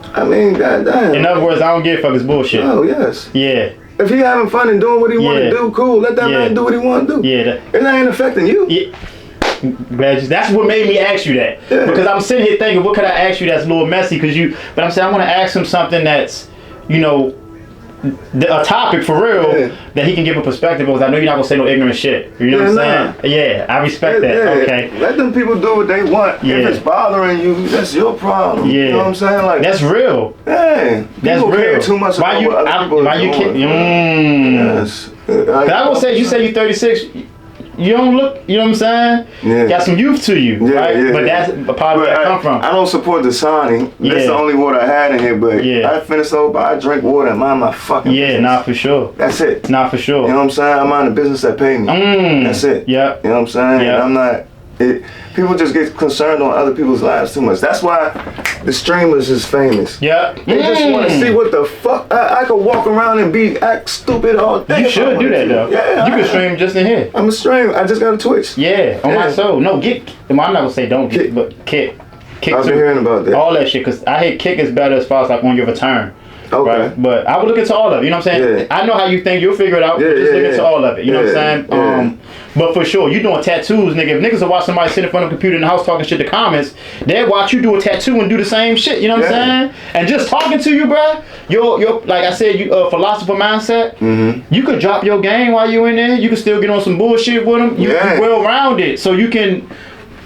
I mean, goddamn. In other words, I don't give a fuck, it's bullshit. Oh, yes. Yeah. If he having fun and doing what he want to do, cool. Let that man do what he want to do. Yeah. It ain't affecting you. Yeah. Glad you, that's what made me ask you that. Because I'm sitting here thinking, what could I ask you that's a little messy? But I'm saying I want to ask him something that's, you know, a topic for real that he can give a perspective on. I know you're not gonna say no ignorant shit. You know what I'm saying? Yeah, I respect that. Okay. Let them people do what they want. If it's bothering you, that's your problem. You know what I'm saying? Like, that's real. Yeah. That's real. Care too much about what other people are doing. Yes. I gonna say, you say you're 36. You don't look, you know what I'm saying? Got some youth to you, right? But that's a part of where I come from. I don't support the signing. That's the only water I had in here, but I finished over, I drink water and mind my fucking business. Nah, for sure. That's it. Nah, for sure. You know what I'm saying? I mind the business that pay me. That's it. Yeah. You know what I'm saying? And I'm not, people just get concerned on other people's lives too much. That's why the streamers is famous. They just want to see what the fuck. I could walk around and act stupid all day. You should do that though. You can stream just in here. I'm a streamer. I just got a Twitch. On my soul. No, get. I'm not gonna say don't get, but kick. I've been hearing about that. All that shit, cause I hate kick is better as far as like on your return. Okay. Right? But I would look into all of it. You know what I'm saying? I know how you think. You'll figure it out. Just look into all of it. You know what I'm saying? But for sure, you doing tattoos, nigga. If niggas will watch somebody sit in front of a computer in the house talking shit to comments, they'll watch you do a tattoo and do the same shit. You know what I'm saying? And just talking to you, bruh. Your like I said, you philosopher mindset. You could drop your game while you in there. You can still get on some bullshit with them. You well rounded, so you can.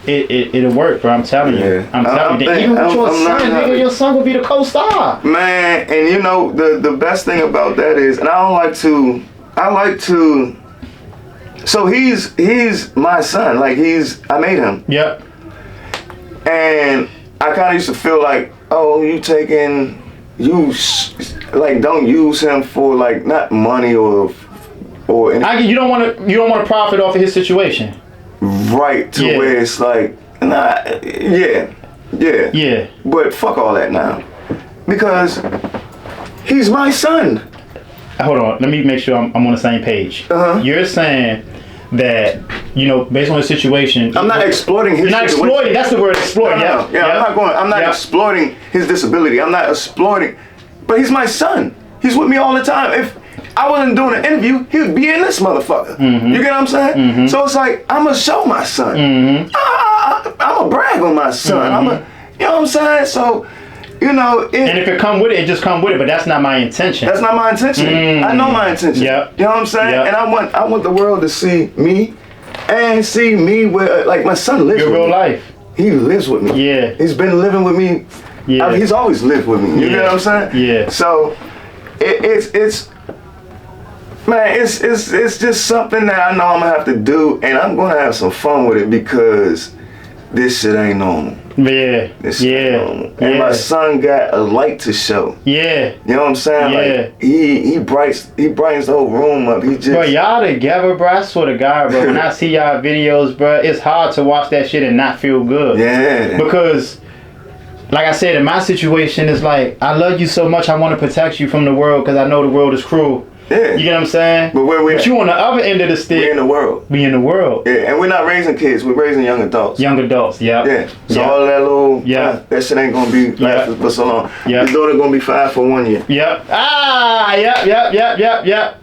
it'll work, bro. I'm telling you. I'm telling you. Even with your son, nigga, your son will be the co-star. Man, and you know the best thing about that is, and I like to. So he's my son. Like I made him. Yep. And I kind of used to feel like, oh, don't use him for like not money or anything. You don't want to profit off of his situation. Right, to where it's like, nah, yeah. But fuck all that now. Because he's my son. Hold on, let me make sure I'm on the same page. You're saying that, based on the situation, I'm not exploiting his. You're not exploiting. That's the word, exploiting. I'm not exploiting his disability. I'm not exploiting, but he's my son. He's with me all the time. If I wasn't doing an interview, he would be in this motherfucker. You get what I'm saying? So it's like, I'm gonna show my son. I'm gonna brag on my son. You know what I'm saying? So, and if it come with it, it just come with it. But that's not my intention. That's not my intention. I know my intention. Yep. You know what I'm saying? Yep. And I want the world to see me, and see me where, like, my son lives. Your with real me. life. He lives with me. Yeah. He's been living with me. Yeah. He's always lived with me. You know what I'm saying? Yeah. So it's man, it's just something that I know I'm gonna have to do, and I'm gonna have some fun with it because this shit ain't normal. Yeah. This shit ain't normal. And my son got a light to show. Yeah. You know what I'm saying? Yeah. Like he brightens the whole room up. He just. Bro, y'all together, bro. I swear to God, bro. When I see y'all videos, bro, it's hard to watch that shit and not feel good. Yeah. Because, like I said, in my situation, it's like, I love you so much, I want to protect you from the world because I know the world is cruel. Yeah. You get what I'm saying? But where we But you on the other end of the stick. We in the world. We in the world. Yeah, and we're not raising kids. We're raising young adults. Young adults, yeah. Yeah. So all that little, that shit ain't gonna be lasting for so long. Yeah. His daughter gonna be 5 for 1 year. Yep. Yep.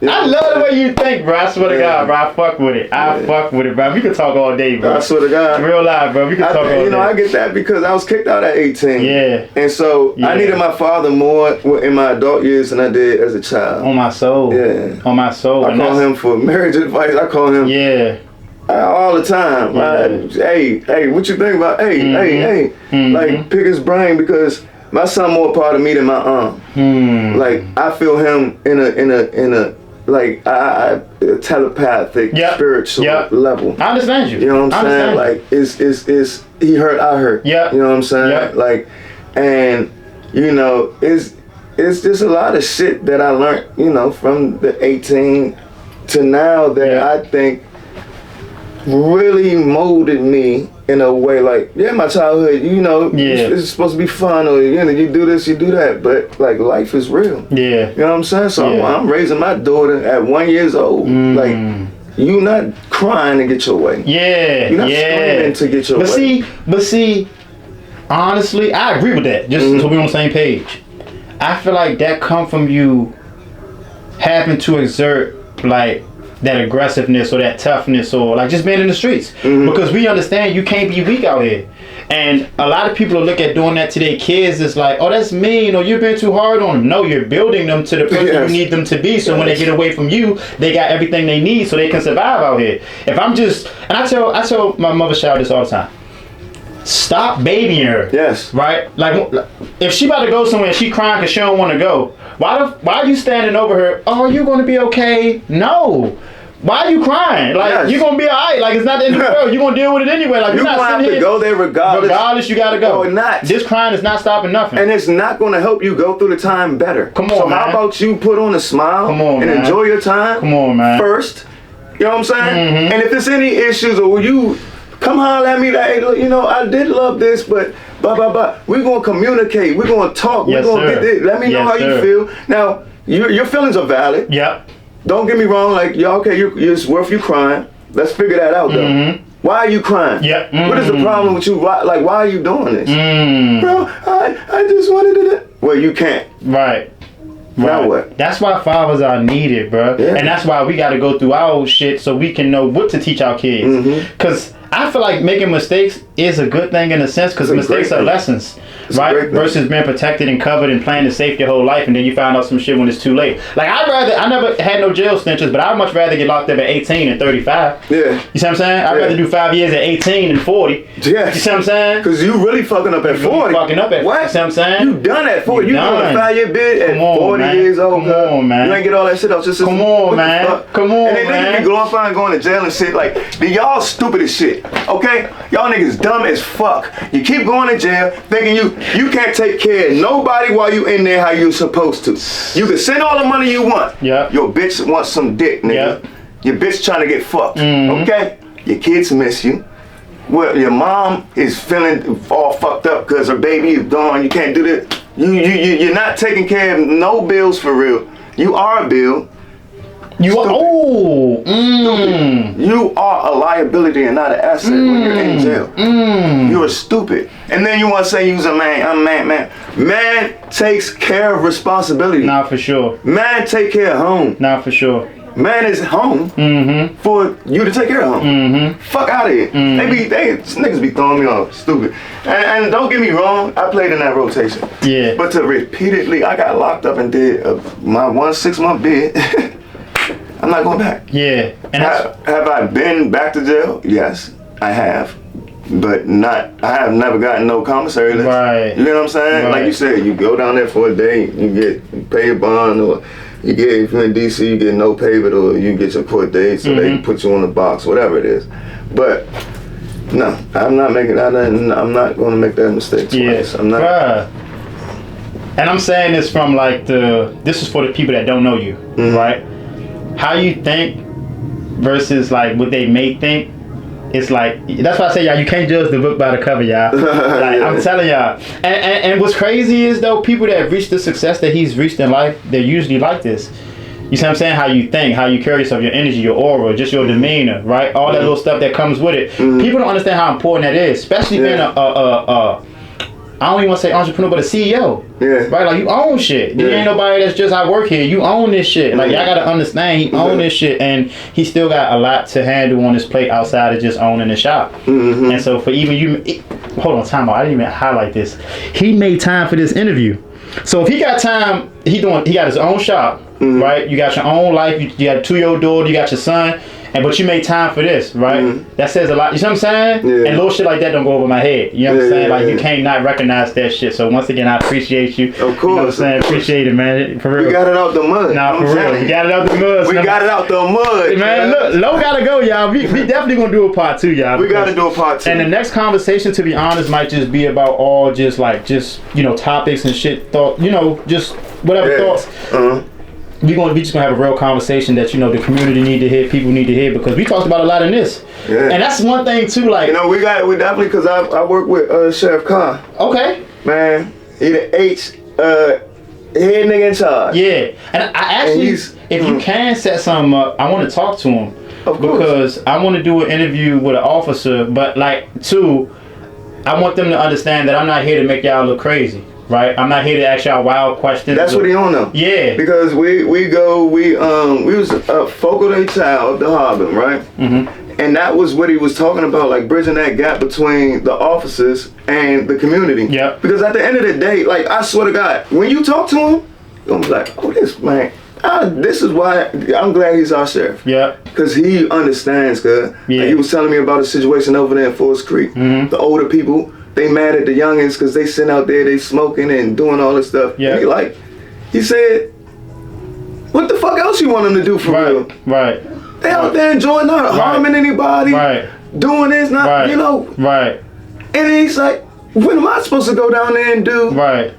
I love the way you think, bro. I swear to God, bro. I fuck with it. I fuck with it, bro. We can talk all day, bro. I swear to God. Real life, bro. We can talk all day. I get that because I was kicked out at 18. Yeah. And so I needed my father more in my adult years than I did as a child. On my soul. Yeah. On my soul. I call him for marriage advice. I call him. Yeah. All the time. Hey, what you think about? Hey. Like, pick his brain because my son more a part of me than my aunt. Like, I feel him in a like a telepathic spiritual level. I understand you. You know what I'm saying? Like, it's he hurt, I hurt. Yeah. You know what I'm saying? Like, and it's just a lot of shit that I learned, from the 18 to now that I think really molded me in a way like, my childhood, it's supposed to be fun or, you do this, you do that, but like life is real. Yeah. You know what I'm saying? So I'm raising my daughter at 1 year old. Like, you not crying to get your way. Yeah. You're not screaming to get your way. But see, honestly, I agree with that. Just so we're on the same page. I feel like that come from you having to exert like that aggressiveness or that toughness or like just being in the streets because we understand you can't be weak out here, and a lot of people look at doing that to their kids as like, oh, that's mean or you're being too hard on them. No, you're building them to the person you need them to be, so when they get away from you, they got everything they need so they can survive out here. If I'm just, and I tell my mother's child this all the time, stop babying her. Yes. Right? Like, if she about to go somewhere and she crying because she don't want to go, why are you standing over her? Oh, are you going to be okay? No. Why are you crying? Like, you're going to be all right. Like, it's not the end of the world. You're going to deal with it anyway. Like, you're not going to have to go there regardless. Regardless, you got to go. Or not. This crying is not stopping nothing. And it's not going to help you go through the time better. Come on, so man. How about you put on a smile and enjoy your time? Come on, man. First. You know what I'm saying? And if there's any issues or you come holler at me that, hey, look, I did love this, but blah, blah, blah. We're going to communicate. We're going to talk. We're going to get this. Let me know how you feel. Now, your feelings are valid. Yep. Don't get me wrong. Like, it's worth you crying. Let's figure that out, though. Why are you crying? Yep. What is the problem with you? Why are you doing this? Bro, I just wanted to. Well, you can't. Right. Now what? That's why fathers are needed, bro. Yeah. And that's why we got to go through our shit so we can know what to teach our kids. Because I feel like making mistakes is a good thing in a sense because mistakes are lessons, right? Versus being protected and covered and playing it safe your whole life, and then you find out some shit when it's too late. Like I never had no jail stenches, but I'd much rather get locked up at 18 and 35. Yeah. You see what I'm saying? I'd rather do 5 years at 18 than 40. Yeah. You see what I'm saying? Because you really fucking up at 40. Fucking up at what? You see what I'm saying? You done at 40. You doing a 5-year bid at 40 man. years old. Come on, man. You ain't get all that shit out. Just Come on, man. Come on, and they man. be glorifying going to jail and shit. Like, y'all stupid as shit. Okay? Y'all niggas dumb as fuck. You keep going to jail thinking you can't take care of nobody while you in there how you supposed to. You can send all the money you want. Yeah. Your bitch wants some dick, nigga. Yep. Your bitch trying to get fucked. Mm-hmm. Okay? Your kids miss you. Well, your mom is feeling all fucked up because her baby is gone. You can't do that. You're not taking care of no bills for real. You are a bill. You are a liability and not an asset when you're in jail. You're stupid. And then you want to say you's a man. I'm man. Man takes care of responsibility. Nah, for sure. Man take care of home. Nah, for sure. Man is home for you to take care of home. Fuck out of here. Niggas be throwing me off. Stupid. And don't get me wrong, I played in that rotation. Yeah. But to repeatedly, I got locked up and did my 1 6-month bid. I'm not going back. Yeah. And have I been back to jail? Yes, I have. But I have never gotten no commissary list. Right. You know what I'm saying? Right. Like you said, you go down there for a day, you pay a bond, or if you're in DC, you get no payment, or you get your court date, so they put you on the box, whatever it is. But no, I'm not going to make that mistake twice. I'm not. Bruh. And I'm saying this from this is for the people that don't know you, right? How you think versus like what they may think. It's like, that's why I say, y'all, you can't judge the book by the cover, y'all. Like, I'm telling y'all. And what's crazy is, though, people that reach the success that he's reached in life, they're usually like this. You see what I'm saying? How you think, how you carry yourself, your energy, your aura, just your demeanor, right? All that little stuff that comes with it. People don't understand how important that is, especially being I don't even want to say entrepreneur, but a CEO. Yeah. Right? Like, you own shit. You ain't nobody that's just, I work here. You own this shit. Like, y'all got to understand, he own this shit. And he still got a lot to handle on his plate outside of just owning the shop. And so, for even you, hold on, time out. I didn't even highlight this. He made time for this interview. So, if he got time, he got his own shop, right? You got your own life. You got a 2-year-old daughter. You got your son. But you made time for this, right? That says a lot. You know what I'm saying? Yeah. And little shit like that don't go over my head. You know what I'm saying? Like, you can't not recognize that shit. So once again, I appreciate you. Of course. You know what I'm saying? Appreciate it, man. For real. We got it out the mud. Nah, for real. We got it out the mud. We got it out the mud. Man, look, Lo gotta go, y'all. We definitely gonna do a part 2, y'all. We gotta do a part 2. And the next conversation, to be honest, might just be about all just topics and shit, just whatever thoughts. We just gonna have a real conversation that the community need to hear, people need to hear, because we talked about a lot in this. Yeah. And that's one thing too, like we definitely, because I work with Sheriff Khan. Okay. Man, he the head nigga in charge. Yeah. And I actually, if you can set something up, I want to talk to him. Of course. Because I want to do an interview with an officer, but I want them to understand that I'm not here to make y'all look crazy. Right, I'm not here to ask y'all wild questions. That's what he on though. Yeah, because we was a focal day child of the Harbin, right? And that was what he was talking about, like bridging that gap between the officers and the community. Yeah. Because at the end of the day, like I swear to God, when you talk to him, you're gonna be like, oh, this man. This is why I'm glad he's our sheriff. Yeah. Because he understands, cuz. Yeah. Like he was telling me about a situation over there in Forest Creek. The older people. They mad at the youngins because they sitting out there, they smoking and doing all this stuff. Yeah. And he said, what the fuck else you want them to do for real? Right. They out there enjoying, not harming anybody. Right. Doing this, not, Right. And then he's like, what am I supposed to go down there and do? Right.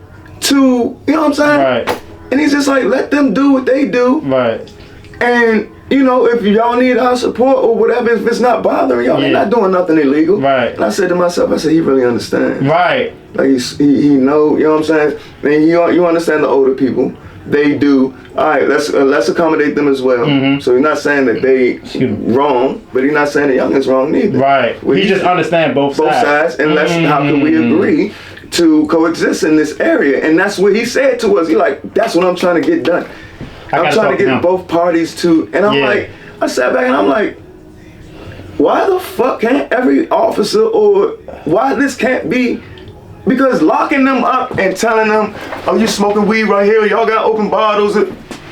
To, you know what I'm saying? Right. And he's just like, let them do what they do. Right. And, if y'all need our support or whatever, if it's not bothering y'all, they're not doing nothing illegal. Right. And I said to myself, he really understands. Right. Like he know, you know what I'm saying? And you understand the older people. They do. All right, let's accommodate them as well. So he's not saying that they wrong, but he's not saying the young is wrong neither. Right. He just understand both sides. And how can we agree to coexist in this area? And that's what he said to us. He that's what I'm trying to get done. I'm trying to get both parties to, and I'm like, I sat back and I'm like, why the fuck can't every officer, or why this can't be? Because locking them up and telling them, oh, you smoking weed right here, y'all got open bottles,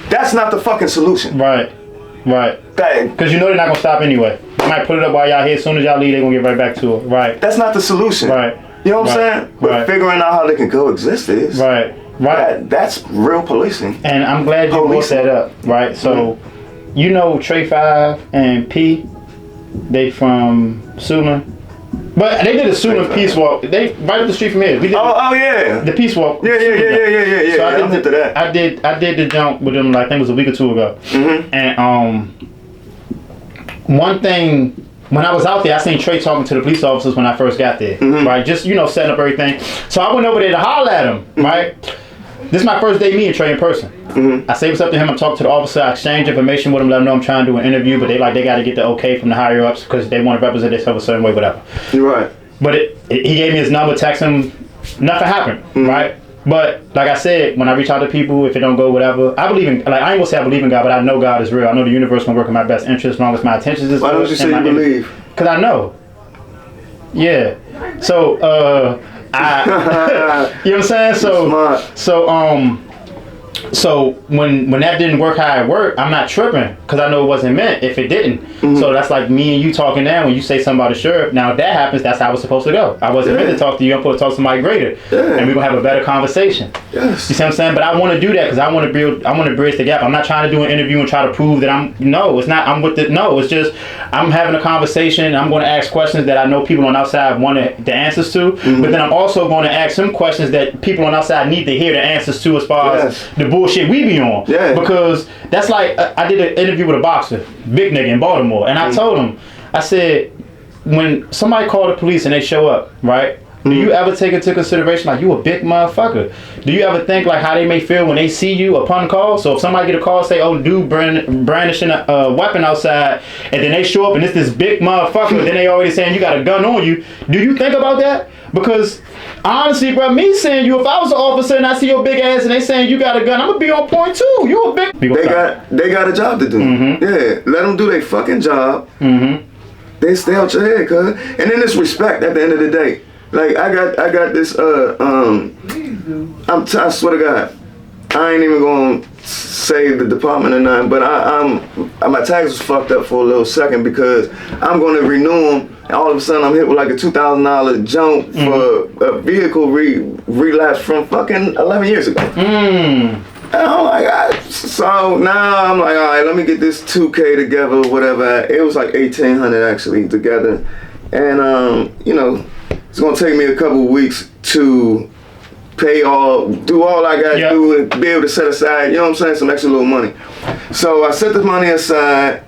that's not the fucking solution. Right. Because you know they're not gonna stop anyway. They might put it up while y'all here. As soon as y'all leave, they're gonna get right back to it. Right. That's not the solution. Right. You know what I'm saying? But figuring out how they can coexist is. Right. That's real policing. And I'm glad you brought that up. Right. So, you know Trey 5 and P, they from Suitland. But they did a Suitland peace walk. They right up the street from here. We did yeah. The peace walk. Yeah. So I'm into that. I did the jump with them. Like, I think it was a week or two ago. Mm-hmm. And one thing, when I was out there, I seen Trey talking to the police officers when I first got there. Mm-hmm. Right, just setting up everything. So I went over there to holler at him. Mm-hmm. Right. This is my first day meeting Trey in person. Mm-hmm. I say what's up to him. I talk to the officer. I exchange information with him. Let him know I'm trying to do an interview, but they got to get the okay from the higher ups because they want to represent themselves a certain way, whatever. You're right. But he gave me his number, text him. Nothing happened. Mm-hmm. Right. But like I said, when I reach out to people, if it don't go, whatever, I believe in. Like, I ain't gonna say I believe in God, but I know God is real. I know the universe gonna work in my best interest as long as my intentions is. Why don't you say you believe? Because I know. Yeah. So I. You know what I'm saying? So when that didn't work how it worked, I'm not tripping because I know it wasn't meant if it didn't. Mm-hmm. So that's like me and you talking now. When you say something about the sheriff, now if that happens, that's how it's supposed to go. I wasn't meant to talk to you. I'm supposed to talk to somebody greater, and we're gonna have a better conversation. Yes. You see what I'm saying? But I want to do that because I want to bridge the gap. I'm not trying to do an interview and try to prove that it's just I'm having a conversation. I'm going to ask questions that I know people on the outside want the answers to, but then I'm also going to ask some questions that people on the outside need to hear the answers to as far as the bullshit we be on. Yeah. Because that's like, I did an interview with a boxer, big nigga in Baltimore, and I told him, I said, when somebody call the police and they show up, right? Do you ever take into consideration, like, you a big motherfucker? Do you ever think, like, how they may feel when they see you upon call? So if somebody get a call, say, oh, dude brandishing a weapon outside, and then they show up and it's this big motherfucker, then they already saying you got a gun on you. Do you think about that? Because honestly, bro, me saying you, if I was an officer and I see your big ass and they saying you got a gun, I'm gonna be on point too. You a big. They got a job to do. Mm-hmm. Yeah, let them do their fucking job. Mm-hmm. They stay out your head, cuz. And then it's respect at the end of the day. Like I got this. I swear to God, I ain't even gonna say the department or nothing, but my tags was fucked up for a little second because I'm gonna renew them. And all of a sudden, I'm hit with like a $2,000 jump for a vehicle relapse from fucking 11 years ago. And I'm like, so now I'm like, all right, let me get this 2K together, whatever. It was like 1,800 actually together, and it's gonna take me a couple of weeks to do all I gotta do and be able to set aside, you know what I'm saying, some extra little money. So I set the money aside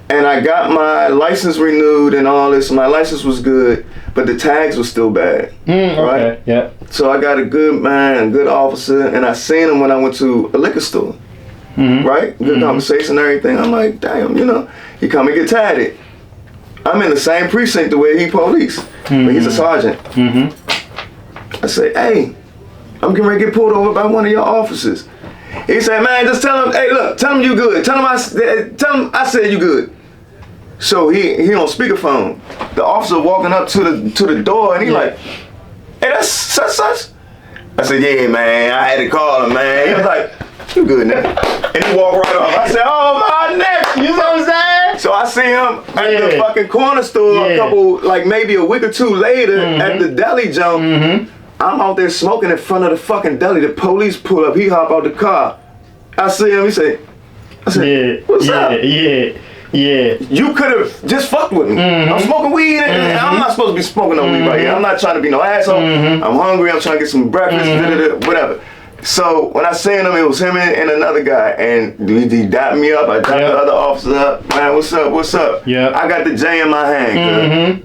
and I got my license renewed and all this. My license was good, but the tags were still bad. Right? Okay. Yeah. So I got a good man, a good officer, and I seen him when I went to a liquor store. Right? Good conversation and everything. I'm like, damn, he come and get tatted. I'm in the same precinct the way he police, but he's a sergeant. I say, hey, I'm getting ready to get pulled over by one of your officers. He said, man, just tell him, hey, look, tell him you good. Tell him I said you good. So he on speakerphone. The officer walking up to the door, and he like, hey, that's such. I said, yeah, man, I had to call him, man. He was like, you good now? And he walked right off. I said, oh, my neck. You know what I'm saying? So I see him at the fucking corner store a couple, like maybe a week or two later at the deli jump. I'm out there smoking in front of the fucking deli. The police pull up. He hop out the car. I see him. I said, what's up? Yeah. You could have just fucked with me. I'm smoking weed, and I'm not supposed to be smoking no weed right here. I'm not trying to be no asshole. I'm hungry. I'm trying to get some breakfast. Whatever. So when I seen him, it was him and another guy, and he dapped me up. I dapped the other officer up. Man, what's up? Yeah. I got the J in my hand.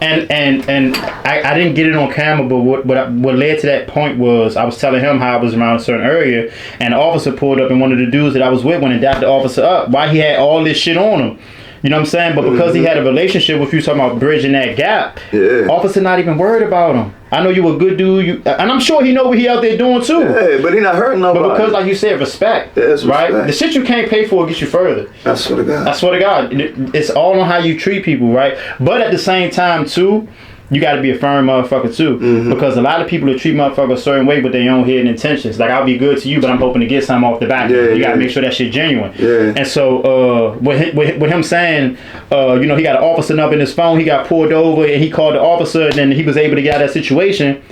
And I didn't get it on camera, but what led to that point was I was telling him how I was around a certain area, and the officer pulled up, and one of the dudes that I was with went and dapped the officer up while he had all this shit on him. You know what I'm saying? But because he had a relationship with you, talking about bridging that gap, Yeah. officer not even worried about him. I know you a good dude, and I'm sure he know what he out there doing too. Yeah, but he not hurting nobody. But because, like you said, respect, right? The shit you can't pay for will get you further. I swear to God. I swear to God, it's all on how you treat people, right? But at the same time, too, you got to be a firm motherfucker too, because a lot of people will treat motherfuckers a certain way with their own hidden intentions. Like, I'll be good to you, but I'm hoping to get something off the back. You got to make sure that shit genuine. And so, with him saying, you know, he got an officer up in his phone, he got pulled over, and he called the officer, and then he was able to get out of that situation.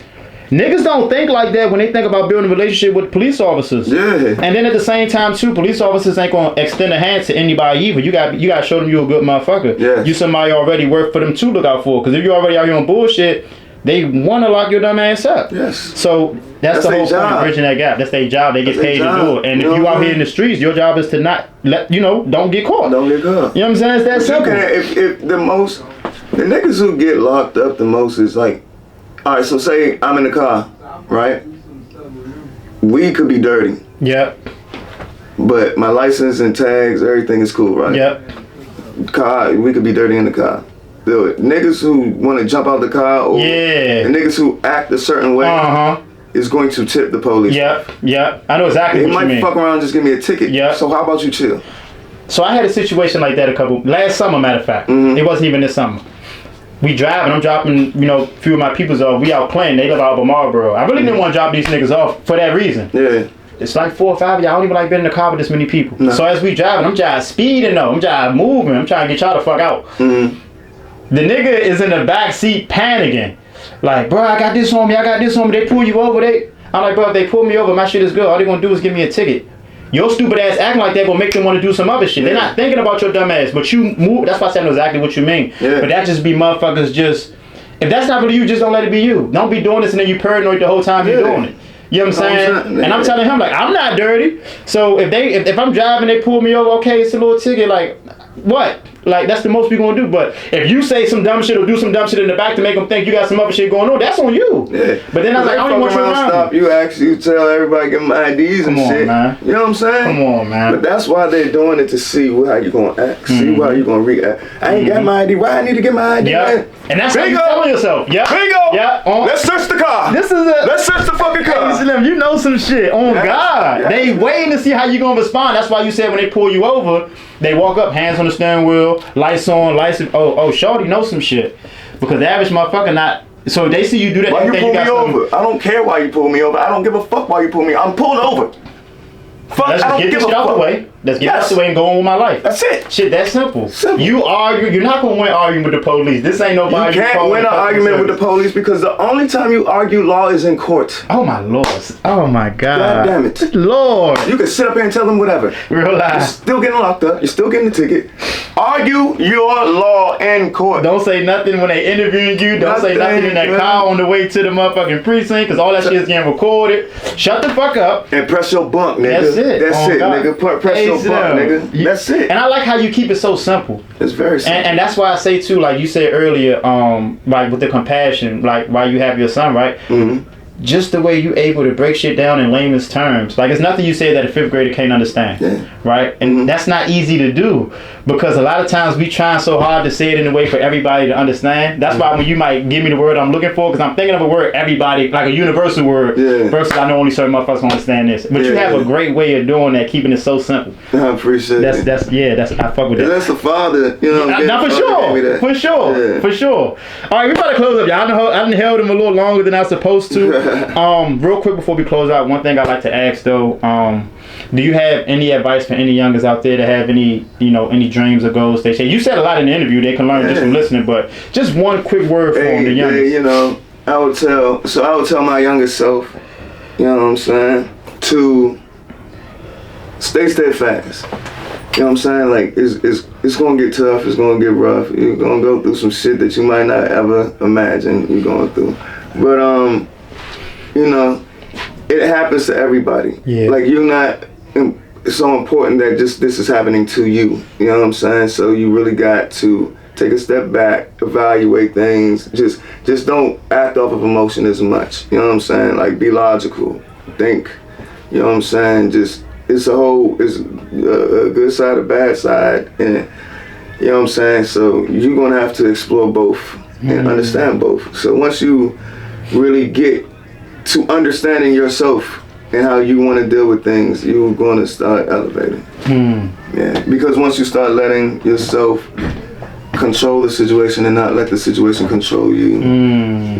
Niggas don't think like that when they think about building a relationship with police officers. And then at the same time too, police officers ain't gonna extend a hand to anybody either. You got to show them you a good motherfucker. You somebody already worth for them to look out for. Because if you already out here on bullshit, they want to lock your dumb ass up. So that's the whole point of bridging that gap. That's their job. They get paid to do it. And if you out here in the streets, your job is to not let, you know, don't get caught. Don't get caught. You know what I'm saying? It's that simple. If the niggas who get locked up the most is like, all right, so say I'm in the car, right? Weed could be dirty. But my license and tags, everything is cool, right? Car, we could be dirty in the car. Do it. Niggas who want to jump out the car, or the niggas who act a certain way, is going to tip the police. I know exactly what you mean. They might fuck around and just give me a ticket. So how about you chill? So I had a situation like that last summer, matter of fact. It wasn't even this summer. We driving, I'm dropping, you know, a few of my peoples off. We out playing, they live out of Marlboro. I really didn't want to drop these niggas off for that reason. It's like 4 or 5 of y'all. I don't even like being in the car with this many people. So as we driving, I'm trying speeding though. I'm trying moving. I'm trying to get y'all the fuck out. The nigga is in the back seat panicking. Like, bro, I got this on me. They pull you over. I'm like, bro, if they pull me over, my shit is good. All they gonna do is give me a ticket. Your stupid ass acting like that gonna make them want to do some other shit. They're not thinking about your dumb ass, but you move. That's why I said I know exactly what you mean. But that just be motherfuckers just, if that's not really you, just don't let it be you. Don't be doing this and then you paranoid the whole time you're doing it. You know what I'm saying? And I'm telling him, like, I'm not dirty. So if I'm driving, they pull me over, okay, it's a little ticket, like, what? Like, that's the most we gonna do. But if you say some dumb shit or do some dumb shit in the back to make them think you got some other shit going on, that's on you. But then I was like, I don't even want you around. Stop you, actually tell everybody, give them IDs and shit. Man. You know what I'm saying? Come on, man. But that's why they're doing it, to see how you gonna act, see how you gonna react. I ain't got my ID. Why I need to get my ID? Man? And that's what you're telling yourself. Bingo. Let's search the car. Let's search the fucking car. Hey, Slim, you know some shit. On God. They waiting to see how you gonna respond. That's why you said when they pull you over, they walk up, hands on the steering wheel, lights on, oh, shorty knows some shit. Because the average motherfucker not. So they see you do that. Why you pull me over? I don't care why you pull me over. I don't give a fuck why you pull me. I'm pulled over. Fuck, let's I don't get give this shit a out fuck. the way. Let's get out the way and go on with my life. That's it. Shit, that's simple. You argue. You're not gonna win arguing with the police. This ain't nobody. You can't win an argument with the police because the only time you argue law is in court. Oh my lord. Oh my god. God damn it. Lord. You can sit up here and tell them whatever. Real life. You're still getting locked up. You're still getting the ticket. Argue your law in court. Don't say nothing when they interviewing you. Don't say nothing in that car on the way to the motherfucking precinct, because all that shit is getting recorded. Shut the fuck up. And press your bunk, nigga. That's it. That's it, nigga. Press your bunk, nigga. That's it. And I like how you keep it so simple. It's very simple. And that's why I say too, like you said earlier, like with the compassion, like why you have your son, right? Just the way you able to break shit down in layman's terms. Like, it's nothing you say that a 5th grader can't understand, right? And that's not easy to do, because a lot of times we trying so hard to say it in a way for everybody to understand. That's why when you might give me the word I'm looking for, because I'm thinking of a word everybody, like a universal word, versus I know only certain motherfuckers can understand this. But you have a great way of doing that, keeping it so simple. I appreciate it. That's I fuck with that. That's the father, you know. Now for sure. All right, we about to close up, y'all. I done held him a little longer than I was supposed to. Real quick before we close out, one thing I'd like to ask though, do you have any advice for any youngers out there that have any, any dreams or goals they say? You said a lot in the interview they can learn just from listening, but just one quick word for them, the youngers. I would tell my younger self, you know what I'm saying, to stay steadfast. You know what I'm saying? Like, it's gonna get tough, it's gonna get rough, you're gonna go through some shit that you might not ever imagine you're going through. But it happens to everybody. Like, you're not, it's so important that just this is happening to you. You know what I'm saying? So you really got to take a step back, evaluate things. Just don't act off of emotion as much. You know what I'm saying? Like, be logical, think. You know what I'm saying? It's a good side, a bad side, and You know what I'm saying? So you're gonna have to explore both and understand both. So once you really get to understanding yourself and how you want to deal with things, you're gonna start elevating. Yeah, because once you start letting yourself control the situation and not let the situation control you,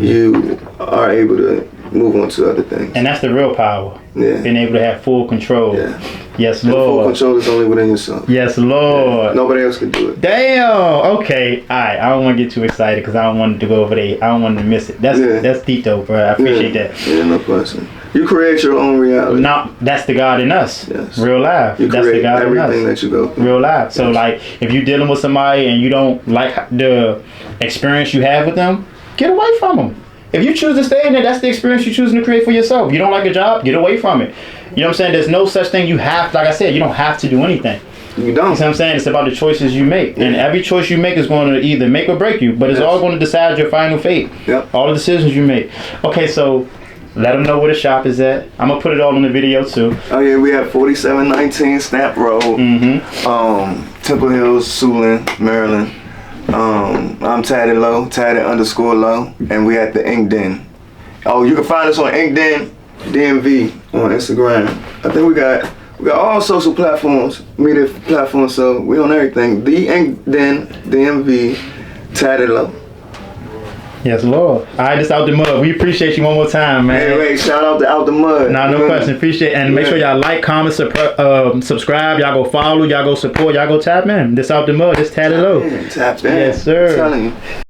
you are able to move on to other things. And that's the real power. Yeah. Being able to have full control. Yeah. Yes, And Lord. full control is only within yourself. Yes, Lord. Yeah. Nobody else can do it. Damn. Okay. All right. I don't want to get too excited because I don't want to go over there. I don't want to miss it. That's deep though, bro. I appreciate that. Yeah, no question. You create your own reality. No, that's the God in us. Yes. Real life. You That's the create God in us. everything that you go through. Real life. So like, if you're dealing with somebody and you don't like the experience you have with them, get away from them. If you choose to stay in there, that's the experience you're choosing to create for yourself. You don't like a job, get away from it. You know what I'm saying? There's no such thing you have, like I said, you don't have to do anything. You don't. You know what I'm saying? It's about the choices you make. And every choice you make is going to either make or break you, but it's all going to decide your final fate. Yep. All the decisions you make. Okay, so let them know where the shop is at. I'm going to put it all in the video too. Oh yeah, we have 4719 Snap Road, Temple Hills, Siouxland, Maryland. I'm Tatted Loo, Tatted_Loo, and we at the Ink Den. Oh, you can find us on Ink Den, DMV on Instagram. I think we got all social platforms, media platforms, so we on everything. The Ink Den, DMV, Tatted Loo. Yes, Lord. All right, this Out the Mud. We appreciate you one more time, man. Hey, shout out to Out the Mud. Nah, no question. Appreciate it. And make sure y'all like, comment, subscribe. Y'all go follow. Y'all go support. Y'all go tap in. This Out the Mud. This Tatted Loo. Tap in. Yes, sir. I'm telling you.